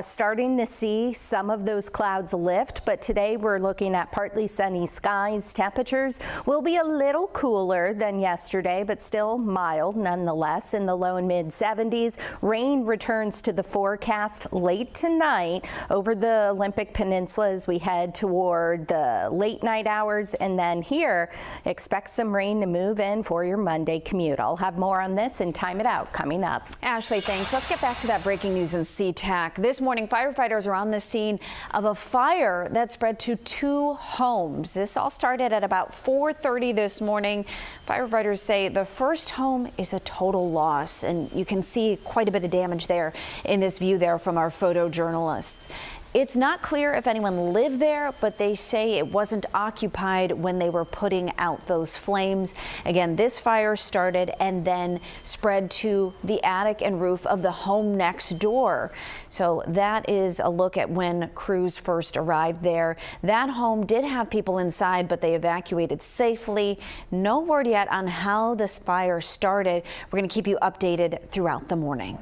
Starting to see some of those clouds lift, but today we're looking at partly sunny skies. Temperatures will be a little cooler than yesterday, but still mild nonetheless in the low and mid 70s. Rain returns to the forecast late tonight over the Olympic Peninsula as we head toward the late night hours, and then here expect some rain to move in for your Monday commute. I'll have more on this and time it out coming up. Ashley, thanks. Let's get back to that breaking news in SeaTac. This morning, firefighters are on the scene of a fire that spread to 2 homes. This all started at about 4:30 this morning. Firefighters say the first home is a total loss, and you can see quite a bit of damage there in this view there from our photojournalists. It's not clear if anyone lived there, but they say it wasn't occupied when they were putting out those flames. Again, this fire started and then spread to the attic and roof of the home next door. So that is a look at when crews first arrived there. That home did have people inside, but they evacuated safely. No word yet on how this fire started. We're going to keep you updated throughout the morning.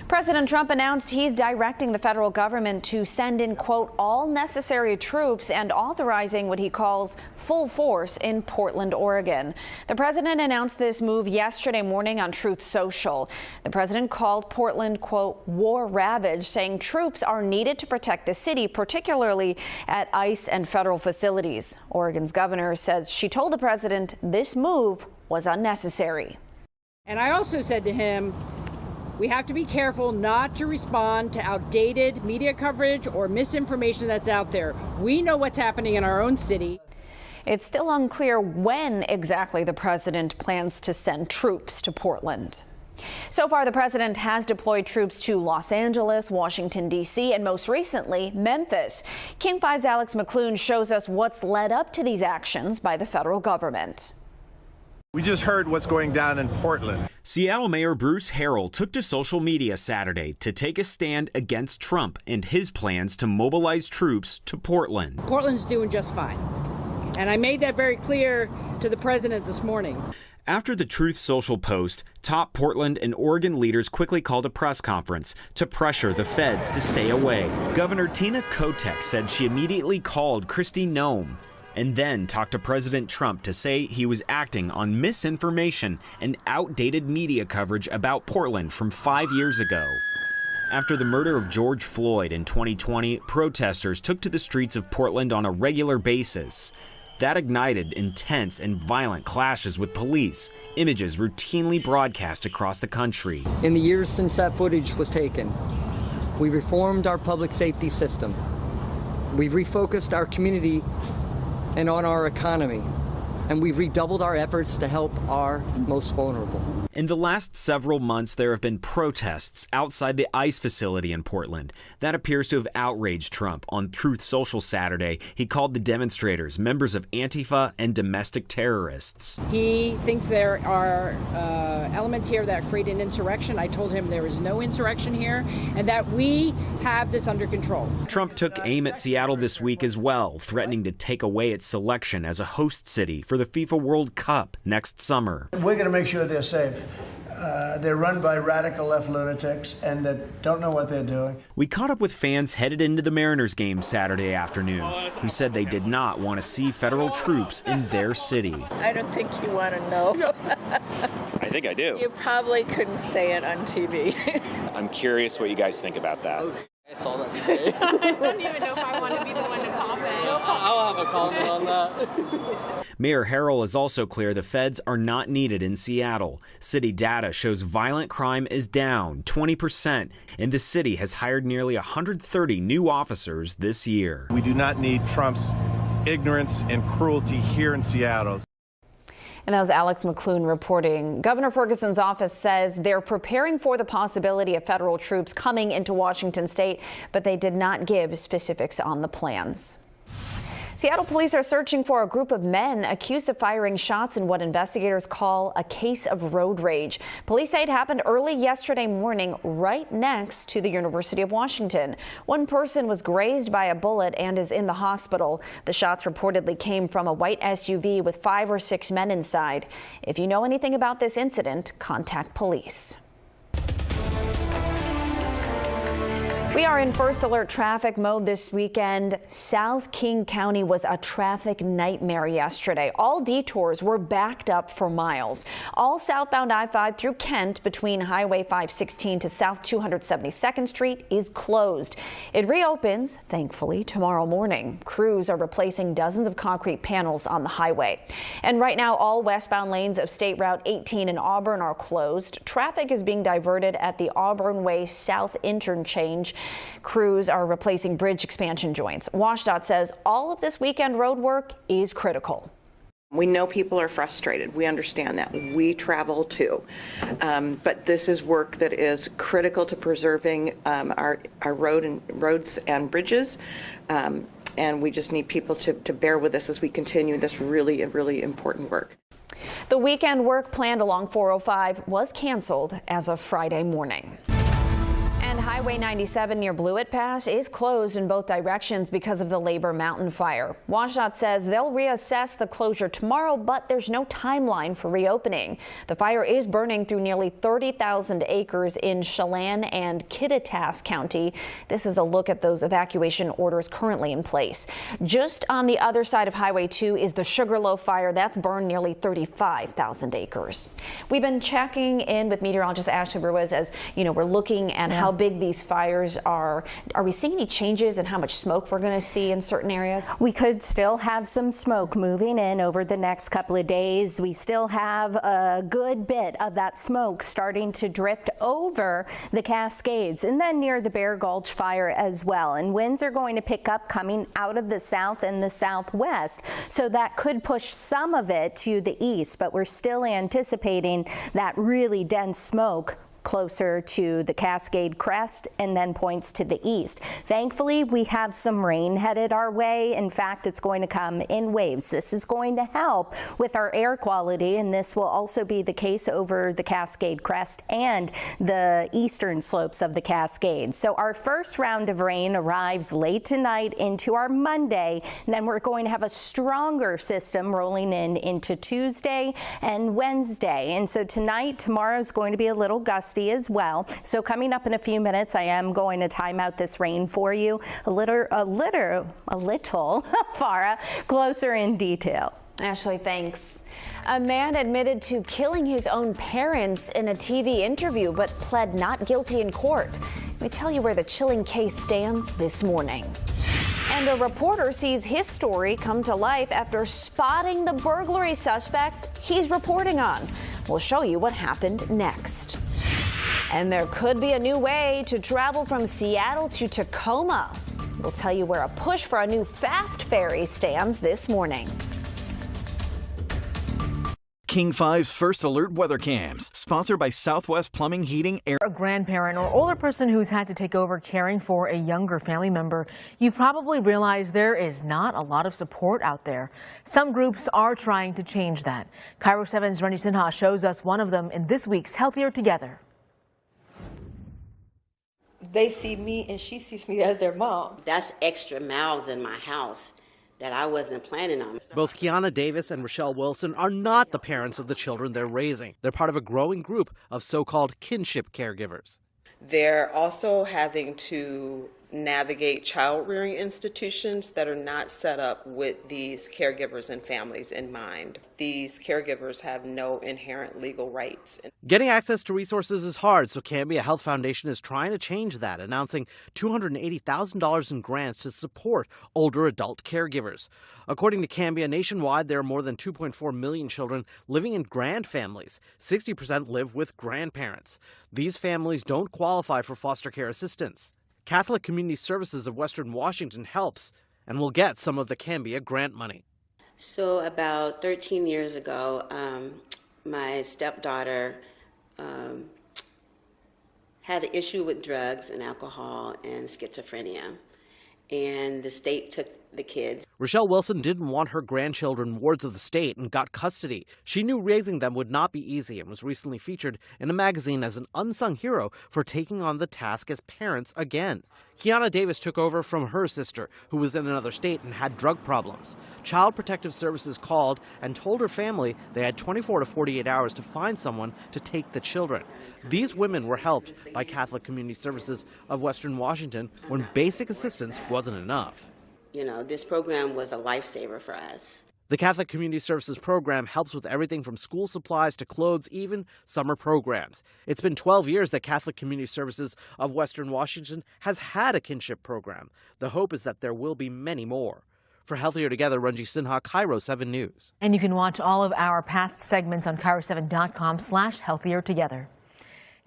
President Trump announced he's directing the federal government to send in, quote, all necessary troops and authorizing what he calls full force in Portland, Oregon. The president announced this move yesterday morning on Truth Social. The president called Portland, quote, war ravaged, saying troops are needed to protect the city, particularly at ICE and federal facilities. Oregon's governor says she told the president this move was unnecessary. And I also said to him, we have to be careful not to respond to outdated media coverage or misinformation that's out there. We know what's happening in our own city. It's still unclear when exactly the president plans to send troops to Portland. So far, the president has deployed troops to Los Angeles, Washington, D.C., and most recently, Memphis. King 5's Alex McClune shows us what's led up to these actions by the federal government. We just heard what's going down in Portland. Seattle Mayor Bruce Harrell took to social media Saturday to take a stand against Trump and his plans to mobilize troops to Portland. Portland's doing just fine. And I made that very clear to the president this morning. After the Truth Social post, top Portland and Oregon leaders quickly called a press conference to pressure the feds to stay away. Governor Tina Kotek said she immediately called Kristi Noem and then talked to President Trump to say he was acting on misinformation and outdated media coverage about Portland from 5 years ago. After the murder of George Floyd in 2020, protesters took to the streets of Portland on a regular basis. That ignited intense and violent clashes with police, images routinely broadcast across the country. In the years since that footage was taken, we reformed our public safety system. We've refocused our community and on our economy, and we've redoubled our efforts to help our most vulnerable. In the last several months, there have been protests outside the ICE facility in Portland. That appears to have outraged Trump. On Truth Social Saturday, he called the demonstrators members of Antifa and domestic terrorists. He thinks there are elements here that create an insurrection. I told him there is no insurrection here and that we have this under control. Trump took aim at Seattle this week as well, threatening to take away its selection as a host city for the FIFA World Cup next summer. We're going to make sure they're safe. They're run by radical left lunatics and that don't know what they're doing. We caught up with fans headed into the Mariners game Saturday afternoon who said they did not want to see federal troops in their city. I don't think you want to know. I think I do. You probably couldn't say it on TV. I'm curious what you guys think about that. I saw that today. I don't even know if I want to be the one to comment. I'll have a comment on that. Mayor Harrell is also clear the feds are not needed in Seattle. City data shows violent crime is down 20%, and the city has hired nearly 130 new officers this year. We do not need Trump's ignorance and cruelty here in Seattle. And that was Alex McClune reporting. Governor Ferguson's office says they're preparing for the possibility of federal troops coming into Washington state, but they did not give specifics on the plans. Seattle police are searching for a group of men accused of firing shots in what investigators call a case of road rage. Police say it happened early yesterday morning right next to the University of Washington. One person was grazed by a bullet and is in the hospital. The shots reportedly came from a white SUV with 5 or 6 men inside. If you know anything about this incident, contact police. We are in first alert traffic mode this weekend. South King County was a traffic nightmare yesterday. All detours were backed up for miles. All southbound I-5 through Kent between Highway 516 to South 272nd Street is closed. It reopens, thankfully, tomorrow morning. Crews are replacing dozens of concrete panels on the highway. And right now, all westbound lanes of State Route 18 in Auburn are closed. Traffic is being diverted at the Auburn Way South interchange. Crews are replacing bridge expansion joints. WashDOT says all of this weekend road work is critical. We know people are frustrated. We understand that. We travel too. But this is work that is critical to preserving our roads and bridges. And we just need people to bear with us as we continue this really important work. The weekend work planned along 405 was canceled as of Friday morning. And Highway 97 near Blewett Pass is closed in both directions because of the Labor Mountain fire. WashDOT says they'll reassess the closure tomorrow, but there's no timeline for reopening. The fire is burning through nearly 30,000 acres in Chelan and Kittitas County. This is a look at those evacuation orders currently in place. Just on the other side of Highway 2 is the Sugarloaf fire. That's burned nearly 35,000 acres. We've been checking in with meteorologist Ashley Ruiz as we're looking at how big these fires are. Are we seeing any changes in how much smoke we're going to see in certain areas? We could still have some smoke moving in over the next couple of days. We still have a good bit of that smoke starting to drift over the Cascades and then near the Bear Gulch fire as well. And winds are going to pick up coming out of the south and the southwest. So that could push some of it to the east, but we're still anticipating that really dense smoke closer to the Cascade Crest and then points to the east. Thankfully, we have some rain headed our way. In fact, it's going to come in waves. This is going to help with our air quality, and this will also be the case over the Cascade Crest and the eastern slopes of the Cascades. So our first round of rain arrives late tonight into our Monday, and then we're going to have a stronger system rolling in into Tuesday and Wednesday. And so tonight, tomorrow is going to be a little gusty as well. So coming up in a few minutes, I am going to time out this rain for you a little, Farah, closer in detail. Ashley, thanks. A man admitted to killing his own parents in a TV interview, but pled not guilty in court. Let me tell you where the chilling case stands this morning. And a reporter sees his story come to life after spotting the burglary suspect he's reporting on. We'll show you what happened next. And there could be a new way to travel from Seattle to Tacoma. We'll tell you where a push for a new fast ferry stands this morning. King 5's First Alert Weather Cams, sponsored by Southwest Plumbing, Heating, Air. A grandparent or older person who's had to take over caring for a younger family member, you've probably realized there is not a lot of support out there. Some groups are trying to change that. KIRO 7's Rani Sinha shows us one of them in this week's Healthier Together. They see me and she sees me as their mom. That's extra mouths in my house that I wasn't planning on. Both Kiana Davis and Rochelle Wilson are not the parents of the children they're raising. They're part of a growing group of so-called kinship caregivers. They're also having to navigate child rearing institutions that are not set up with these caregivers and families in mind. These caregivers have no inherent legal rights. Getting access to resources is hard, so Cambia Health Foundation is trying to change that, announcing $280,000 in grants to support older adult caregivers. According to Cambia, nationwide there are more than 2.4 million children living in grand families. 60% live with grandparents. These families don't qualify for foster care assistance. Catholic Community Services of Western Washington helps and will get some of the Cambia grant money. So about 13 years ago, my stepdaughter had an issue with drugs and alcohol and schizophrenia, and the state took the kids. Rochelle Wilson didn't want her grandchildren wards of the state and got custody. She knew raising them would not be easy and was recently featured in a magazine as an unsung hero for taking on the task as parents again. Kiana Davis took over from her sister, who was in another state and had drug problems. Child Protective Services called and told her family they had 24 to 48 hours to find someone to take the children. These women were helped by Catholic Community Services of Western Washington when basic assistance wasn't enough. You know, this program was a lifesaver for us. The Catholic Community Services program helps with everything from school supplies to clothes, even summer programs. It's been 12 years that Catholic Community Services of Western Washington has had a kinship program. The hope is that there will be many more. For Healthier Together, Ranji Sinha, KIRO 7 News. And you can watch all of our past segments on KIRO7.com/healthiertogether.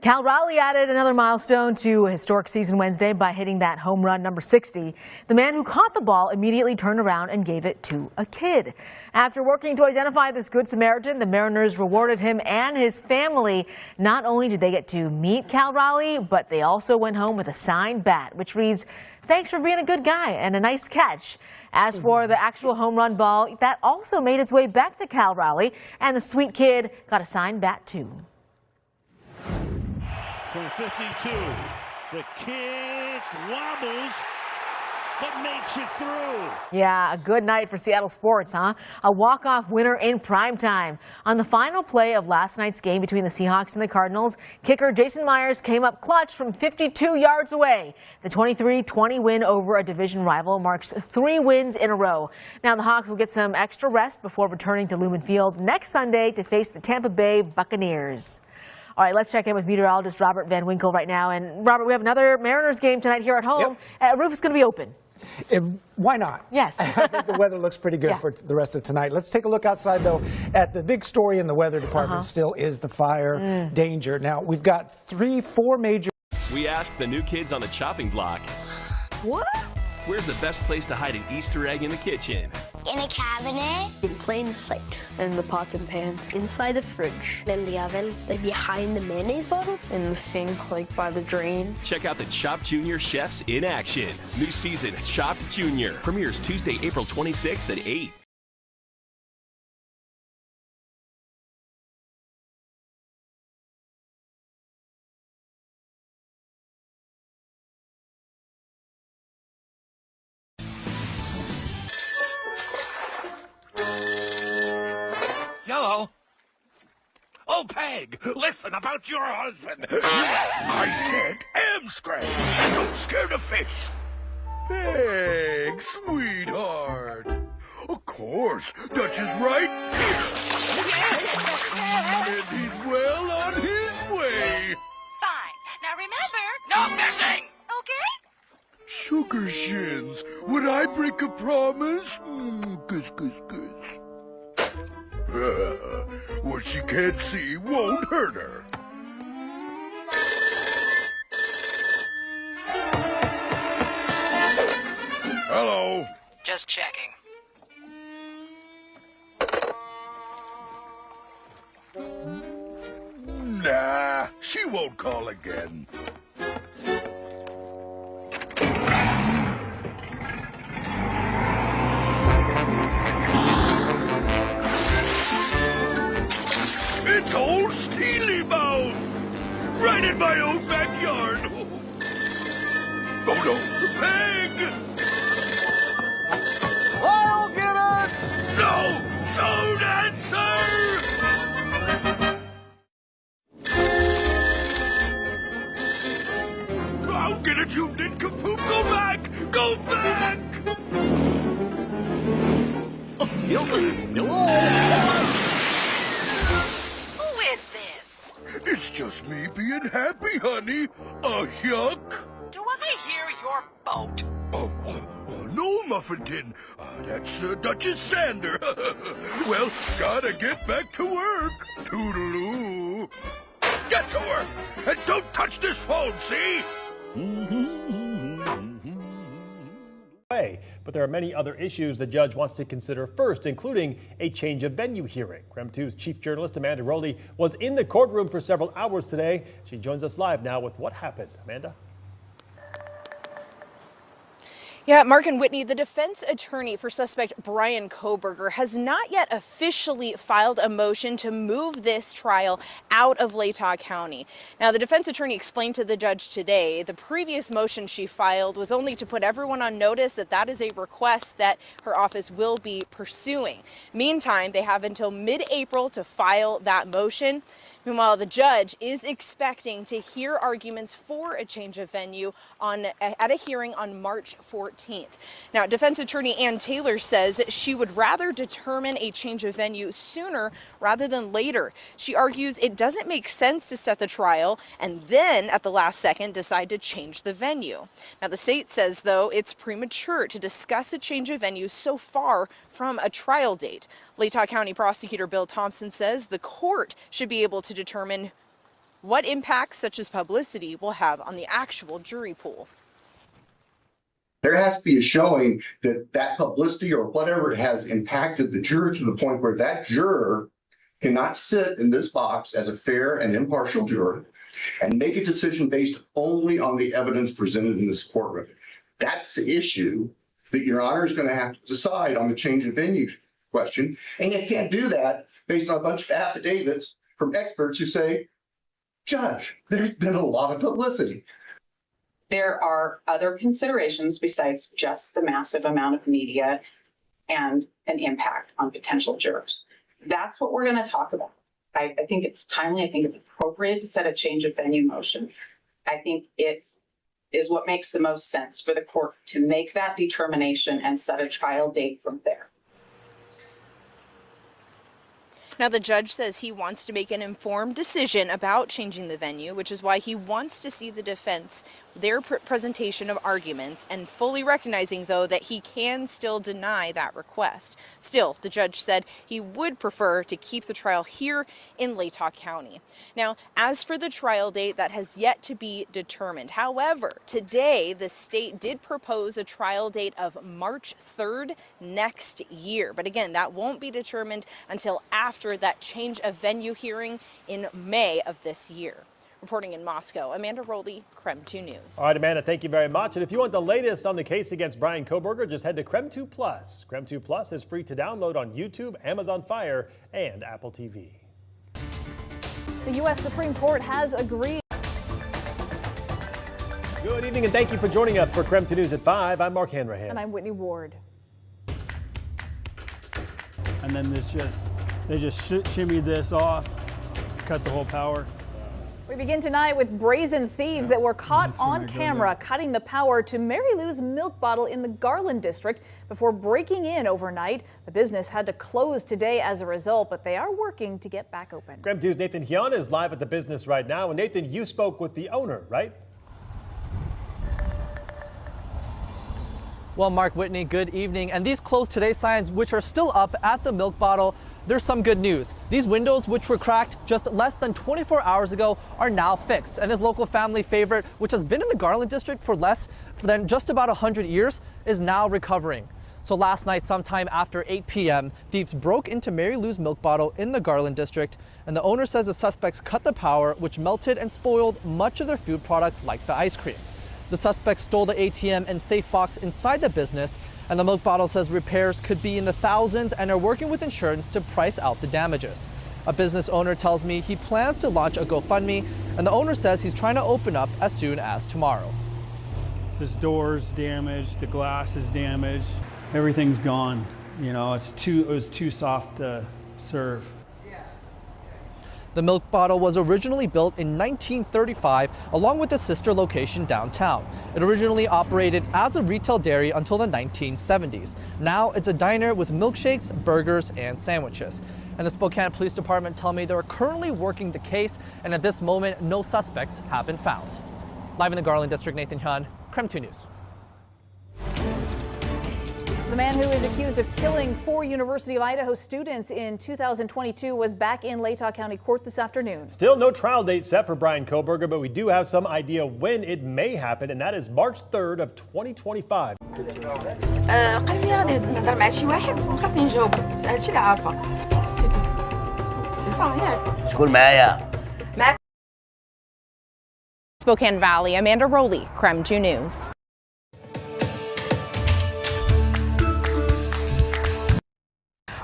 Cal Raleigh added another milestone to a historic season Wednesday by hitting that home run number 60. The man who caught the ball immediately turned around and gave it to a kid. After working to identify this Good Samaritan, the Mariners rewarded him and his family. Not only did they get to meet Cal Raleigh, but they also went home with a signed bat, which reads, "Thanks for being a good guy and a nice catch." As for the actual home run ball, that also made its way back to Cal Raleigh, and the sweet kid got a signed bat too. From 52, the kick wobbles, but makes it through. Yeah, a good night for Seattle sports, huh? A walk-off winner in primetime. On the final play of last night's game between the Seahawks and the Cardinals, kicker Jason Myers came up clutch from 52 yards away. The 23-20 win over a division rival marks 3 wins in a row. Now the Hawks will get some extra rest before returning to Lumen Field next Sunday to face the Tampa Bay Buccaneers. All right, let's check in with meteorologist Robert Van Winkle right now. And Robert, we have another Mariners game tonight here at home. Roof is going to be open. Why not? Yes. I think the weather looks pretty good for the rest of tonight. Let's take a look outside, though, at the big story in the weather department still is the fire danger. Now, we've got 4 major... We asked the new kids on the chopping block, what? Where's the best place to hide an Easter egg in the kitchen? In a cabinet. In plain sight. In the pots and pans. Inside the fridge. In the oven. Like behind the mayonnaise bottle. In the sink, like by the drain. Check out the Chopped Junior chefs in action. New season, Chopped Junior. Premieres Tuesday, April 26th at 8. Hello? Oh, Peg, listen about your husband. I said Amscray. Don't scare the fish. Peg, sweetheart. Of course, Dutch is right here. And he's well on his way. Fine. Now remember, no fishing, okay? Sugar shins, would I break a promise? Kiss, kiss, kiss. What she can't see won't hurt her. Hello. Just checking. Nah, she won't call again. It's old Steely Mouth! Right in my own backyard! Oh no, Peg! I'll get it! No! Don't answer! I'll get it, you nincompoop! Go back! Go back! It's just me being happy, honey. Yuck. Do I hear your boat? Oh, no, Muffinton. That's Duchess Sander. Well, gotta get back to work. Toodaloo. Get to work, and don't touch this phone, see? But there are many other issues the judge wants to consider first, including a change of venue hearing. KREM 2's chief journalist Amanda Rowley was in the courtroom for several hours today. She joins us live now with what happened. Amanda? Yeah, Mark and Whitney, the defense attorney for suspect Bryan Kohberger has not yet officially filed a motion to move this trial out of Latah County. Now, the defense attorney explained to the judge today the previous motion she filed was only to put everyone on notice that that is a request that her office will be pursuing. Meantime, they have until mid-April to file that motion. Meanwhile, the judge is expecting to hear arguments for a change of venue at a hearing on March 14th. Now, defense attorney Ann Taylor says she would rather determine a change of venue sooner rather than later. She argues it doesn't make sense to set the trial and then at the last second decide to change the venue. Now, the state says, though, it's premature to discuss a change of venue so far from a trial date. Latah County Prosecutor Bill Thompson says the court should be able to determine what impacts such as publicity will have on the actual jury pool. There has to be a showing that that publicity or whatever has impacted the juror to the point where that juror cannot sit in this box as a fair and impartial juror and make a decision based only on the evidence presented in this courtroom. That's the issue that Your Honor is going to have to decide on the change of venue question. And you can't do that based on a bunch of affidavits from experts who say, Judge, there's been a lot of publicity. There are other considerations besides just the massive amount of media and an impact on potential jurors. That's what we're going to talk about. I think it's timely. I think it's appropriate to set a change of venue motion. I think it is what makes the most sense for the court to make that determination and set a trial date from there. Now, the judge says he wants to make an informed decision about changing the venue, which is why he wants to see the defense, their presentation of arguments, and fully recognizing, though, that he can still deny that request. Still, the judge said he would prefer to keep the trial here in Latah County. Now, as for the trial date, that has yet to be determined. However, today, the state did propose a trial date of March 3rd next year. But again, that won't be determined until after that change of venue hearing in May of this year. Reporting in Moscow, Amanda Rowley, KREM 2 News. All right, Amanda, thank you very much. And if you want the latest on the case against Bryan Kohberger, just head to KREM 2 Plus. KREM 2 Plus is free to download on YouTube, Amazon Fire, and Apple TV. The U.S. Supreme Court has agreed. Good evening and thank you for joining us for KREM 2 News at 5. I'm Mark Hanrahan. And I'm Whitney Ward. And then they just shimmied this off, cut the whole power. We begin tonight with brazen thieves that were caught on camera cutting the power to Mary Lou's milk bottle in the Garland district before breaking in overnight. The business had to close today as a result, but they are working to get back open. KREM 2's Nathan Hyun is live at the business right now. And Nathan, you spoke with the owner, right? Well, Mark, Whitney, good evening. And these closed today signs, which are still up at the milk bottle, there's some good news. These windows, which were cracked just less than 24 hours ago, are now fixed. And this local family favorite, which has been in the Garland district for less than just about 100 years, is now recovering. So last night, sometime after 8 p.m., thieves broke into Mary Lou's milk bottle in the Garland district. And the owner says the suspects cut the power, which melted and spoiled much of their food products like the ice cream. The suspects stole the ATM and safe box inside the business, and the milk bottle says repairs could be in the thousands and are working with insurance to price out the damages. A business owner tells me he plans to launch a GoFundMe, and the owner says he's trying to open up as soon as tomorrow. This door's damaged, the glass is damaged, everything's gone. You know, it was too soft to serve. The milk bottle was originally built in 1935 along with a sister location downtown. It originally operated as a retail dairy until the 1970s. Now it's a diner with milkshakes, burgers, and sandwiches. And the Spokane Police Department tell me they're currently working the case, and at this moment, no suspects have been found. Live in the Garland District, Nathan Hyun, KREM 2 News. The man who is accused of killing 4 University of Idaho students in 2022 was back in Latah County Court this afternoon. Still no trial date set for Brian Kohberger, but we do have some idea when it may happen, and that is March 3rd of 2025. قال لي غادي نهضر مع شي واحد وخاصني نجاوبو، هادشي اللي عارفه. سي صا ياك. شكون معايا؟ Spokane Valley, Amanda Rowley, KREM 2 News.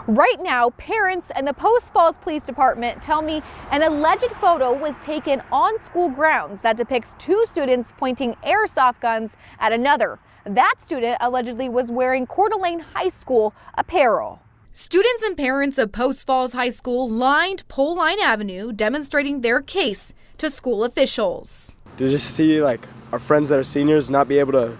Right now, parents and the Post Falls Police Department tell me an alleged photo was taken on school grounds that depicts 2 students pointing airsoft guns at another. That student allegedly was wearing Coeur d'Alene High School apparel. Students and parents of Post Falls High School lined Pole Line Avenue demonstrating their case to school officials. To just see like our friends that are seniors not be able to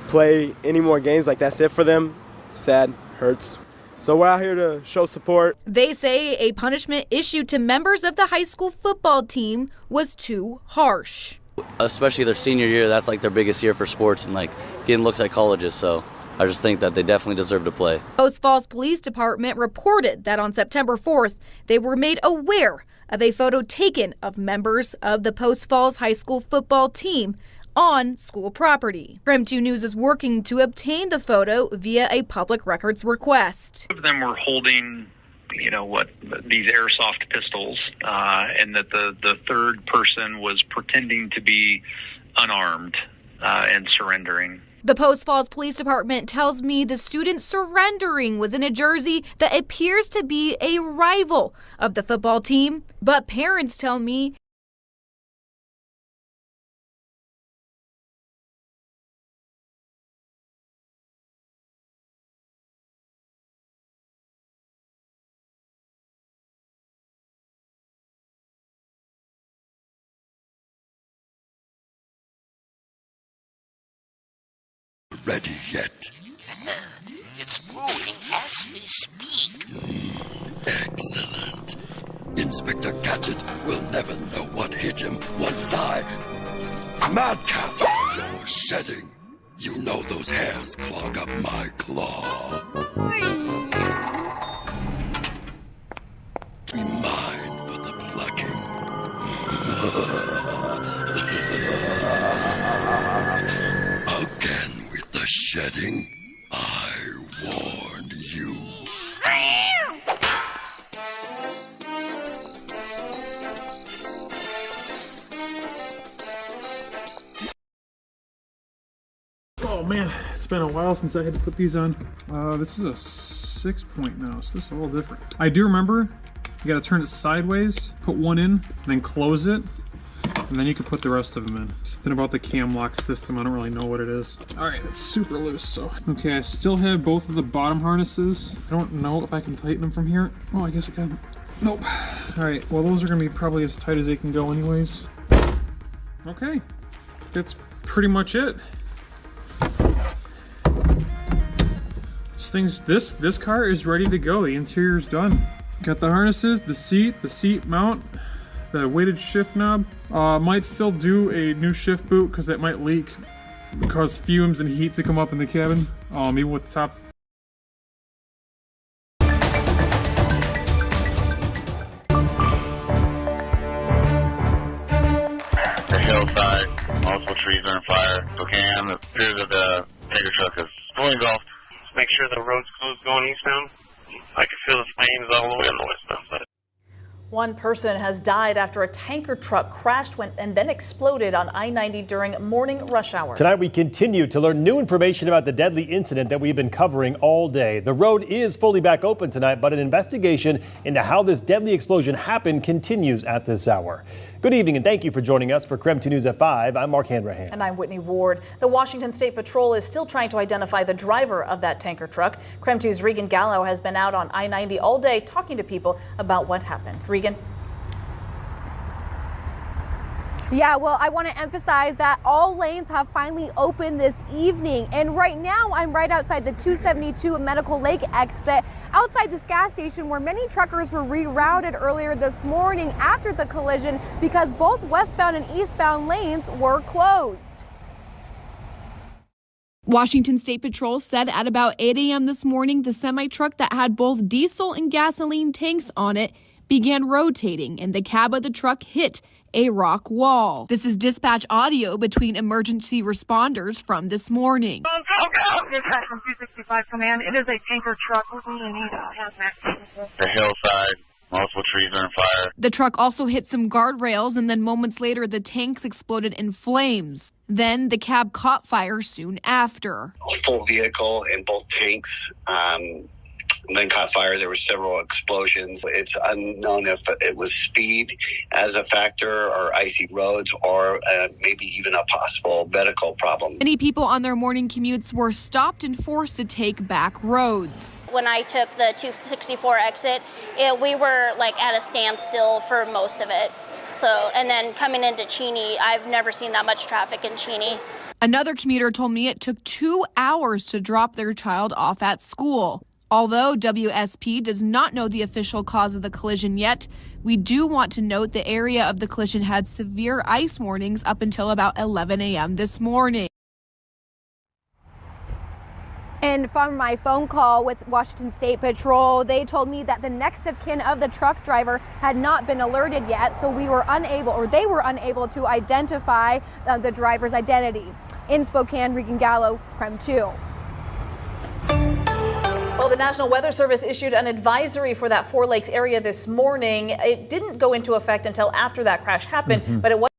play any more games, like that's it for them, sad, hurts. So we're out here to show support. They say a punishment issued to members of the high school football team was too harsh. Especially their senior year, that's like their biggest year for sports and like getting looks at colleges. So I just think that they definitely deserve to play. Post Falls Police Department reported that on September 4th, they were made aware of a photo taken of members of the Post Falls High School football team on school property. KREM 2 News is working to obtain the photo via a public records request. Of them were holding, these airsoft pistols, and that the third person was pretending to be unarmed and surrendering. The Post Falls Police Department tells me the student surrendering was in a jersey that appears to be a rival of the football team, but parents tell me ready yet. It's moving as we speak. Excellent. Inspector Gadget will never know what hit him once Madcap, you're shedding. You know those hairs clog up my claw. Be mine for the plucking. Again with the shedding. I warned you. Oh man, it's been a while since I had to put these on. This is a 6-point now, so this is a little different. I do remember you gotta turn it sideways, put one in, then close it, and then you can put the rest of them in. Something about the cam lock system, I don't really know what it is. All right, it's super loose, so. Okay, I still have both of the bottom harnesses. I don't know if I can tighten them from here. Oh, I guess I can. Nope. All right, well those are gonna be probably as tight as they can go anyways. Okay, that's pretty much it. This car is ready to go. The interior's done. Got the harnesses, the seat mount, the weighted shift knob. Might still do a new shift boot because that might leak, cause fumes and heat to come up in the cabin. Even with the top. The hillside, multiple trees are on fire. Spokane, it appears that the tanker truck is fully engulfed. Make sure the road's closed going eastbound. I can feel the flames all the way on the westbound side. One person has died after a tanker truck crashed and then exploded on I-90 during morning rush hour. Tonight we continue to learn new information about the deadly incident that we've been covering all day. The road is fully back open tonight, but an investigation into how this deadly explosion happened continues at this hour. Good evening and thank you for joining us for KREM 2 News at 5. I'm Mark Hanrahan. And I'm Whitney Ward. The Washington State Patrol is still trying to identify the driver of that tanker truck. KREM 2's Regan Gallo has been out on I-90 all day talking to people about what happened. Regan? Yeah, well, I want to emphasize that all lanes have finally opened this evening. And right now, I'm right outside the 272 Medical Lake exit, outside this gas station where many truckers were rerouted earlier this morning after the collision because both westbound and eastbound lanes were closed. Washington State Patrol said at about 8 a.m. this morning, the semi-truck that had both diesel and gasoline tanks on it began rotating, and the cab of the truck hit a rock wall. This is dispatch audio between emergency responders from this morning. Dispatch from 265 Command. It is a tanker truck. We need a hazmat. The hillside, multiple trees are on fire. The truck also hit some guardrails, and then moments later, the tanks exploded in flames. Then the cab caught fire soon after. Full vehicle and both tanks then caught fire. There were several explosions. It's unknown if it was speed as a factor or icy roads or maybe even a possible medical problem. Many people on their morning commutes were stopped and forced to take back roads. When I took the 264 exit, we were like at a standstill for most of it. So, and then coming into Cheney, I've never seen that much traffic in Cheney. Another commuter told me it took 2 hours to drop their child off at school. Although WSP does not know the official cause of the collision yet, we do want to note the area of the collision had severe ice warnings up until about 11 a.m. this morning. And from my phone call with Washington State Patrol, they told me that the next of kin of the truck driver had not been alerted yet, so they were unable to identify the driver's identity. In Spokane, Regan Gallo, KREM 2. Well, the National Weather Service issued an advisory for that Four Lakes area this morning. It didn't go into effect until after that crash happened, but it was.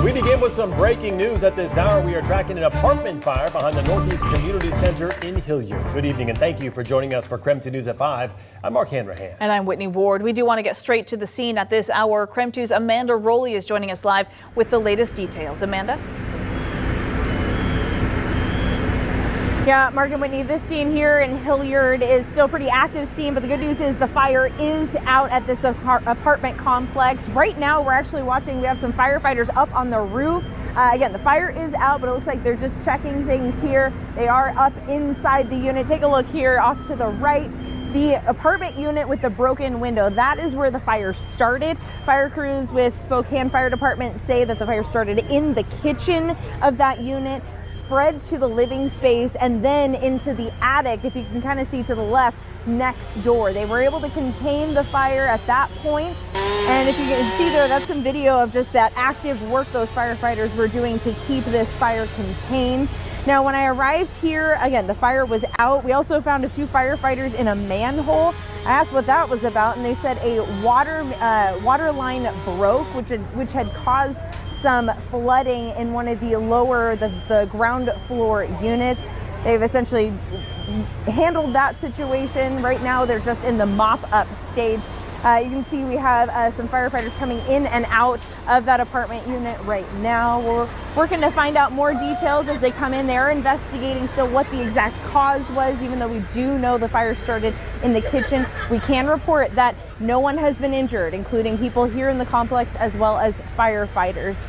We begin with some breaking news at this hour. We are tracking an apartment fire behind the Northeast Community Center in Hilliard. Good evening and thank you for joining us for KREM 2 News at 5. I'm Mark Hanrahan. And I'm Whitney Ward. We do want to get straight to the scene at this hour. KREM 2's Amanda Rowley is joining us live with the latest details. Amanda? Yeah, Mark and Whitney, this scene here in Hilliard is still a pretty active scene, but the good news is the fire is out at this apartment complex. Right now, we're actually watching, we have some firefighters up on the roof. Again, the fire is out, but it looks like they're just checking things here. They are up inside the unit. Take a look here off to the right. The apartment unit with the broken window, that is where the fire started. Fire crews with Spokane Fire Department say that the fire started in the kitchen of that unit, spread to the living space, and then into the attic, if you can kind of see to the left, next door. They were able to contain the fire at that point. And if you can see there, that's some video of just that active work those firefighters were doing to keep this fire contained. Now, when I arrived here, again, the fire was out. We also found a few firefighters in a manhole. I asked what that was about, and they said a water line broke, which had caused some flooding in one of the lower, the ground floor units. They've essentially handled that situation. Right now, they're just in the mop-up stage. You can see we have some firefighters coming in and out of that apartment unit right now. We're working to find out more details as they come in. They're investigating still what the exact cause was, even though we do know the fire started in the kitchen. We can report that no one has been injured, including people here in the complex as well as firefighters.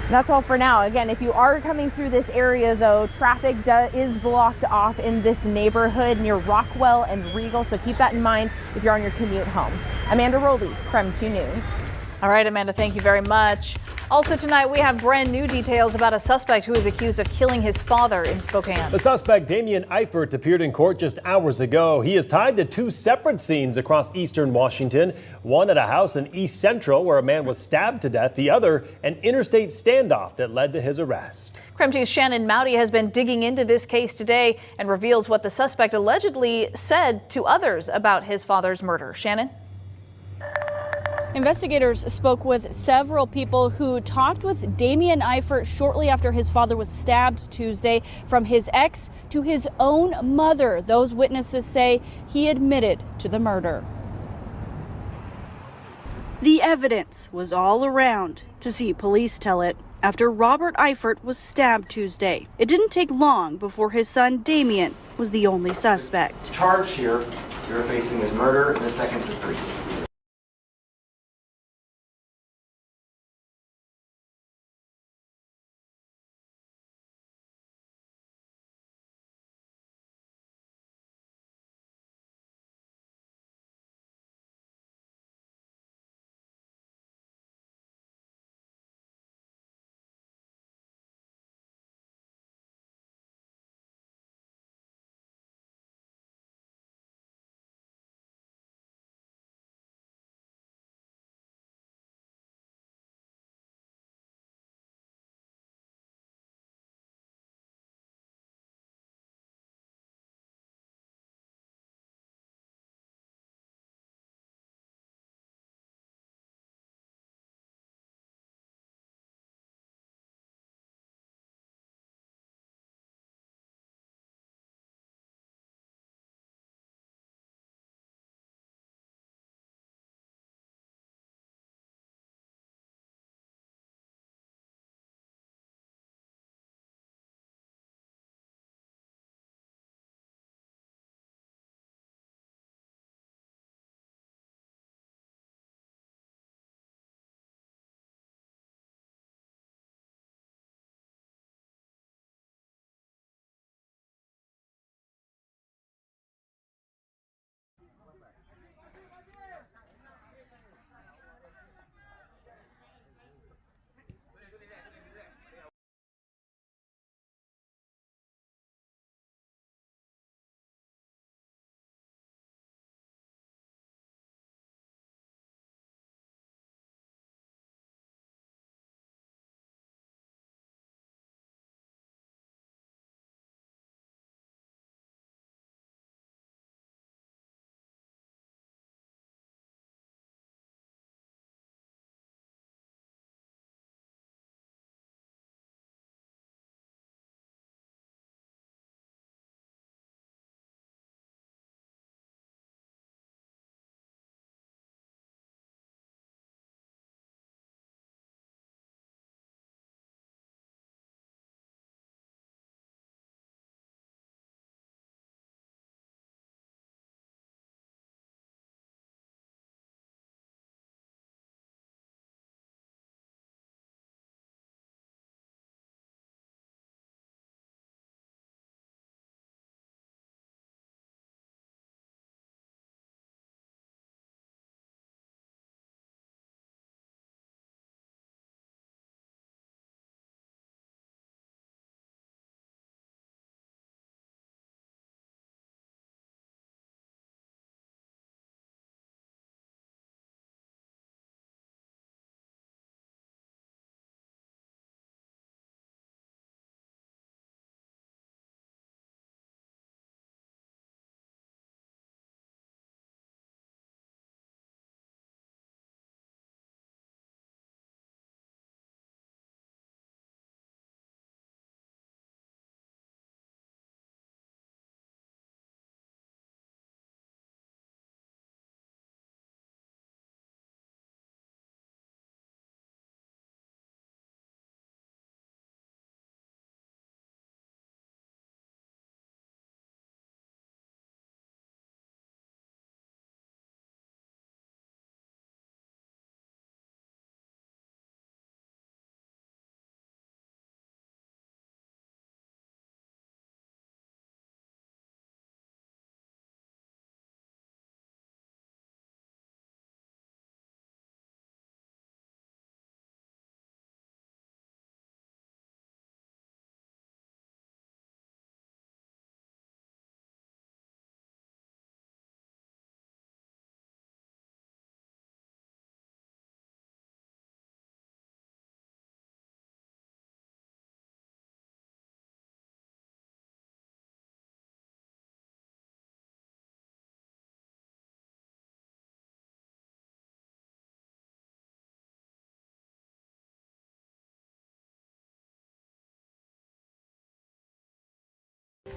That's all for now. Again, if you are coming through this area, though, traffic is blocked off in this neighborhood near Rockwell and Regal, so keep that in mind if you're on your commute home. Amanda Rowley, KREM 2 News. All right, Amanda, thank you very much. Also tonight, we have brand new details about a suspect who is accused of killing his father in Spokane. The suspect, Damian Eifert, appeared in court just hours ago. He is tied to 2 separate scenes across eastern Washington. One at a house in East Central where a man was stabbed to death. The other, an interstate standoff that led to his arrest. KREM 2's Shannon Mowdy has been digging into this case today and reveals what the suspect allegedly said to others about his father's murder. Shannon? Investigators spoke with several people who talked with Damian Eifert shortly after his father was stabbed Tuesday, from his ex to his own mother. Those witnesses say he admitted to the murder. The evidence was all around, to see police tell it, after Robert Eifert was stabbed Tuesday. It didn't take long before his son Damian was the only suspect. Charge here, you're facing is murder in the second degree.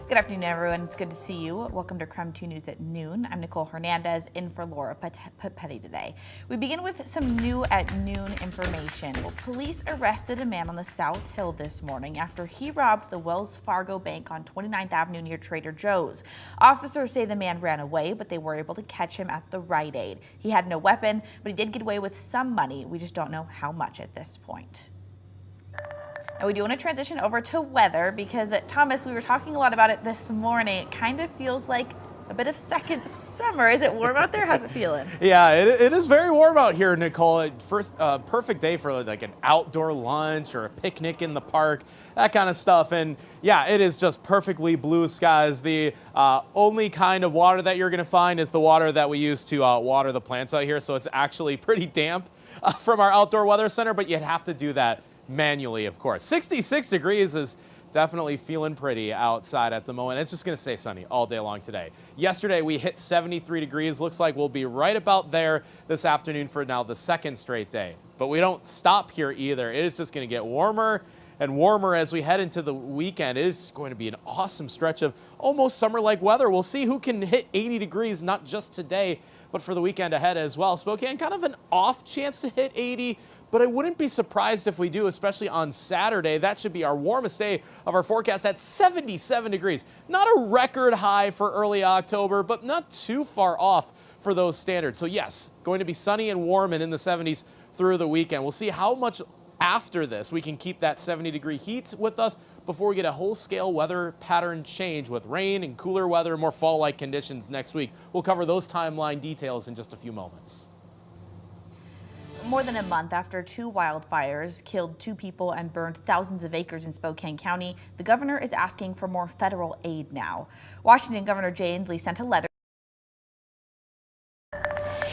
Good afternoon, everyone. It's good to see you. Welcome to KREM 2 News at noon. I'm Nicole Hernandez, in for Laura Petty today. We begin with some new at noon information. Well, police arrested a man on the South Hill this morning after he robbed the Wells Fargo Bank on 29th Avenue near Trader Joe's. Officers say the man ran away, but they were able to catch him at the Rite Aid. He had no weapon, but he did get away with some money. We just don't know how much at this point. Now we do want to transition over to weather because, Thomas, we were talking a lot about it this morning. It kind of feels like a bit of second summer. Is it warm out there? How's it feeling? Yeah, it is very warm out here, Nicole. Perfect day for like an outdoor lunch or a picnic in the park, that kind of stuff. And yeah, it is just perfectly blue skies. The only kind of water that you're going to find is the water that we use to water the plants out here. So it's actually pretty damp from our outdoor weather center, but you'd have to do that manually, of course. 66 degrees is definitely feeling pretty outside at the moment. It's just going to stay sunny all day long today. Yesterday, we hit 73 degrees. Looks like we'll be right about there this afternoon for now the second straight day. But we don't stop here either. It is just going to get warmer and warmer as we head into the weekend. It is going to be an awesome stretch of almost summer-like weather. We'll see who can hit 80 degrees, not just today, but for the weekend ahead as well. Spokane, kind of an off chance to hit 80, but I wouldn't be surprised if we do, especially on Saturday. That should be our warmest day of our forecast at 77 degrees. Not a record high for early October, but not too far off for those standards. So yes, going to be sunny and warm and in the 70s through the weekend. We'll see how much after this we can keep that 70-degree heat with us before we get a whole-scale weather pattern change with rain and cooler weather and more fall-like conditions next week. We'll cover those timeline details in just a few moments. More than a month after 2 wildfires killed 2 people and burned thousands of acres in Spokane County, the governor is asking for more federal aid now. Washington Governor Jay Inslee sent a letter.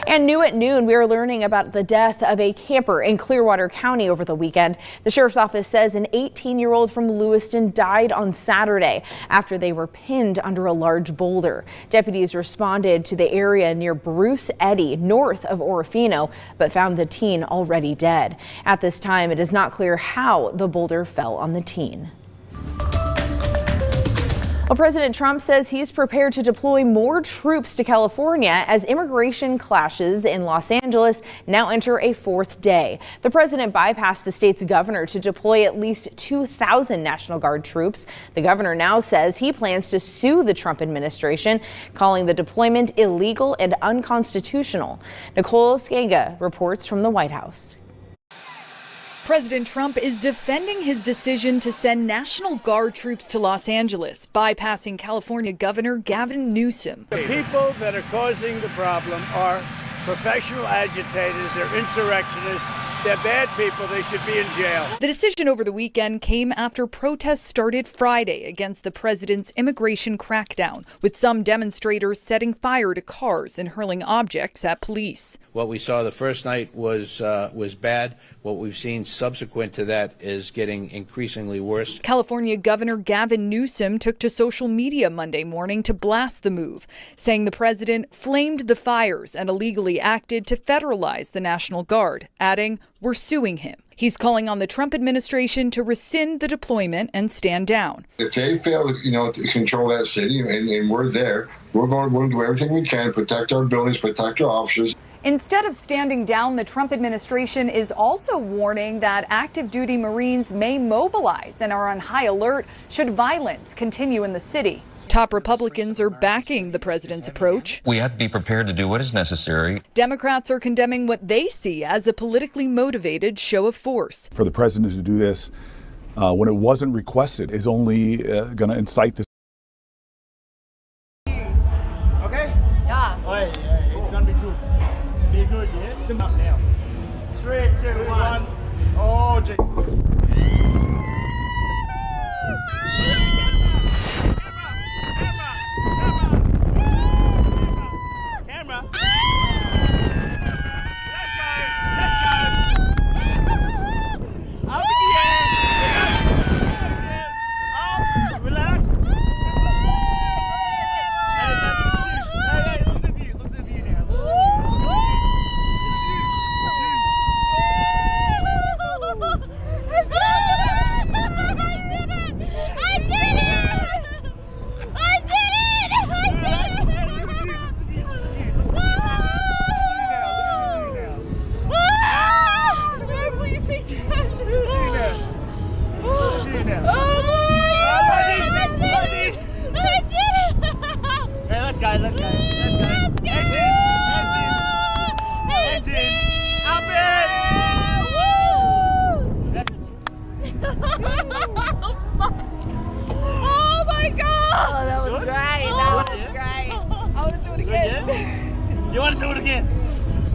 And new at noon, we are learning about the death of a camper in Clearwater County over the weekend. The sheriff's office says an 18-year-old from Lewiston died on Saturday after they were pinned under a large boulder. Deputies responded to the area near Bruce Eddy, north of Orofino, but found the teen already dead. At this time, it is not clear how the boulder fell on the teen. Well, President Trump says he's prepared to deploy more troops to California as immigration clashes in Los Angeles now enter a 4th day. The president bypassed the state's governor to deploy at least 2,000 National Guard troops. The governor now says he plans to sue the Trump administration, calling the deployment illegal and unconstitutional. Nicole Skanga reports from the White House. President Trump is defending his decision to send National Guard troops to Los Angeles, bypassing California Governor Gavin Newsom. The people that are causing the problem are professional agitators, they're insurrectionists, they're bad people, they should be in jail. The decision over the weekend came after protests started Friday against the president's immigration crackdown, with some demonstrators setting fire to cars and hurling objects at police. What we saw the first night was bad. What we've seen subsequent to that is getting increasingly worse. California Governor Gavin Newsom took to social media Monday morning to blast the move, saying the president flamed the fires and illegally acted to federalize the National Guard, adding, "We're suing him." He's calling on the Trump administration to rescind the deployment and stand down. If they fail, to control that city, and we're there, we're going to do everything we can to protect our buildings, protect our officers. Instead of standing down, the Trump administration is also warning that active duty Marines may mobilize and are on high alert should violence continue in the city. Top Republicans are backing the president's approach. We have to be prepared to do what is necessary. Democrats are condemning what they see as a politically motivated show of force. For the president to do this when it wasn't requested is only going to incite this. Okay? Yeah. Oh, yeah, it's going to be good. Be good, yeah? Come up now. 3, 2, 1. Oh, gee.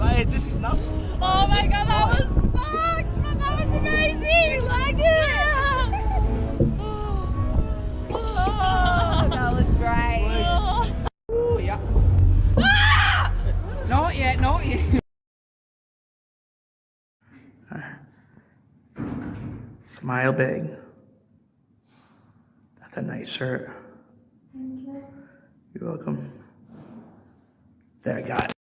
Right, this is not. Oh my god, that was fucked! But that was amazing! You like it? Oh, that was great. Oh, yeah. Ah! Not yet, not yet. Smile big. That's a nice shirt. You're welcome. There, I got it.